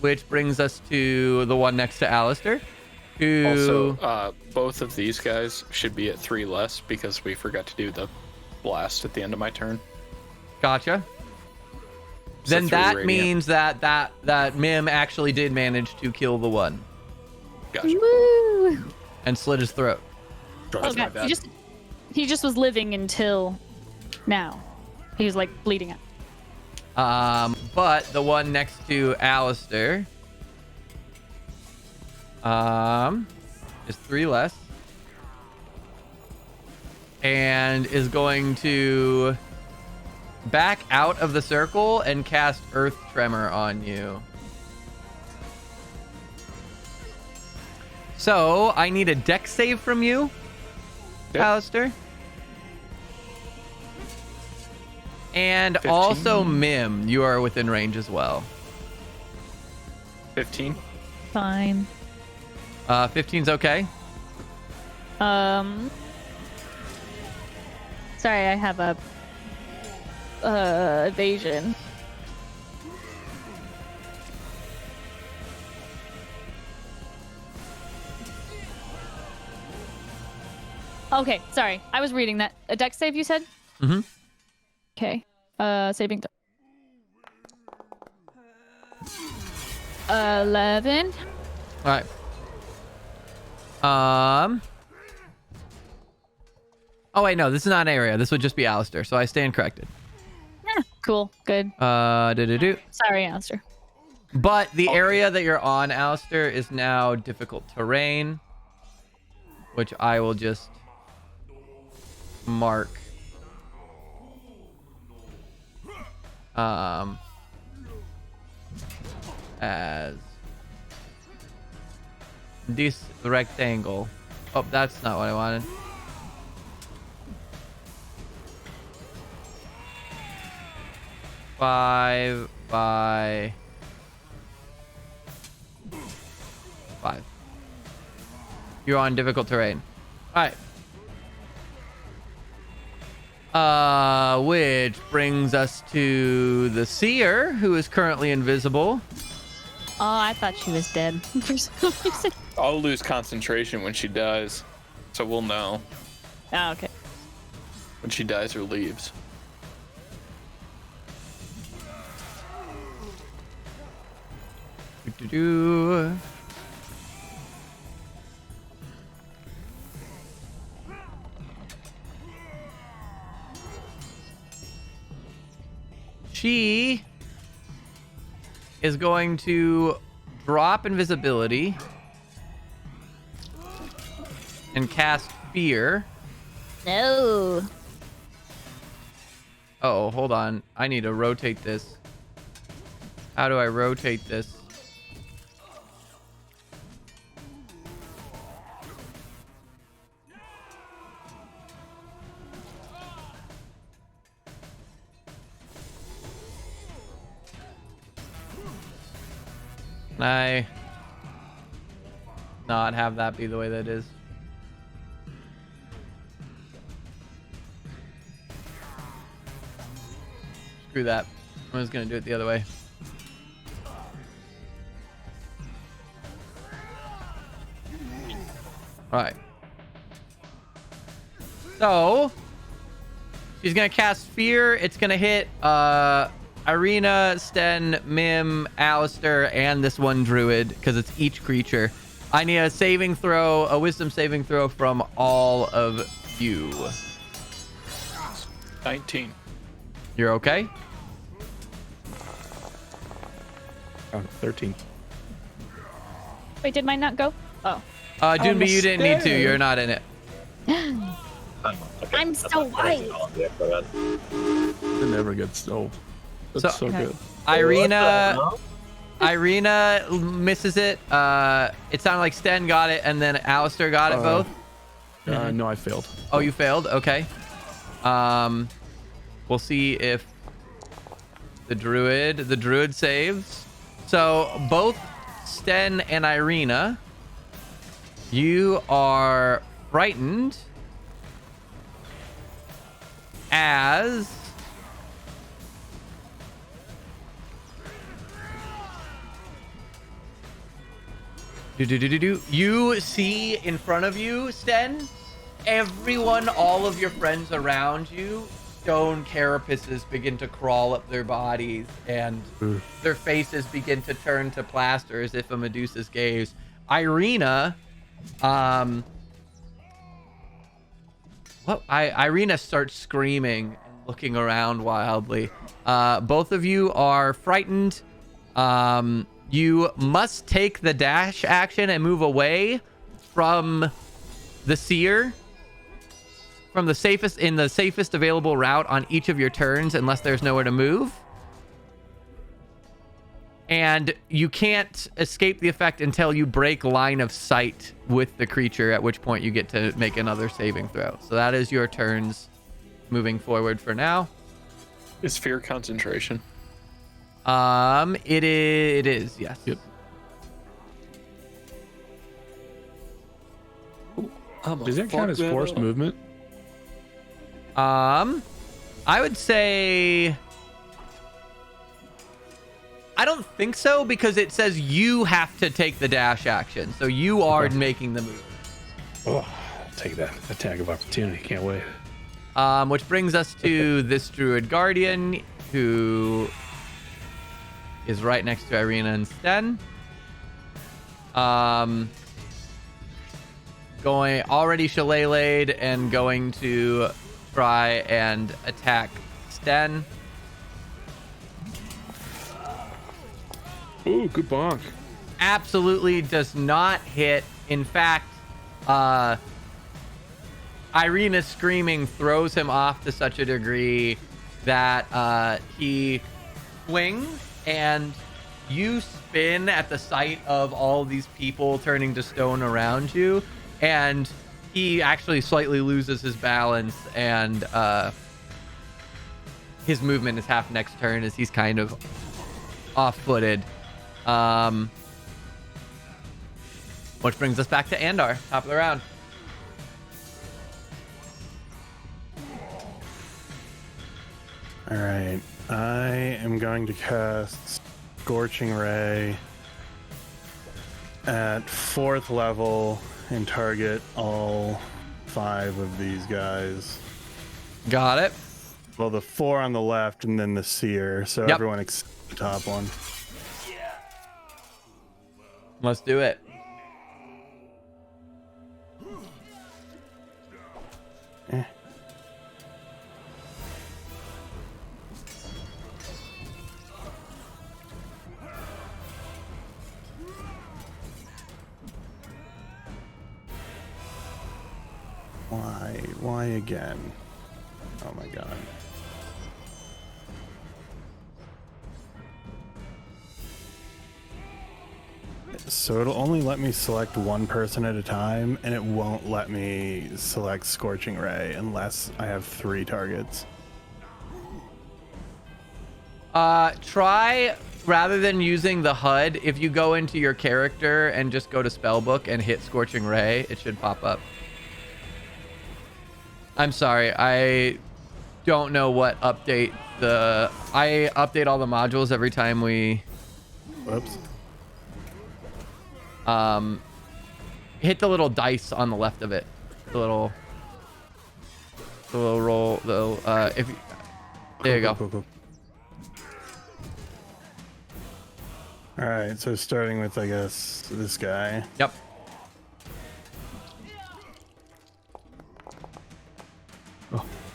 Which brings us to the one next to Alistair, who Also, both of these guys should be at 3 less because we forgot to do the blast at the end of my turn. gotcha. So Then 3 that radiant. means that Mim actually did manage to kill the one Gotcha. Woo! and slit his throat. Oh That's my god, bad. he just was living until now. He was like bleeding out. But the one next to Alistair is 3 less and is going to back out of the circle and cast Earth Tremor on you. So I need a dex save from you, Yep. Alistair. And 15. also Mim, you are within range as well. 15. Fine. 15's okay. Sorry, I have a evasion. Okay, sorry. I was reading that. A dex save, you said? Mm-hmm. Okay. Saving throw. 11. All right. Oh wait, no, this is not an area. This would just be Alistair, so I stand corrected. Cool. Good. Do. Sorry, Alistair. But the area that you're on, Alistair, is now difficult terrain, which I will just mark. As this rectangle. Oh, that's not what I wanted. Five by 5. You're on difficult terrain. All right. Which brings us to the seer, who is currently invisible. Oh, I thought she was dead for some reason. I'll lose concentration when she dies, so we'll know Oh, okay. when she dies or leaves. Do-do-do. She is going to drop invisibility and cast fear. No. Oh, hold on. I need to rotate this. How do I rotate this? Can I not have that be the way that it is? Screw that. I'm just gonna do it the other way. Alright. So she's gonna cast fear. It's gonna hit Irina, Sten, Mim, Alistair, and this one druid, because it's each creature. I need a saving throw, a wisdom saving throw from all of you. 19. You're okay? 13. Wait, did mine not go? Oh. Doomby, you didn't need to. You're not in it. I'm so white. It never gets so. That's so good. Irina misses it. It sounded like Sten got it, and then Alistair got it both. No, I failed. Oh, you failed? Okay. We'll see if the druid saves. So both Sten and Irina, you are frightened as you see in front of you, Sten, everyone, all of your friends around you, stone carapaces begin to crawl up their bodies, and their faces begin to turn to plaster as if a Medusa's gaze. Irina, Irina starts screaming and looking around wildly. Both of you are frightened. You must take the dash action and move away from the seer, from the safest available route on each of your turns, unless there's nowhere to move. And you can't escape the effect until you break line of sight with the creature, at which point you get to make another saving throw. So that is your turns moving forward for now. Is fear concentration? It is, yes. Yep. Does that count as forced movement? I would say... I don't think so, because it says you have to take the dash action. So you are making the move. Oh, I'll take that attack of opportunity. Can't wait. Which brings us to this Druid Guardian, who is right next to Irina and Sten. Going already shillelagh'd and going to try and attack Sten. Ooh, good bonk. Absolutely does not hit. In fact, Irina screaming throws him off to such a degree that he swings, and you spin at the sight of all these people turning to stone around you, and he actually slightly loses his balance, and his movement is half next turn as he's kind of off-footed. Which brings us back to Andar, top of the round. All right, I am going to cast Scorching Ray at 4th level and target all 5 of these guys. Got it. Well, the 4 on the left and then the Seer, so Yep. everyone except the top one. Let's do it. Eh. Why again? Oh my god. So it'll only let me select one person at a time, and it won't let me select Scorching Ray unless I have 3 targets. Try, rather than using the HUD, if you go into your character and just go to Spellbook and hit Scorching Ray, it should pop up. I'm sorry, I don't know what update I update all the modules every time we... Whoops. Hit the little dice on the left of it. The little roll. If you, there you go. Cool. All right, so starting with, I guess, this guy. Yep.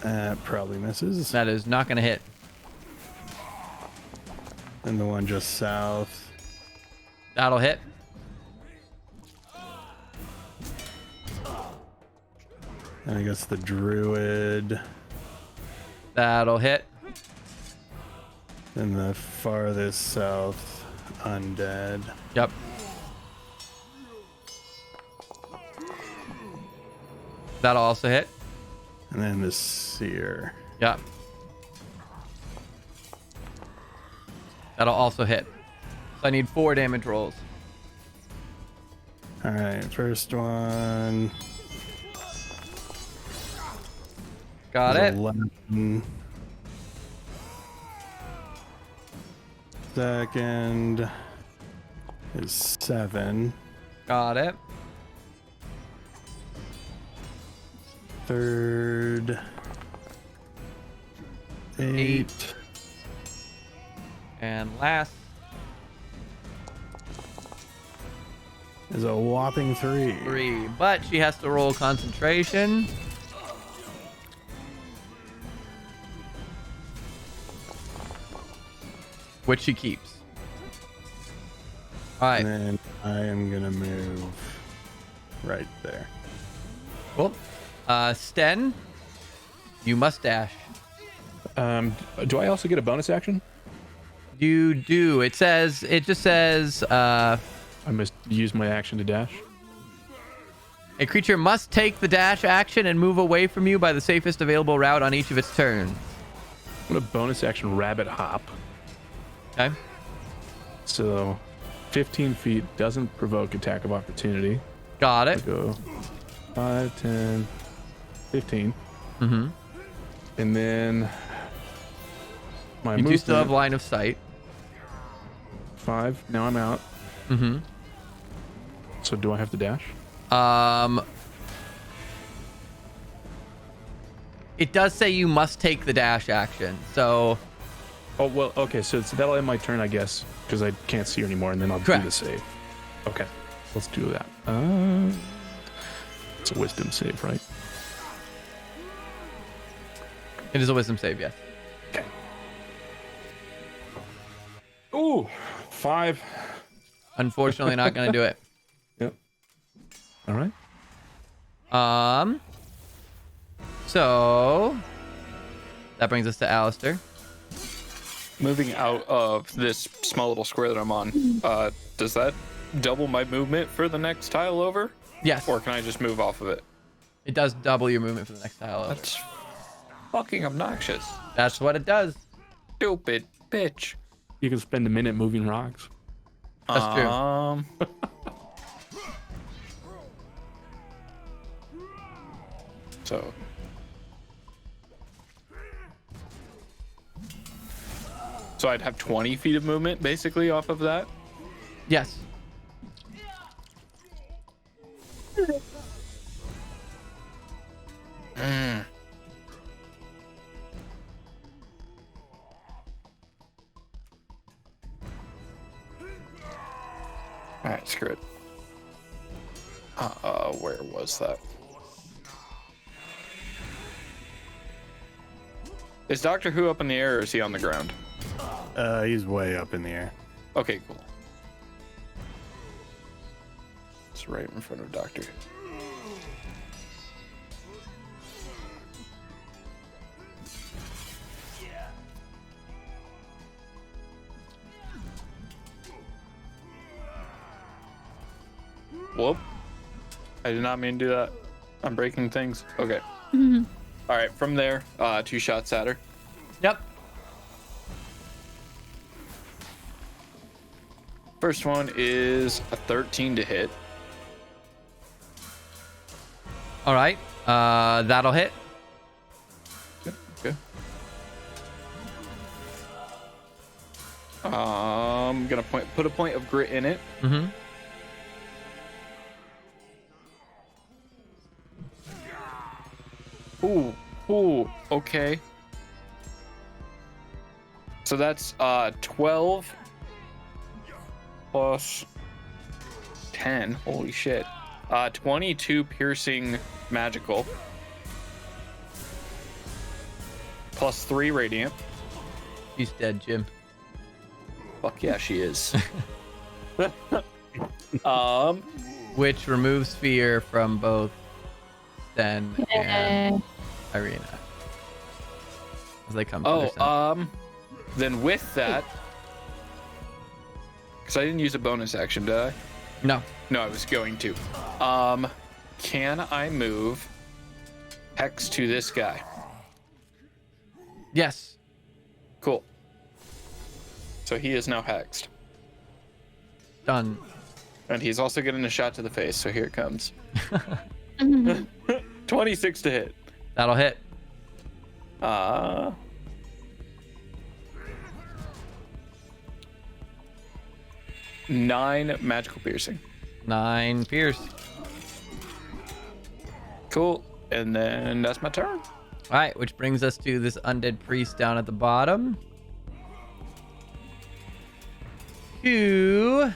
That probably misses. That is not going to hit. And the one just south. That'll hit. And I guess the Druid. That'll hit. And the farthest south, Undead. Yep. That'll also hit. And then the Seer. Yep. That'll also hit. So I need 4 damage rolls. All right, first one. Got is it. 11. Second is 7. Got it. Third, 8. And last Is a whopping 3. 3. But she has to roll concentration. Which she keeps. All right. And then I am going to move right there. Cool. Sten, you must dash. Do I also get a bonus action? You do. It just says, I must use my action to dash. a creature must take the dash action and move away from you by the safest available route on each of its turns. I'm going to bonus action rabbit hop. Okay. So 15 feet doesn't provoke attack of opportunity. Got it. I go 5, 10, 15. Mm-hmm. And then My You do still have movement, line of sight. 5. Now I'm out. Mm-hmm. So do I have to dash? It does say you must take the dash action. So Oh, well, okay, so that'll end my turn, I guess, because I can't see her anymore, and then I'll Correct. do the save. Okay, let's do that. It's a wisdom save, right? it is a wisdom save, yes. Okay. Ooh, 5. Unfortunately, not going to do it. Yep. All right. So that brings us to Alistair. Moving out of this small little square that I'm on, does that double my movement for the next tile over? Yes. Or can I just move off of it? It does double your movement for the next tile over. That's fucking obnoxious. That's what it does. Stupid bitch. You can spend a minute moving rocks. That's true. So. So I'd have 20 feet of movement basically off of that. Yes. Alright, screw it. Where was that? Is Doctor Who up in the air or is he on the ground? He's way up in the air. Okay, cool. It's right in front of Doctor. Whoop. I did not mean to do that. I'm breaking things. Okay. All right, from there, 2 shots at her. Yep. First one is a 13 to hit. All right. That'll hit. Okay. I'm gonna put a point of grit in it. Mm-hmm. Ooh, okay. So that's 12 plus 10. Holy shit. 22 piercing magical. Plus 3 radiant. She's dead, Jim. Fuck yeah, she is. Which removes fear from both Sten and Irina. As they come to their senses. Then with that, because I didn't use a bonus action, did I? No. No, I was going to. Can I move Hex to this guy? Yes. Cool. So he is now hexed. Done. And he's also getting a shot to the face, so here it comes. 26 to hit. That'll hit. 9 magical piercing. 9 pierce. Cool. And then that's my turn. All right, which brings us to this undead priest down at the bottom. Who...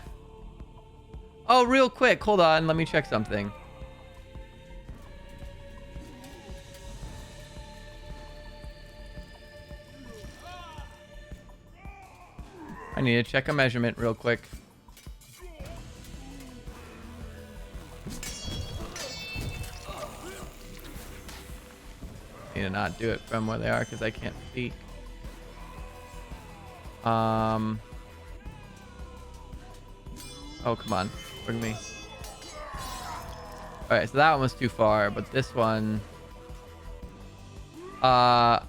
Oh, real quick. Hold on. Let me check something. I need to check a measurement real quick. Need to not do it from where they are because I can't see. Oh, come on. Bring me. Alright, so that one was too far, but this one... Andar,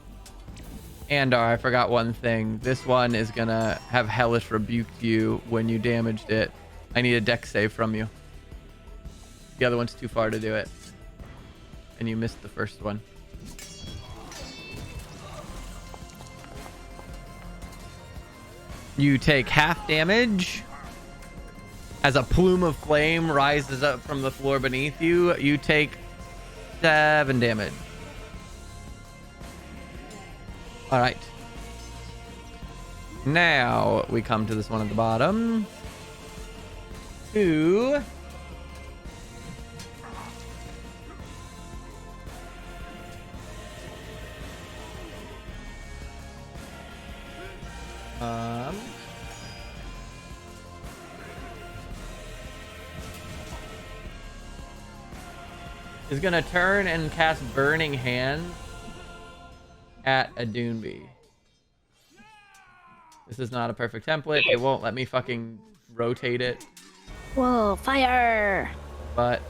I forgot one thing. This one is gonna have Hellish rebuke you when you damaged it. I need a dex save from you. The other one's too far to do it. And you missed the first one. You take half damage. As a plume of flame rises up from the floor beneath you, you take 7 damage. All right. Now we come to this one at the bottom. 2. Is gonna turn and cast Burning Hand at a Doonbee. This is not a perfect template. It won't let me fucking rotate it. Whoa, fire! But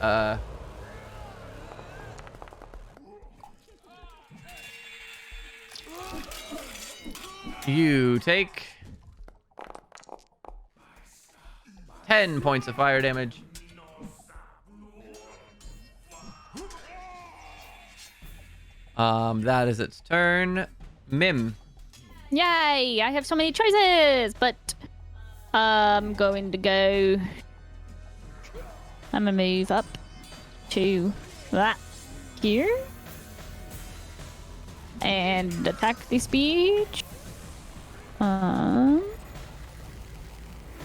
you take 10 points of fire damage. That is its turn. Mim. Yay! I have so many choices, but I'm going to go. I'm gonna move up to that here and attack this beach.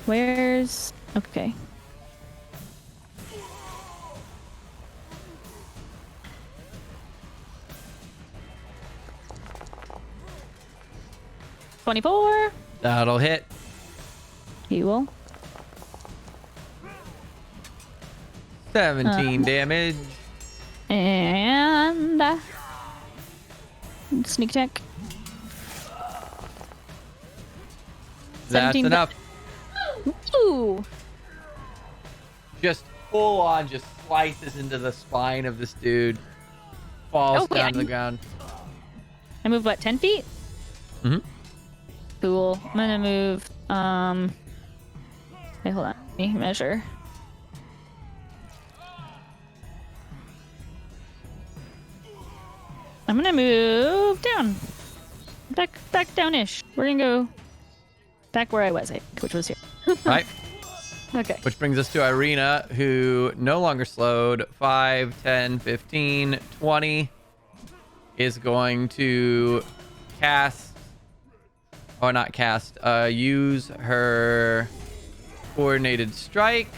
Where's okay? $24. That'll hit. He will. 17 damage. And sneak attack. That's 17 enough. Ooh. Just full on, just slices into the spine of this dude. Falls Oh, down yeah. to the ground. I move what, 10 feet? Mm-hmm. Cool. I'm gonna move. Wait, hold on. Let me measure. I'm gonna move down. Back down-ish. We're gonna go back where I was, which was here. Right. Okay. Which brings us to Irina, who no longer slowed. 5, 10, 15, 20 is going to cast, or not cast, use her coordinated strike.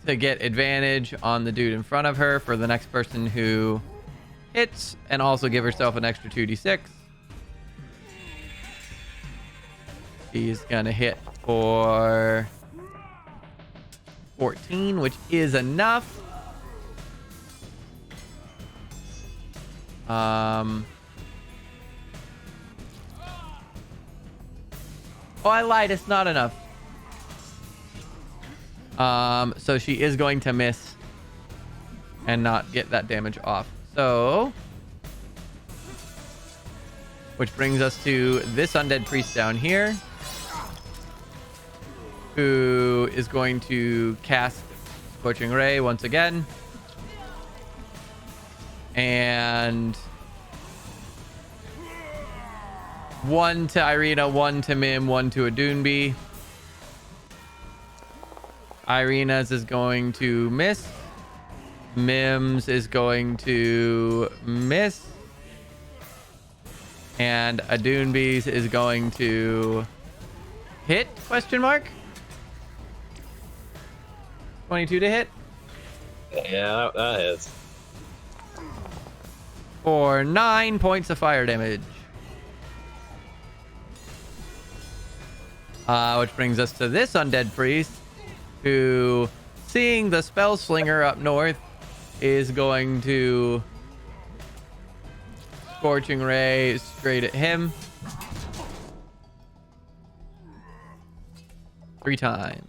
To get advantage on the dude in front of her for the next person who hits, and also give herself an extra 2d6. She's gonna hit for 14, which is enough. Oh, I lied. It's not enough. So she is going to miss and not get that damage off. So, which brings us to this undead priest down here, who is going to cast Scorching Ray once again. And 1 to Irina, 1 to Mim, 1 to a Doonbee. Irina's is going to miss. Mim's is going to miss. And a Doonbee's is going to hit, question mark? 22 to hit? Yeah, that is. For 9 points of fire damage. Which brings us to this undead priest, who, seeing the spell slinger up north, is going to Scorching Ray straight at him 3 times.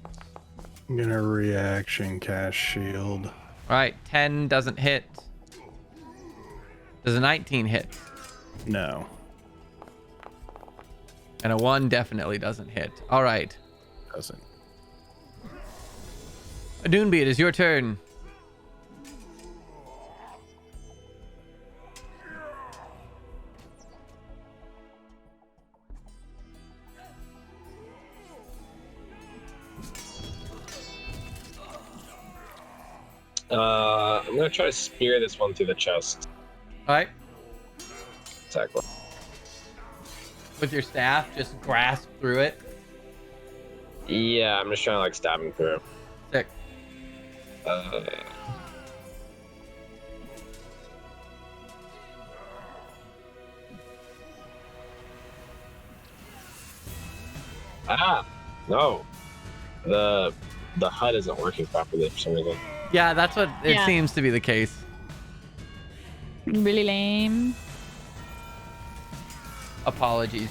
I'm gonna reaction cast shield. All right, 10 doesn't hit. Does a 19 hit? No. And a 1 definitely doesn't hit. All right. Doesn't. Doonbee, it is your turn. I'm gonna try to spear this one through the chest. All right. Exactly. With your staff, just grasp through it. Yeah, I'm just trying to like stab him through. Sick. No. The HUD isn't working properly for some reason. Yeah, that's what it Yeah. seems to be the case. Really lame. Apologies.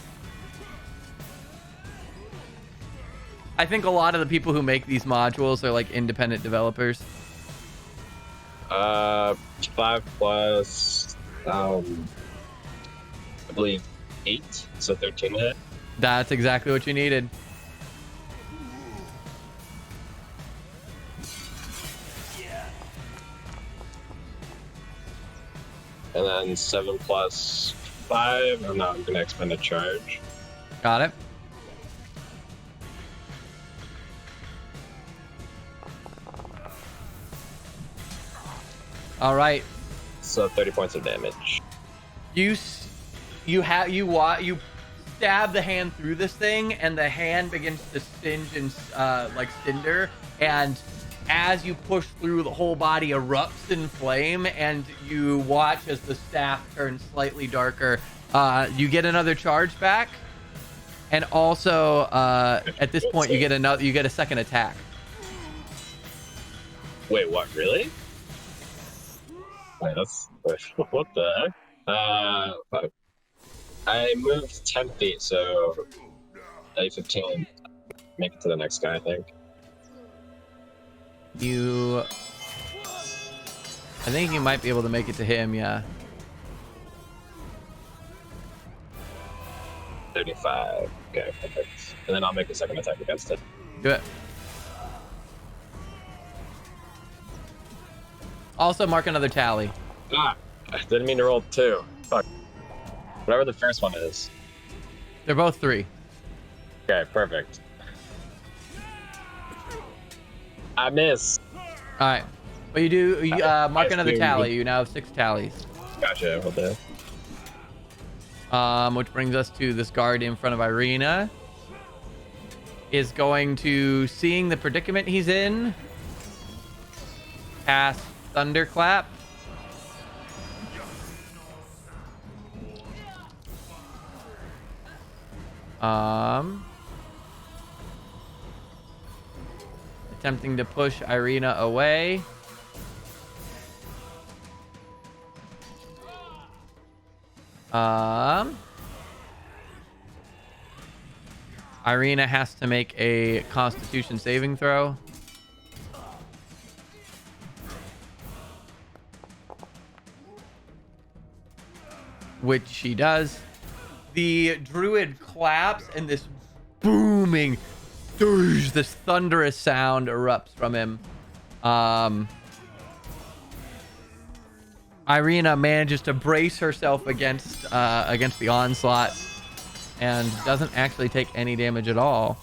I think a lot of the people who make these modules are like independent developers. 5 plus, I believe 8, so 13 hit. That's exactly what you needed. And then 7 plus 5. I'm not gonna expend a charge. Got it. All right. So 30 points of damage. You stab the hand through this thing, and the hand begins to singe and like cinder. And as you push through, the whole body erupts in flame, and you watch as the staff turns slightly darker. You get another charge back, and also at this point you get a second attack. Wait, what? Really? Wait, what the heck? I moved 10 feet, so 15. Make it to the next guy, I think. I think you might be able to make it to him, yeah. 35. Okay, perfect. And then I'll make a second attack against it. Do it. Also mark another tally. I didn't mean to roll 2. Fuck. Whatever the first one is. They're both 3. Okay, perfect. I miss. All right. But you do mark I another assumed- tally. You now have 6 tallies. Gotcha. What the? Which brings us to this guard in front of Irina. Is going to, seeing the predicament he's in, cast Thunderclap. Attempting to push Irina away. Irina has to make a Constitution saving throw. Which she does. The druid claps, and this booming, this thunderous sound erupts from him. Irina manages to brace herself against the onslaught and doesn't actually take any damage at all.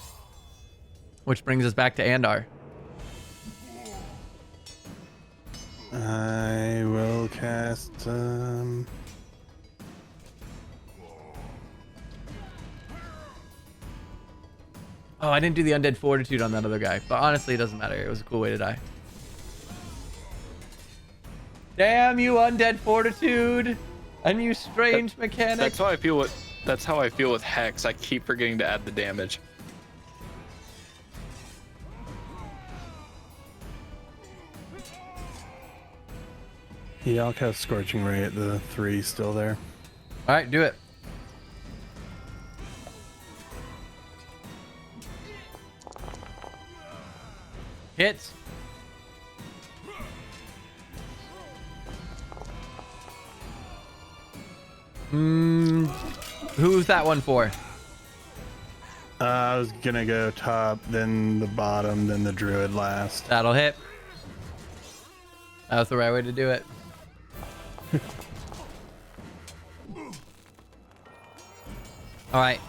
Which brings us back to Andar. I will cast Oh, I didn't do the Undead Fortitude on that other guy. But honestly, it doesn't matter. It was a cool way to die. Damn you, Undead Fortitude! And you strange mechanic! That's how I feel with Hex. I keep forgetting to add the damage. Yeah, I'll cast Scorching Ray at the 3 still there. Alright, do it. Hits. Who's that one for? I was gonna go top, then the bottom, then the druid last. That'll hit. That was the right way to do it. All right.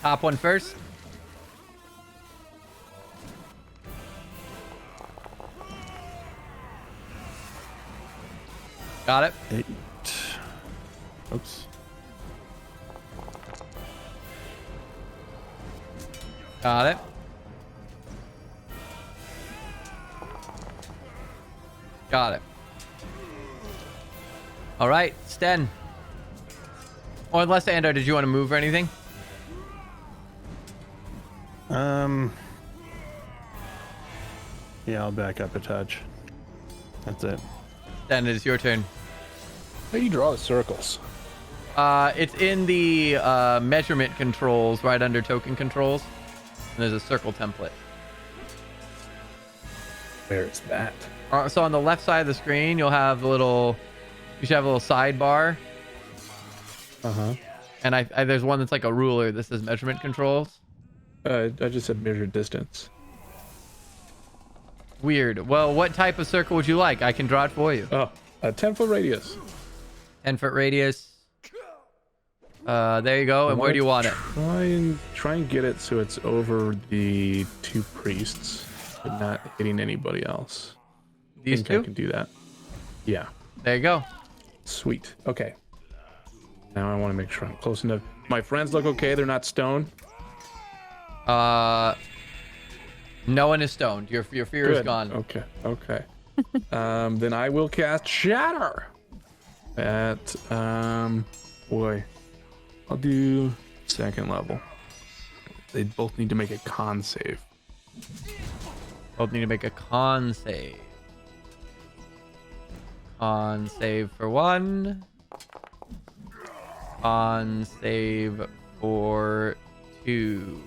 Top one first. Got it. 8. Oops. Got it. Got it. All right, Sten. Or unless, Andor, did you want to move or anything? Yeah, I'll back up a touch. That's it. Sten, it is your turn. How do you draw the circles? It's in the measurement controls right under token controls. And there's a circle template. Where is that? So on the left side of the screen, you'll have a little. You should have a little sidebar. And there's one that's like a ruler. This is measurement controls. I just said measure distance. Weird. Well, what type of circle would you like? I can draw it for you. Oh, a 10-foot radius. 10-foot radius. There you go. And where do you want it? Try and get it so it's over the 2 priests, but not hitting anybody else. These I two? can do that. Yeah. There you go. Sweet. Okay. Now I want to make sure I'm close enough. My friends look okay. They're not stoned. No one is stoned. Your fear is Good. gone. Okay. Then I will cast Shatter. At boy, I'll do 2nd level. They both need to make a con save. Both need to make a con save. Con save for 1. Con save for 2.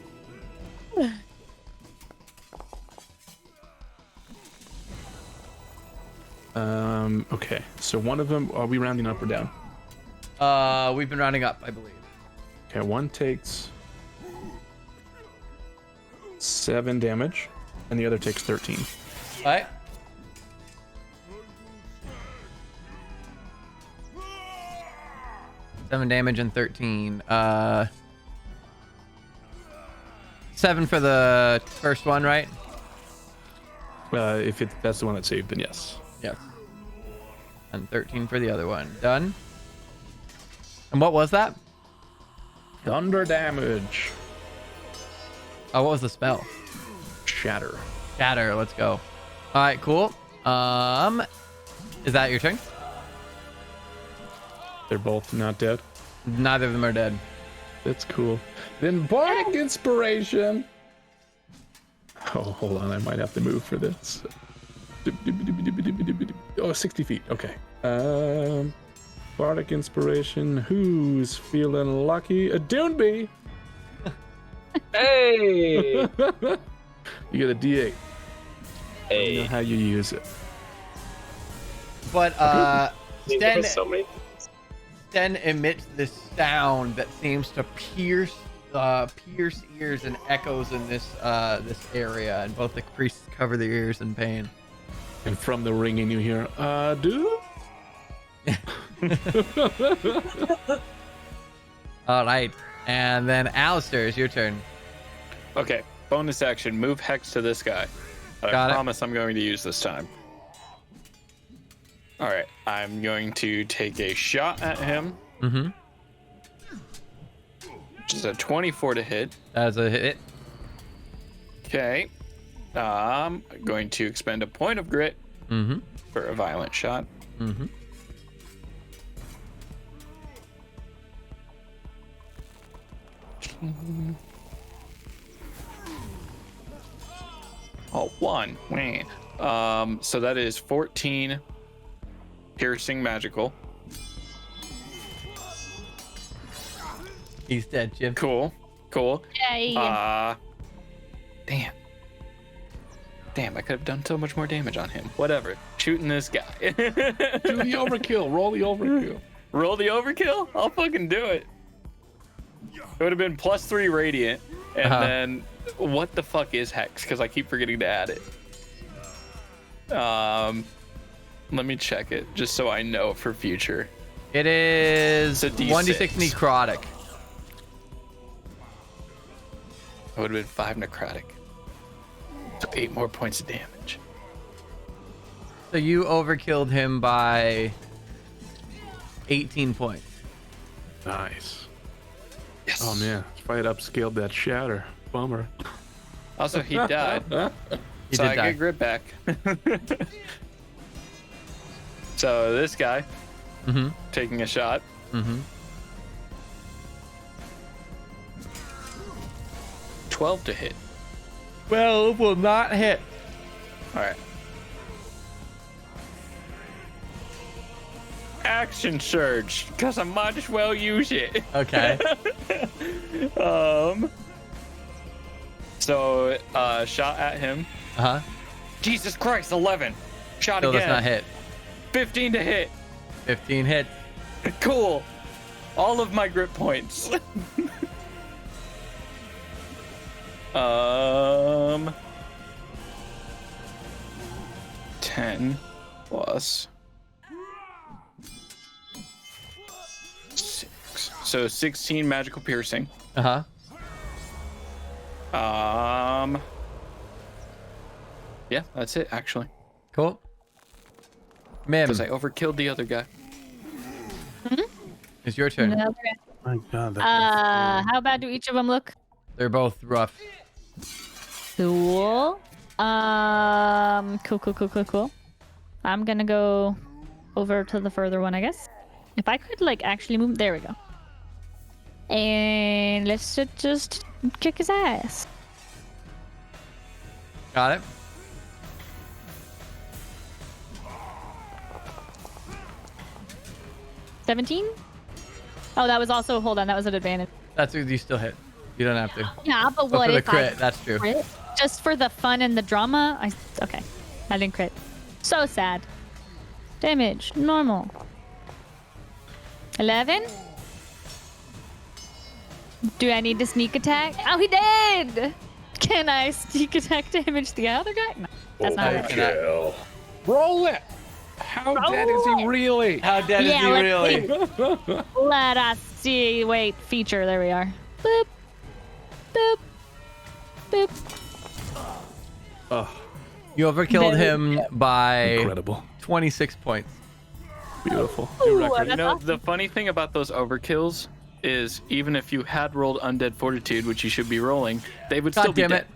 Okay. So one of them, are we rounding up or down? We've been rounding up, I believe. Okay, one takes 7 damage, and the other takes 13. All right. Seven damage and 13. 7 for the first one, right? If that's the one that saved, then yes. Yes. And 13 for the other one. Done. And what was that? Thunder damage. Oh, what was the spell? Shatter. Shatter. Let's go. All right, cool. Is that your turn? They're both not dead. Neither of them are dead. That's cool. Then Bardic Inspiration. Oh, hold on. I might have to move for this. Oh, 60 feet. Okay. Bardic Inspiration. Who's feeling lucky? A Duneby. Hey! You get a D8. You know Hey. how you use it. But There's so many. Sten emits this sound that seems to pierce ears and echoes in this area, and both the priests cover their ears in pain. And from the ringing, you hear, dude? All right, and then Alistair, it's your turn. Okay, bonus action, move Hex to this guy. That Got I it. promise I'm going to use this time. All right, I'm going to take a shot at him. Mm-hmm. Which is a 24 to hit. That's a hit. Okay. I'm going to expend a point of grit Mm-hmm. for a violent shot. Mm-hmm. Oh, 1. Wah. So that is 14 piercing magical. He's dead, Jim. Cool. Yay. Damn, I could have done so much more damage on him. Whatever. Shooting this guy. Do the overkill. Roll the overkill. Roll the overkill? I'll fucking do it. It would have been +3 radiant. And then what the fuck is Hex? Because I keep forgetting to add it. Let me check it just so I know for future. It is It's a D6. 1d6 necrotic. It would have been 5 necrotic. So 8 more points of damage. So you overkilled him by 18 points. Nice. Yes. Oh man, if I had upscaled that shatter, bummer. Also, he died. He So did I die. get grit back. So this guy Mm-hmm. taking a shot. Mm-hmm. 12 to hit. 12 will not hit. All right. Action surge, because I might as well use it. Okay. So shot at him. Uh-huh. Jesus Christ, 11. Shot Still again. does not hit. 15 to hit. 15 hits. Cool. All of my grip points. 10 plus 6. So 16 magical piercing. Uh-huh. Yeah, that's it actually. Cool. Mim, Because I overkilled the other guy. it's your turn. Another- My God. That how bad do each of them look? They're both rough. Cool. Cool. I'm gonna go over to the further one, I guess. If I could, like, actually move. There we go. And let's just kick his ass. Got it. $17? Oh, that was also, hold on, that was an advantage. That's you still hit. You don't have to. Yeah, but But what for the if crit, I that's true. crit? Just for the fun and the drama? Okay. I didn't crit. So sad. Damage. Normal. 11? Do I need to sneak attack? Oh, he did! Can I sneak attack damage the other guy? No, that's not right. Overkill. Roll it. How dead is he really? How dead is Yeah, he let's really? Let us see. Wait, feature. There we are. Boop. Boop. Boop. Oh, You overkilled Very him by incredible. 26 points. Beautiful. Ooh, You that's know, awesome. the funny thing about those overkills is even if you had rolled Undead Fortitude, which you should be rolling, they would still God be damn dead.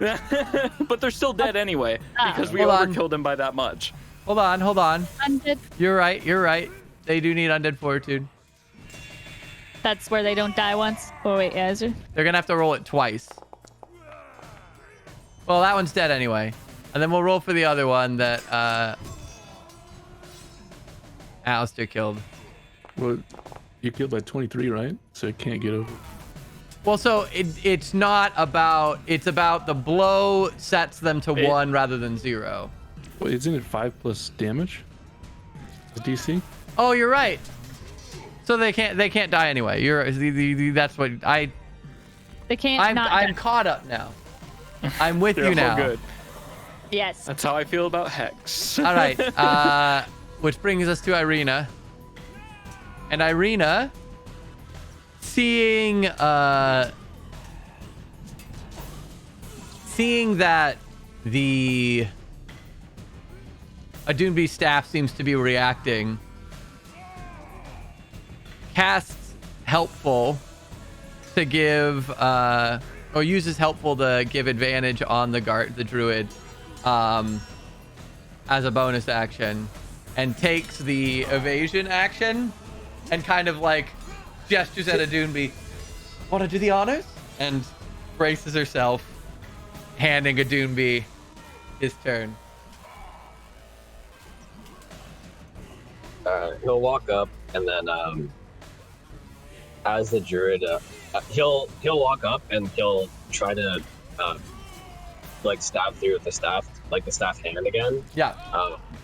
it. But they're still dead anyway, because we Hold on. overkilled them by that much. Hold on. Undead. You're right. They do need Undead Fortitude. That's where they don't die once. Oh, wait, yeah, is there? They're going to have to roll it twice. Well, that one's dead anyway. And then we'll roll for the other one that Alistair killed. Well, you killed by 23, right? So it can't get over. Well, so it's not about... It's about the blow sets them to 1 rather than 0. Well, isn't it 5 plus damage? The DC? Oh, you're right. So they can't die anyway. That's what They can't I'm not. caught up now. I'm with They're you all now. good. Yes. That's how I feel about Hex. All right. Which brings us to Irina. And Irina, seeing that the Adunbi staff seems to be reacting, casts helpful to give or uses helpful to give advantage on the druid as a bonus action, and takes the evasion action and kind of like gestures at Adunbi. Want to do the honors? And braces herself, handing Adunbi his turn. He'll walk up and then as the druid, he'll walk up and he'll try to like stab through with the staff, like the staff hand again, Yeah.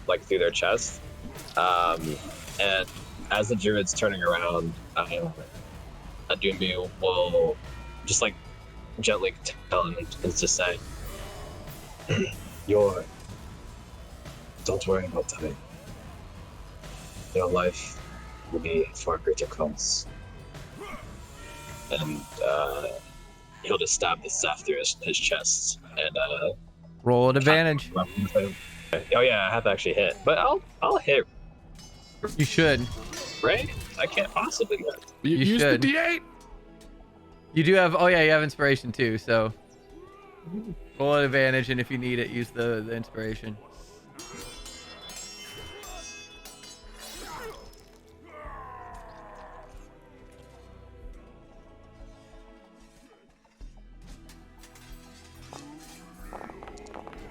like through their chest. And as the druid's turning around, Adunbi will just like gently tell him and just say, don't worry about dying. Your life will be far greater cost. And he'll just stab the staff through his chest and Roll at advantage. oh yeah, I have to actually hit, but I'll hit You should. right? I can't possibly miss. You You use should. the D8. You do have. Oh yeah, you have inspiration too. So roll an advantage, and if you need it, use the inspiration.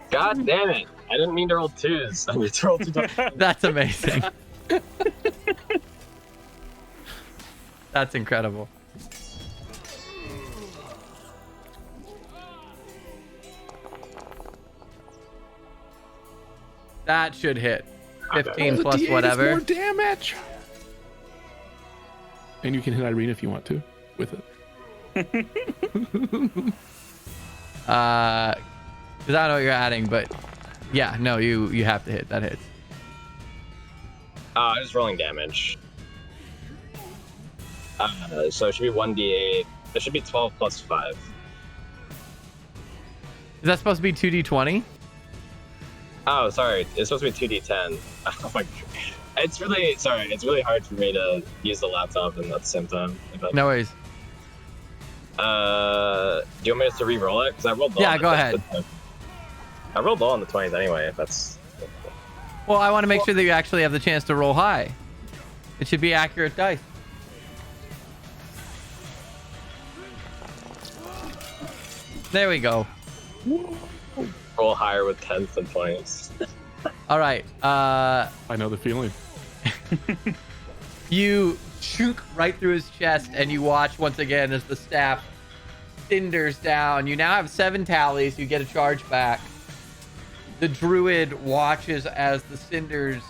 God damn it! I didn't mean to roll 2s. I meant to roll 2 That's amazing. That's incredible. That should hit. 15 The plus D8 is whatever. more damage. And you can hit Irene if you want to with it. Because I don't know what you're adding, but yeah, no, you have to hit. That hits. I'm just rolling damage. So it should be 1d8. It should be 12 plus 5. Is that supposed to be 2d20? Oh, sorry. It's supposed to be 2d10. Oh my god. It's really hard for me to use the laptop and at the same time. But, No worries. do you want me just to re-roll it? Because I rolled low. Yeah, on the go 20s. ahead. I rolled low on the 20s anyway, if that's... Well, I want to make sure that you actually have the chance to roll high. It should be accurate dice. There we go. Roll higher with 10s than 20s. All right. I know the feeling. You shoot right through his chest, and you watch once again as the staff cinders down. You now have 7 tallies. You get a charge back. The druid watches as the cinders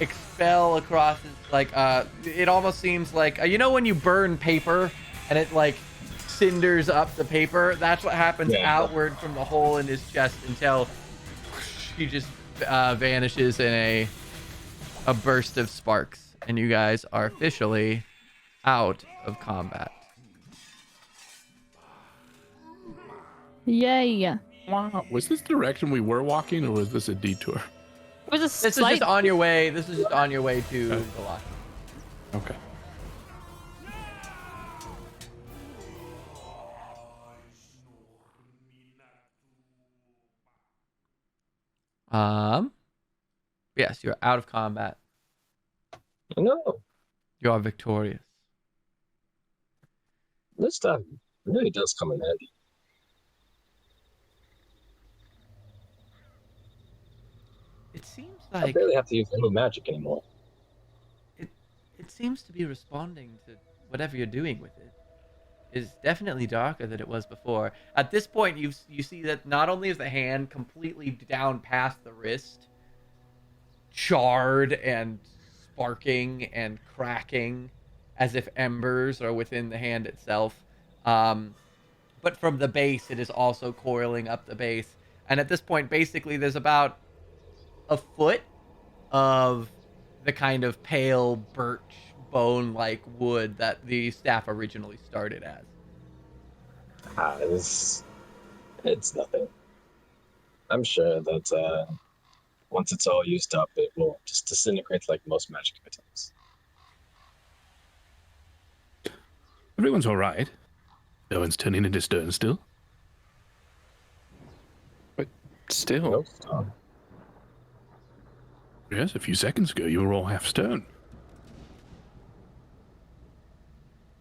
expel across his, like, it almost seems like, you know when you burn paper and it, like, cinders up the paper? That's what happens outward from the hole in his chest until he just vanishes in a burst of sparks. And you guys are officially out of combat. Yay. Wow. Was this direction we were walking, or was this a detour? It was a This is slight... just on your way. This is just on your way to Vallaki. Okay. Yes, you're out of combat. No, You are victorious. this stuff really does come in handy. It seems I like barely have to use any magic anymore. it seems to be responding to whatever you're doing with it. Is definitely darker than it was before. At this point, you see that not only is the hand completely down past the wrist, charred and sparking and cracking, as if embers are within the hand itself. But from the base, it is also coiling up the base. And at this point, basically, there's about a foot of the kind of pale birch bone-like wood that the staff originally started as. It's nothing. I'm sure that once it's all used up, it will just disintegrate like most magic items. Everyone's all right. No one's turning into stone still. But still, No stone. Yes, a few seconds ago you were all half stone.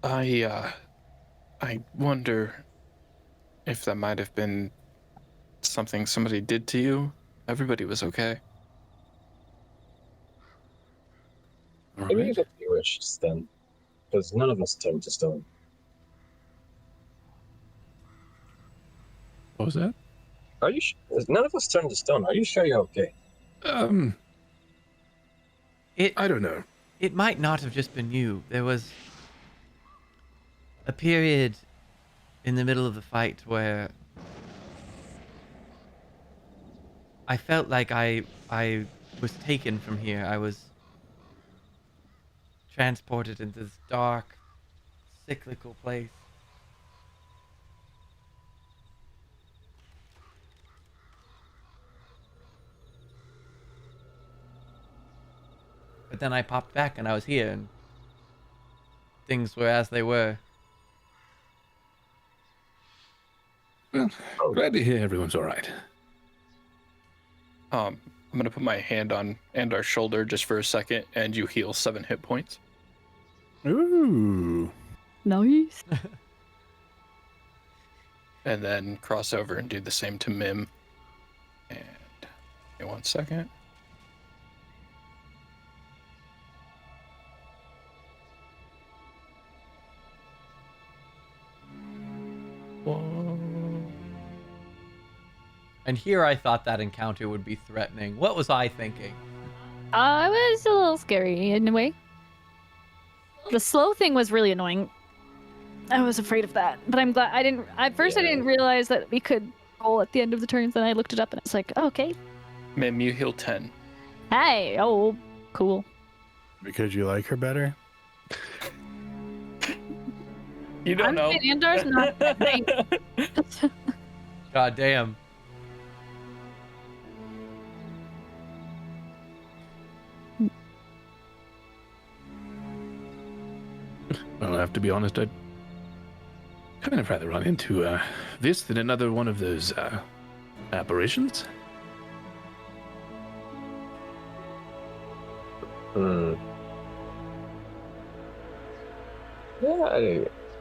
I wonder if that might have been something somebody did to you. Everybody was okay. All Maybe you right. get bewitched then, because none of us turned to stone. What was that? Are you? None of us turned to stone. Are you sure you're okay? I don't know. It might not have just been you. There was a period in the middle of the fight where I felt like I was taken from here. I was transported into this dark, cyclical place. But then I popped back and I was here, and things were as they were. Well, glad to hear everyone's all right. I'm gonna put my hand on Andar's shoulder just for a second, and you heal 7 hit points. Ooh. Nice. And then cross over and do the same to Mim. And give me 1 second. And here I thought that encounter would be threatening. What was I thinking? It was a little scary in a way. The slow thing was really annoying. I was afraid of that, but I'm glad I didn't. At first, I didn't realize that we could roll at the end of the turns. Then I looked it up, and it's like, oh, okay. Mim, you heal 10. Hey, oh, cool. Because you like her better? You don't know. Andar's not that nice. God damn. Well, I have to be honest, I'd kind of rather run into this than another one of those apparitions. Yeah,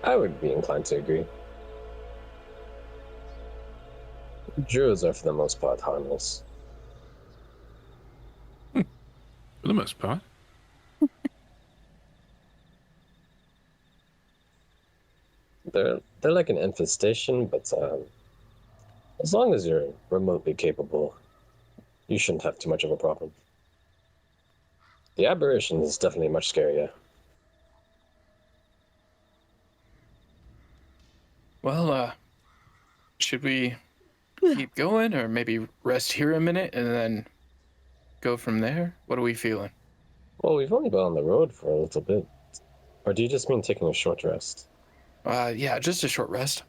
I would be inclined to agree. Druids are, for the most part, harmless. For the most part. They're like an infestation, but as long as you're remotely capable, you shouldn't have too much of a problem. The aberration is definitely much scarier. Well, should we keep going or maybe rest here a minute and then go from there? What are we feeling? Well, we've only been on the road for a little bit. Or do you just mean taking a short rest? Yeah, just a short rest.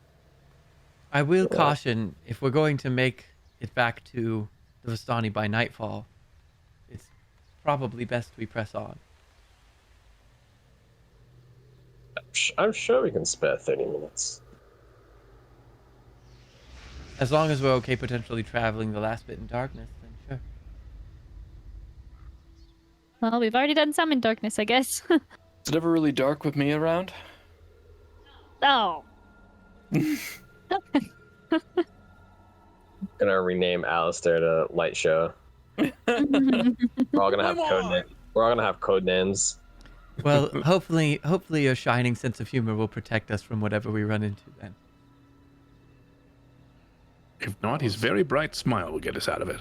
I will caution, if we're going to make it back to the Vistani by nightfall, it's probably best we press on. I'm sure we can spare 30 minutes. As long as we're okay potentially traveling the last bit in darkness, then sure. Well, we've already done some in darkness, I guess. Is it ever really dark with me around? Oh. Gonna rename Alistair to Light Show. We're all gonna have We're all gonna have code names. Well, hopefully your shining sense of humor will protect us from whatever we run into then. If not, his very bright smile will get us out of it.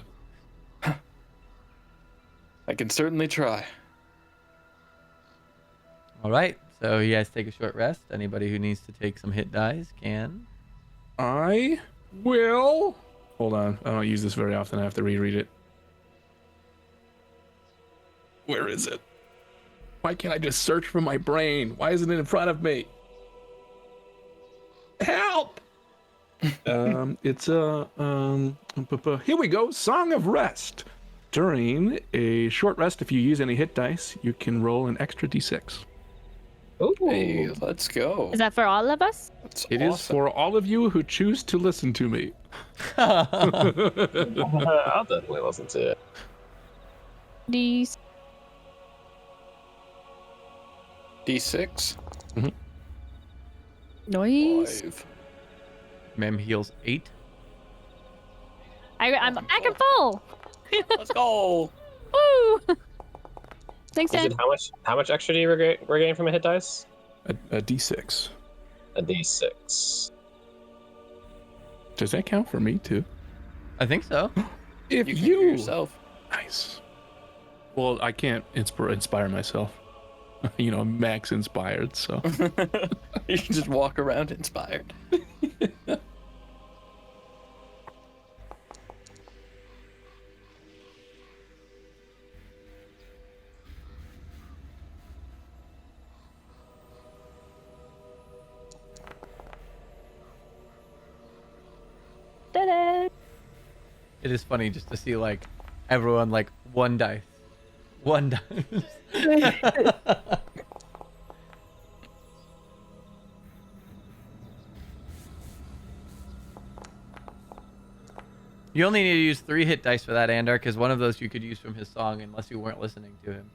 I can certainly try. All right, so you guys take a short rest. Anybody who needs to take some hit dice can. I will. Hold on. I don't use this very often. I have to reread it. Where is it? Why can't I just search for my brain? Why isn't it in front of me? Help! It's a here we go. Song of Rest. During a short rest, if you use any hit dice, you can roll an extra d6. Ooh. Hey, let's go. Is that for all of us? That's It is awesome. for all of you who choose to listen to me. I'll definitely listen to it. These. D6. Nice. 5. Mem heals 8. I'm back and full. Let's go. Woo! Thanks, Is Dan. it how much extra do you regain from a hit dice? A d6. A d6. Does that count for me too? I think so. If You can hear yourself. Nice. Well, I can't inspire myself. You know, Max inspired, so. You can just walk around inspired. Ta-da! It is funny just to see like everyone like one dice, 1 dice. You only need to use 3 hit dice for that, Andar, because one of those you could use from his song unless you weren't listening to him.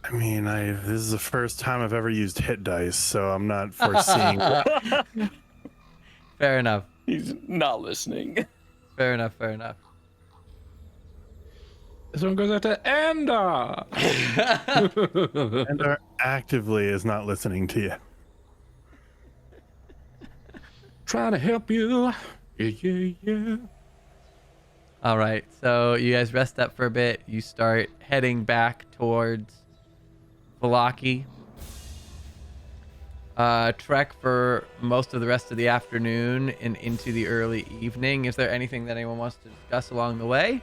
I mean, this is the first time I've ever used hit dice, so I'm not foreseeing. Fair enough. He's not listening. Fair enough. Fair enough. This one goes out to Enda. And actively is not listening to you. Trying to help you. Yeah. All right, so you guys rest up for a bit. You start heading back towards Vallaki. Trek for most of the rest of the afternoon and into the early evening. Is there anything that anyone wants to discuss along the way?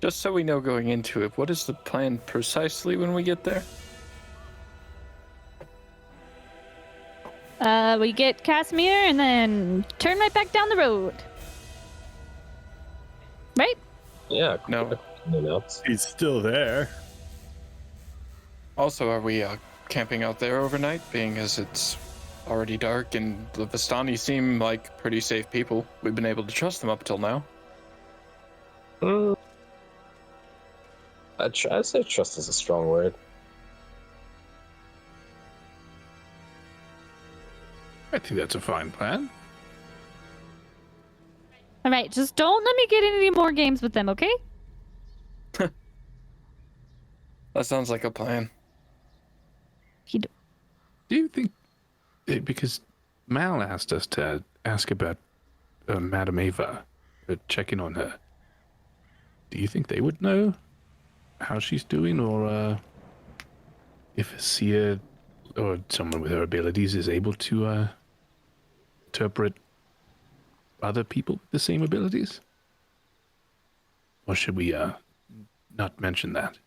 Just so we know going into it, what is the plan precisely when we get there? We get Kasimir and then turn right back down the road. Right? Yeah, No. He's still there. Also, are we camping out there overnight, being as it's already dark and the Vistani seem like pretty safe people? We've been able to trust them up till now. I'd say trust is a strong word. I think that's a fine plan. All right, just don't let me get in any more games with them, okay? That sounds like a plan. Do you think, because Mal asked us to ask about Madame Ava, check in on her. Do you think they would know how she's doing, or if Sia or someone with her abilities is able to interpret other people with the same abilities? Or should we not mention that?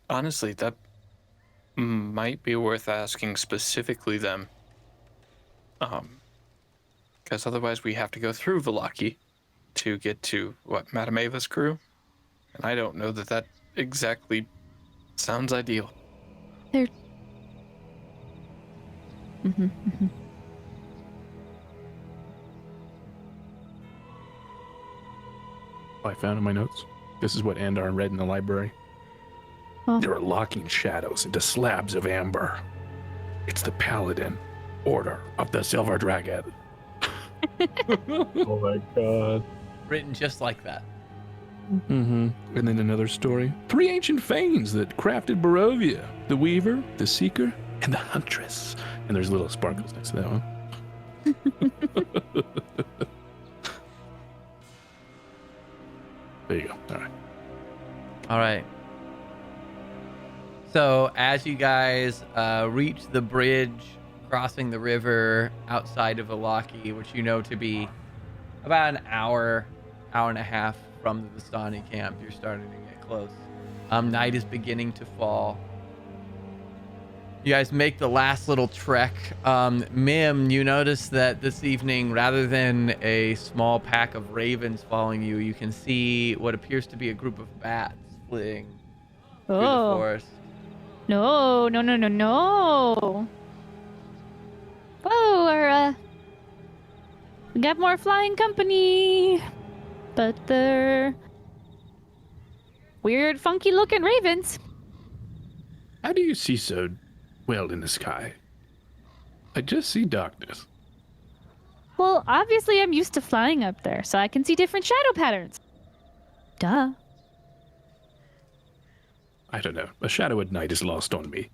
Honestly, that might be worth asking specifically them. Because otherwise we have to go through Vallaki to get to, Madame Ava's crew? And I don't know that exactly sounds ideal. They're... I found in my notes. This is what Andar read in the library. Huh. There are locking shadows into slabs of amber. It's the Paladin Order of the Silver Dragon. Oh my god. Written just like that. Mm-hmm. And then another story. 3 ancient fanes that crafted Barovia. The Weaver, the Seeker, and the Huntress. And there's little sparkles next to that one. There you go. All right. All right. So as you guys reach the bridge crossing the river outside of Vallaki, which you know to be about an hour and a half from the Vistani Camp, you're starting to get close. Night is beginning to fall. You guys make the last little trek. Mim, you notice that this evening, rather than a small pack of ravens following you, you can see what appears to be a group of bats fleeing through the Oh. forest. No. Whoa, we got more flying company. But they're weird, funky looking ravens. How do you see so well in the sky? I just see darkness. Well, obviously I'm used to flying up there, so I can see different shadow patterns. Duh. I don't know. A shadow at night is lost on me.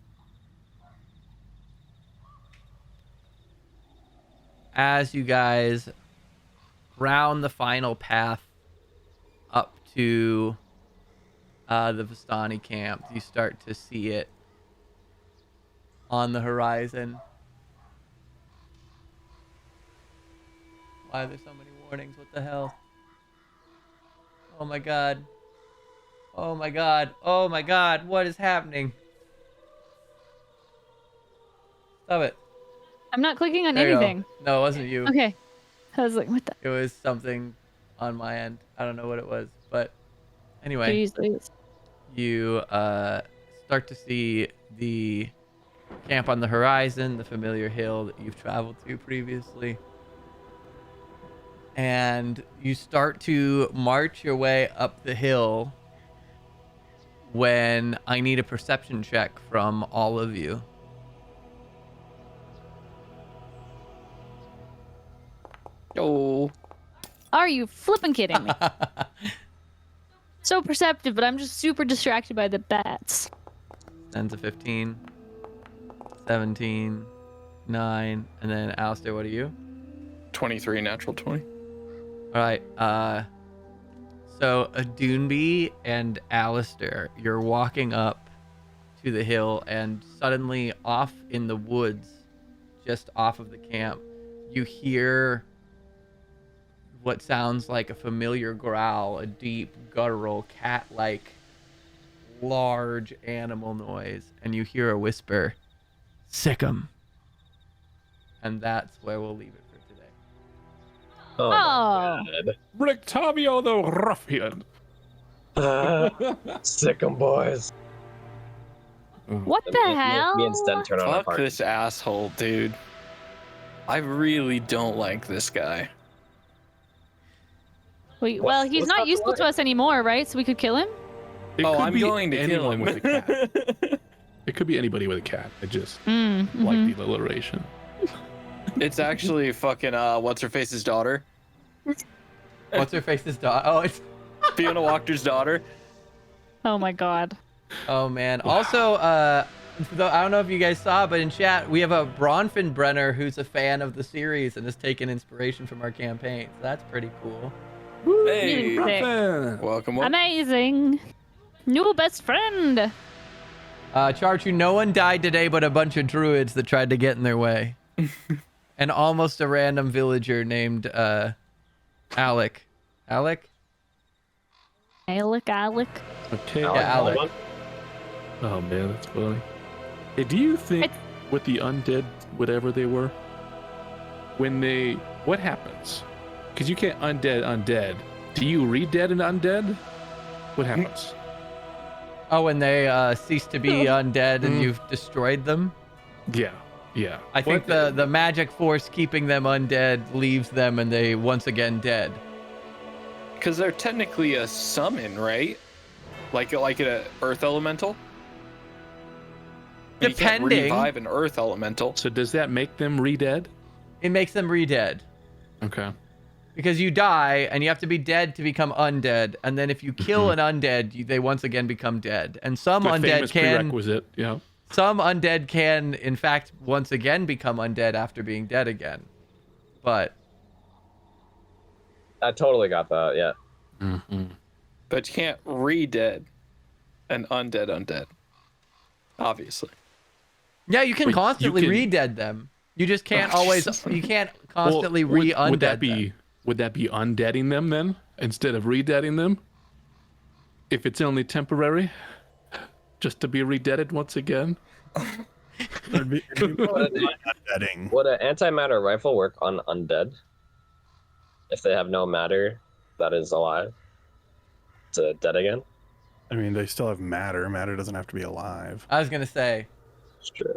As you guys round the final path up to the Vistani Camp, you start to see it on the horizon. Why are there so many warnings? What the hell? Oh my god. Oh my god. Oh my god. What is happening? Stop it. I'm not clicking on There you go. anything. No, it wasn't you. Okay. I was like, what the? It was something on my end. I don't know what it was, but anyway, Jeez. you start to see the camp on the horizon, the familiar hill that you've traveled to previously. And you start to march your way up the hill when I need a perception check from all of you. Oh, Are you flipping kidding me? So perceptive, but I'm just super distracted by the bats. Ends of 15, 17, 9, and then Alistair, what are you? 23 natural 20. All right. So Adunbi and Alistair, you're walking up to the hill, and suddenly off in the woods, just off of the camp, you hear what sounds like a familiar growl, a deep, guttural, cat-like, large animal noise, and you hear a whisper, "Sick 'em." And that's where we'll leave it for today. Oh, Oh. my God. Brictavio the ruffian. Sick 'em, boys. What the Me hell? and Sten turn on our Fuck party. this asshole, dude. I really don't like this guy. Wait, well, he's what's not not to useful to like? us anymore, right? So we could kill him? It Oh, could I'm be going to kill anyone him. with a cat. It could be anybody with a cat. I just Mm-hmm. like the alliteration. It's actually fucking what's her face's daughter, What's her face's dog? Oh, it's Fiona Walker's daughter. Oh my god. Oh man. Also, I don't know if you guys saw, but in chat we have a Bronfin Brenner who's a fan of the series and has taken inspiration from our campaign. So that's pretty cool. Hey, Sick. welcome. Amazing. New best friend. Charchu, no one died today but a bunch of druids that tried to get in their way. And almost a random villager named Alec. Alec? Alec. Okay. Yeah, Alec. Oh man, that's funny. Hey, do you think with the undead, whatever they were, what happens? Because you can't undead. Do you re-dead an undead? What happens? Oh, when they cease to be undead and you've destroyed them? Yeah. I think the magic force keeping them undead leaves them and they once again dead. Because they're technically a summon, right? Like an earth elemental. You can't Depending. revive an earth elemental. So does that make them re-dead? It makes them re-dead. Okay. Because you die and you have to be dead to become undead, and then if you kill an undead, they once again become dead. And some The undead famous can, prerequisite. Yeah. some undead can, in fact, once again become undead after being dead again. But I totally got that, yeah. Mm-hmm. But you can't re-dead an undead. Obviously. yeah, you can Wait, you constantly can- re-dead them. You just can't always. You can't constantly re-undead would that them. be undeading them then instead of re-deading them? If it's only temporary, just to be re-deaded once again. It'd be undeading. Would an antimatter rifle work on undead? If they have no matter that is alive to dead again? I mean, they still have matter. Matter doesn't have to be alive. I was gonna say. It's true.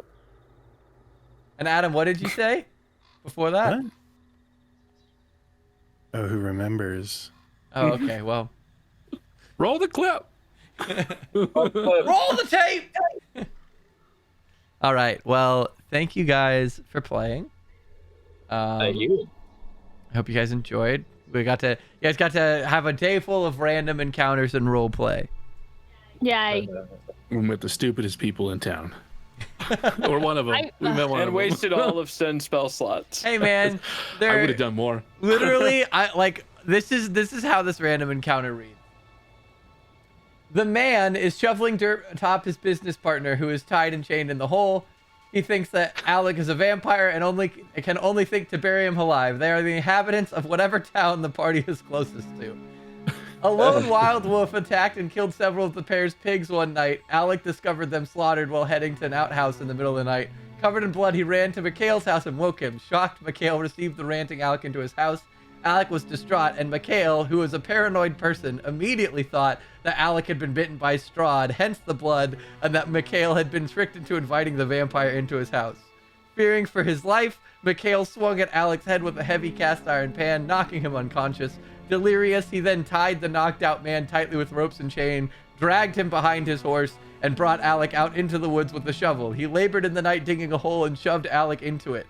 And Adam, what did you say before that? What? Oh, who remembers? Oh, okay. Well, Roll the clip. roll the tape. All right. Well, thank you guys for playing. Thank you. I hope you guys enjoyed. You guys got to have a day full of random encounters and role play. Yeah, We met the stupidest people in town. Or one of them. We met one And of wasted them. all of Sten's spell slots. Hey, man. I would have done more. Literally, this is how this random encounter reads. The man is shoveling dirt atop his business partner, who is tied and chained in the hole. He thinks that Alec is a vampire and can only think to bury him alive. They are the inhabitants of whatever town the party is closest to. A lone wild wolf attacked and killed several of the pair's pigs one night. Alec discovered them slaughtered while heading to an outhouse in the middle of the night. Covered in blood, he ran to Mikhail's house and woke him. Shocked, Mikhail received the ranting Alec into his house. Alec was distraught, and Mikhail, who was a paranoid person, immediately thought that Alec had been bitten by Strahd, hence the blood, and that Mikhail had been tricked into inviting the vampire into his house. Fearing for his life, Mikhail swung at Alec's head with a heavy cast iron pan, knocking him unconscious. Delirious, he then tied the knocked out man tightly with ropes and chain, dragged him behind his horse, and brought Alec out into the woods with the shovel. He labored in the night digging a hole and shoved Alec into it.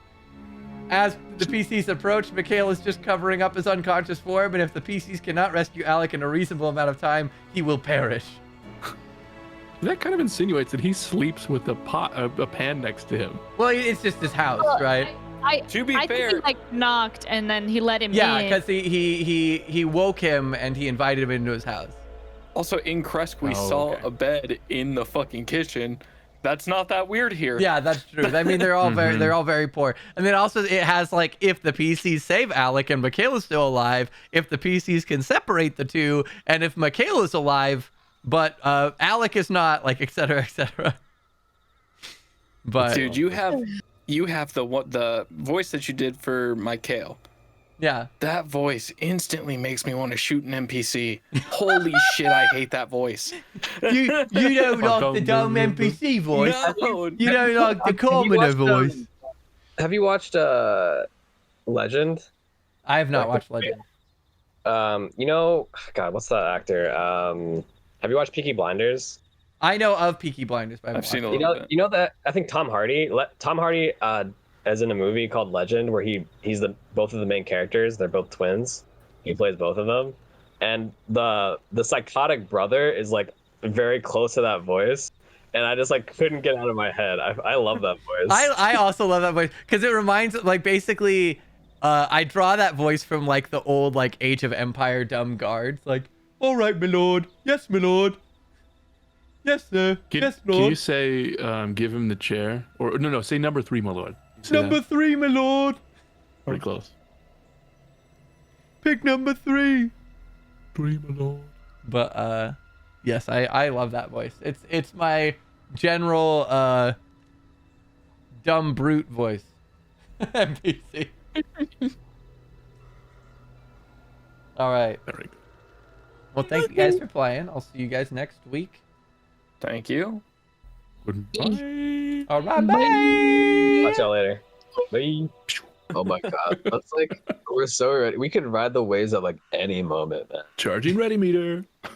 As the PCs approach, Mikhail is just covering up his unconscious form, and if the PCs cannot rescue Alec in a reasonable amount of time, he will perish. That kind of insinuates that he sleeps with a pan next to him. Well, it's just his house, Well, right? To be I fair, think he like knocked and then he let him Yeah, in. because he woke him and he invited him into his house. also in Krezk, we Oh, saw okay. a bed in the fucking kitchen. That's not that weird here. Yeah, that's true. I mean, they're all very poor. And then also it has like, if the PCs save Alec and Mikhail is still alive, if the PCs can separate the two, and if Mikhail is alive, but Alec is not, like, etc., etc. But Dude, you have the voice that you did for Mikhail. yeah, That voice instantly makes me want to shoot an NPC. Holy shit, I hate that voice. you don't like the dumb NPC voice. No, You don't like the commoner voice. Have you watched Legend? I have not watched Legend. You know, God, what's that actor? Have you watched Peaky Blinders? I know of Peaky Blinders, but I've seen a You little know, bit. you know that I think Tom Hardy as in a movie called Legend, where he's both of the main characters. They're both twins. He plays both of them, and the psychotic brother is like very close to that voice, and I just like couldn't get out of my head. I love that voice. I also love that voice because it reminds, like, basically I draw that voice from like the old like Age of Empire dumb guards, like, all right, my lord, yes, my lord, yes, sir, yes, Can lord, you say, give him the chair? Or no, say number 3, my lord. Say that. number 3, my lord, Pretty close. pick number 3. 3, my lord. But yes, I love that voice. It's my general dumb brute voice. NPC. All right. Very good. Well, thank you guys for playing. I'll see you guys next week. Thank you. Goodbye. All right, bye. Talk to y'all later. Bye. Oh my God, that's like we're so ready. We could ride the waves at like any moment, man. Charging ready meter.